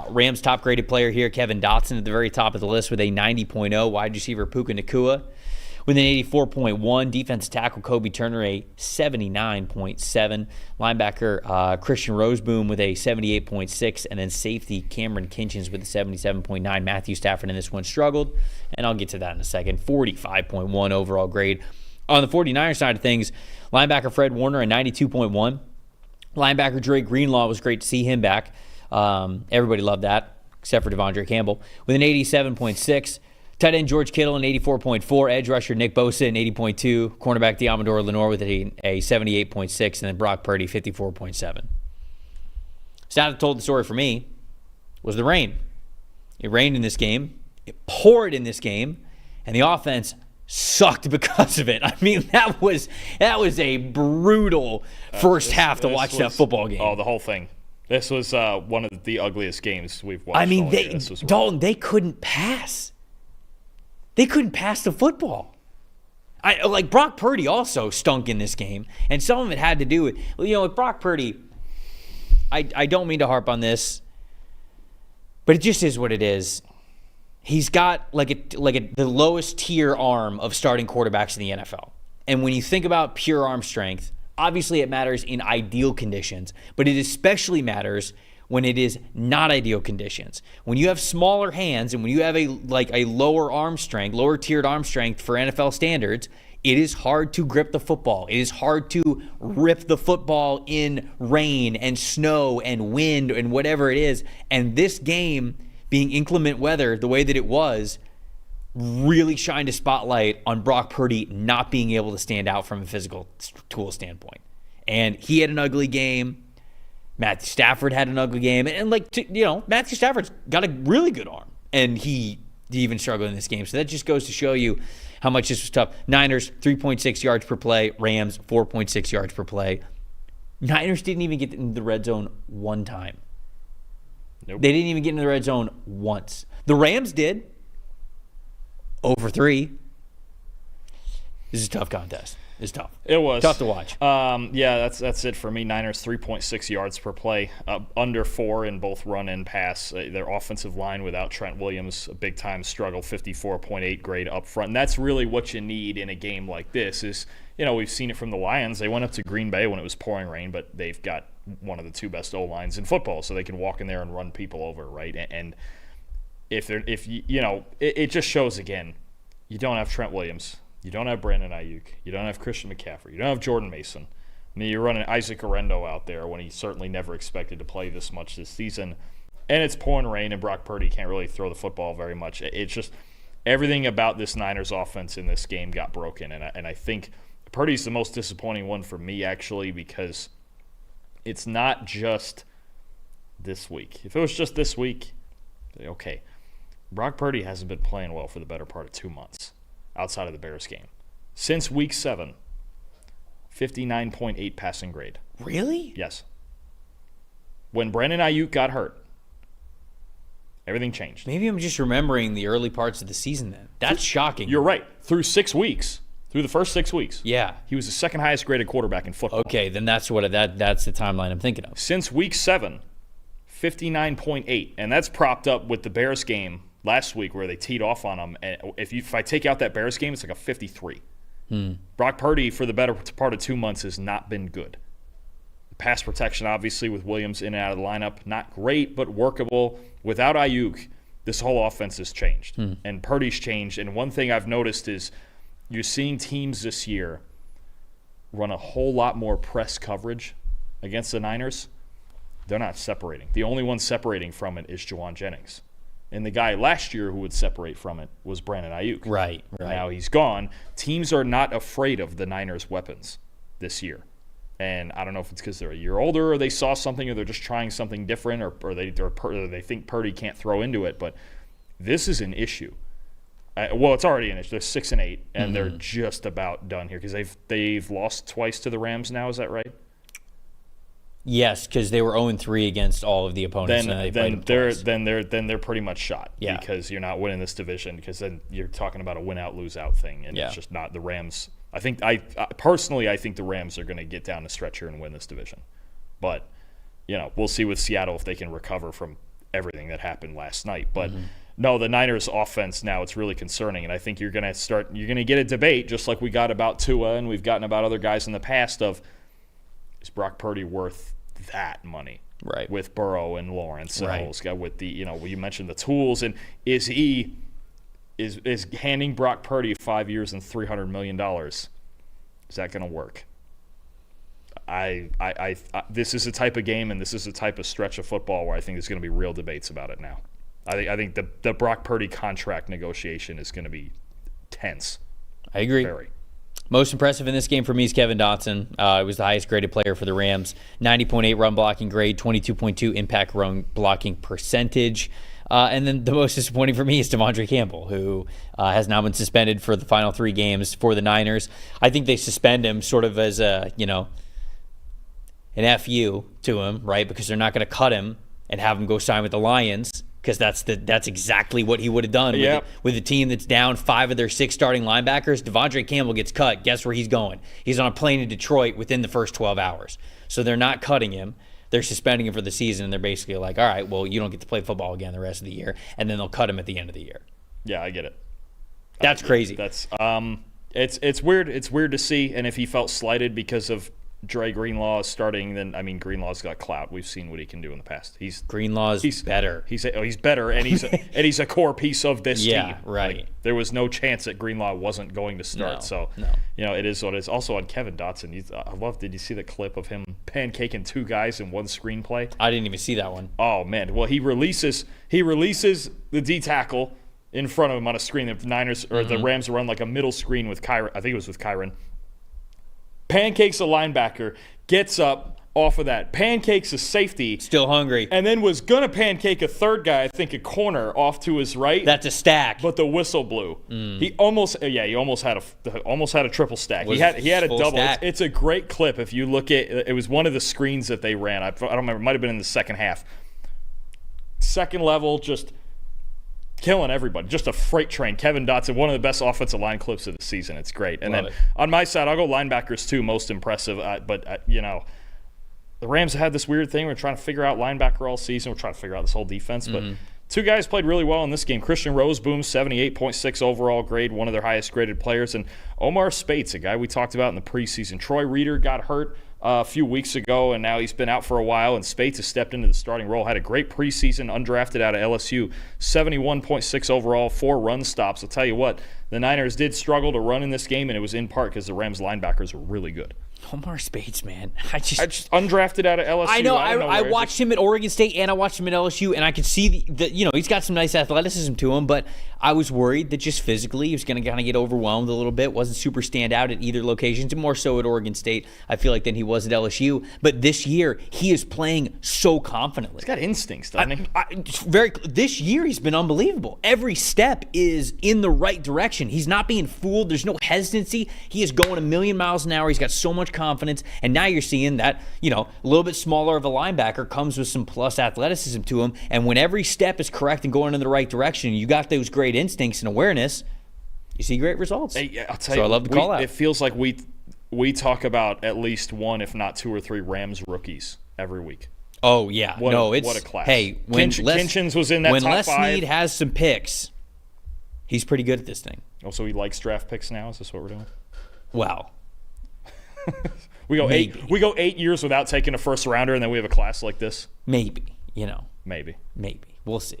Rams top-graded player here, Kevin Dotson, at the very top of the list with a 90.0. Wide receiver Puka Nacua with an 84.1. Defensive tackle Kobe Turner, a 79.7. Linebacker Christian Roseboom with a 78.6. And then safety Cameron Kinchens with a 77.9. Matthew Stafford in this one struggled, and I'll get to that in a second. 45.1 overall grade. On the 49ers side of things, linebacker Fred Warner, a 92.1. Linebacker Dre Greenlaw, was great to see him back. Everybody loved that, except for Devondre Campbell, with an 87.6. Tight end George Kittle, an 84.4. Edge rusher Nick Bosa, an 80.2. Cornerback Diamador Lenore with a 78.6. And then Brock Purdy, 54.7. Stat that told the story for me was the rain. It rained in this game. It poured in this game. And the offense sucked because of it. I mean, that was a brutal first half to watch that football game. Oh, the whole thing. This was one of the ugliest games we've watched. I mean, Dalton, they couldn't pass. They couldn't pass the football. Brock Purdy also stunk in this game, and some of it had to do with, with Brock Purdy, I don't mean to harp on this, but it just is what it is. He's got the lowest tier arm of starting quarterbacks in the NFL. And when you think about pure arm strength, obviously it matters in ideal conditions, but it especially matters when it is not ideal conditions. When you have smaller hands and when you have a lower arm strength, lower tiered arm strength for NFL standards, it is hard to grip the football. It is hard to rip the football in rain and snow and wind and whatever it is. And this game, being inclement weather the way that it was, really shined a spotlight on Brock Purdy not being able to stand out from a physical tool standpoint. And he had an ugly game. Matthew Stafford had an ugly game. And Matthew Stafford's got a really good arm. And he even struggled in this game. So that just goes to show you how much this was tough. Niners, 3.6 yards per play. Rams, 4.6 yards per play. Niners didn't even get into the red zone one time. Nope. They didn't even get into the red zone once. The Rams did. 0-3. This is a tough contest. It's tough. It was tough to watch. Yeah, that's it for me. Niners 3.6 yards per play, under 4 in both run and pass. Their offensive line without Trent Williams, a big time struggle, 54.8 grade up front. And that's really what you need in a game like this. Is we've seen it from the Lions. They went up to Green Bay when it was pouring rain, but they've got one of the 2 best O lines in football, so they can walk in there and run people over, right? And it just shows again, you don't have Trent Williams. You don't have Brandon Ayuk. You don't have Christian McCaffrey. You don't have Jordan Mason. I mean, you're running Isaac Orendo out there when he certainly never expected to play this much this season. And it's pouring rain, and Brock Purdy can't really throw the football very much. It's just everything about this Niners offense in this game got broken. And I think Purdy's the most disappointing one for me, actually, because it's not just this week. If it was just this week, okay. Brock Purdy hasn't been playing well for the better part of 2 months. Outside of the Bears game. Since week 7, 59.8 passing grade. Really? Yes. When Brandon Ayuk got hurt, everything changed. Maybe I'm just remembering the early parts of the season then. That's shocking. You're right. Through the first 6 weeks. Yeah. He was the second highest graded quarterback in football. Okay, then that's the timeline I'm thinking of. Since week 7, 59.8. And that's propped up with the Bears game last week where they teed off on them. And if I take out that Bears game, it's like a 53. Brock Purdy, for the better part of 2 months, has not been good. Pass protection, obviously, with Williams in and out of the lineup, not great, but workable. Without Ayuk, this whole offense has changed. And Purdy's changed. And one thing I've noticed is you're seeing teams this year run a whole lot more press coverage against the Niners. They're not separating. The only one separating from it is Juwan Jennings. And the guy last year who would separate from it was Brandon Ayuk. Right. Now he's gone. Teams are not afraid of the Niners' weapons this year. And I don't know if it's because they're a year older or they saw something or they're just trying something different or they think Purdy can't throw into it. But this is an issue. Well, it's already an issue. They're 6-8, and they're just about done here because they've lost twice to the Rams now. Is that right? Yes, because they were 0-3 against all of the opponents. Then they're pretty much shot. Yeah. Because you're not winning this division. Because then you're talking about a win out, lose out thing, and it's just not the Rams. I personally think the Rams are going to get down the stretch here and win this division, but we'll see with Seattle if they can recover from everything that happened last night. But no, the Niners offense now, it's really concerning, and I think you're going to get a debate just like we got about Tua and we've gotten about other guys in the past of, is Brock Purdy worth that money? Right. With Burrow and Lawrence and all those guys with the you mentioned the tools, and is handing Brock Purdy 5 years and $300 million, is that going to work? This is a type of game and this is a type of stretch of football where I think there's going to be real debates about it now. I think the Brock Purdy contract negotiation is going to be tense. I agree. Very. Most impressive in this game for me is Kevin Dotson. He was the highest graded player for the Rams. 90.8 run blocking grade, 22.2 impact run blocking percentage. And then the most disappointing for me is Devondre Campbell, who has now been suspended for the final 3 games for the Niners. I think they suspend him sort of as an FU to him, right? Because they're not going to cut him and have him go sign with the Lions, because that's exactly what he would have done with a team that's down 5 of their 6 starting linebackers. Devondre Campbell gets cut. Guess where he's going? He's on a plane to Detroit within the first 12 hours. So they're not cutting him. They're suspending him for the season, and they're basically like, all right, well, you don't get to play football again the rest of the year, and then they'll cut him at the end of the year. Yeah, I get it. That's crazy. That's it's weird. It's weird to see, and if he felt slighted because of Dre Greenlaw starting, then Greenlaw's got clout. We've seen what he can do in the past. Greenlaw's better. He's better, and he's a core piece of this team. Yeah, right. Like, there was no chance that Greenlaw wasn't going to start. No. It is what it is. Also on Kevin Dotson, did you see the clip of him pancaking 2 guys in one screenplay? I didn't even see that one. Oh man. Well, he releases the D tackle in front of him on a screen. The Niners or the Rams run like a middle screen with Kyron. I think it was with Kyron. Pancakes a linebacker, gets up off of that, pancakes a safety. Still hungry. And then was going to pancake a third guy, I think a corner, off to his right. That's a stack. But the whistle blew. He almost had a triple stack. He had a double. It's a great clip if you look at it. Was one of the screens that they ran. I don't remember. It might have been in the second half. Second level, just killing everybody. Just a freight train. Kevin Dotson, one of the best offensive line clips of the season. It's great. And on my side, I'll go linebackers too, most impressive. But the Rams had this weird thing. We're trying to figure out linebacker all season. We're trying to figure out this whole defense. But 2 guys played really well in this game. Christian Roseboom, 78.6 overall grade, one of their highest graded players. And Omar Spates, a guy we talked about in the preseason. Troy Reeder got hurt a few weeks ago, and now he's been out for a while, and Spates has stepped into the starting role. Had a great preseason, undrafted out of LSU, 71.6 overall, 4 run stops. I'll tell you what, the Niners did struggle to run in this game, and it was in part because the Rams linebackers were really good. Omar Spates, man. I just undrafted out of LSU. I know. I watched him at Oregon State and I watched him at LSU, and I could see he's got some nice athleticism to him, but I was worried that just physically he was going to kind of get overwhelmed a little bit. Wasn't super stand out at either locations, more so at Oregon State, I feel like, than he was at LSU. But this year, he is playing so confidently. He's got instincts, doesn't he? This year, he's been unbelievable. Every step is in the right direction. He's not being fooled. There's no hesitancy. He is going a million miles an hour. He's got so much confidence. And now you're seeing that, a little bit smaller of a linebacker comes with some plus athleticism to him. And when every step is correct and going in the right direction, you got those great instincts and awareness, you see great results. Hey, I'll tell you, I love the call out. It feels like we talk about at least 1, if not 2 or 3 Rams rookies every week. Oh, yeah. What a class. Hey, when Kinchins was in that when top Les 5. Snead has some picks, he's pretty good at this thing. Oh, so he likes draft picks now? Is this what we're doing? Well, we go 8 years without taking a first rounder, and then we have a class like this. Maybe. Maybe. We'll see.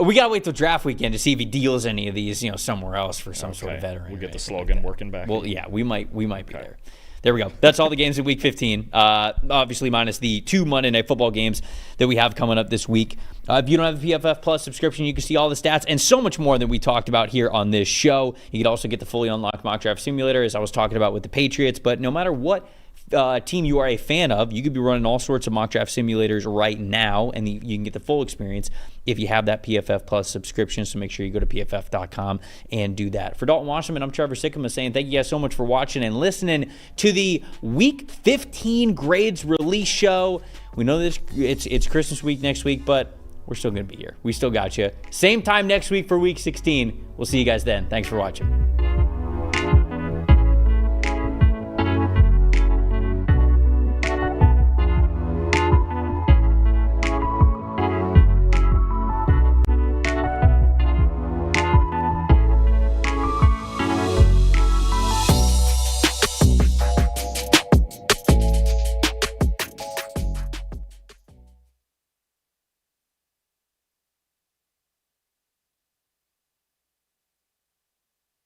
We gotta wait till draft weekend to see if he deals any of these, somewhere else for some sort of veteran. We'll get the slogan working back. Well, yeah, we might be there. There we go. That's all the games in Week 15. Obviously, minus the 2 Monday Night Football games that we have coming up this week. If you don't have the PFF Plus subscription, you can see all the stats and so much more that we talked about here on this show. You can also get the fully unlocked mock draft simulator, as I was talking about with the Patriots. But no matter what team you are a fan of, you could be running all sorts of mock draft simulators right now, and you can get the full experience if you have that PFF Plus subscription. So make sure you go to pff.com and do that. For Dalton Wasserman, I'm Trevor Sikkema saying thank you guys so much for watching and listening to the Week 15 grades release show. We know this it's Christmas week next week, but we're still going to be here. We still got you. Same time next week for Week 16. We'll see you guys then. Thanks for watching.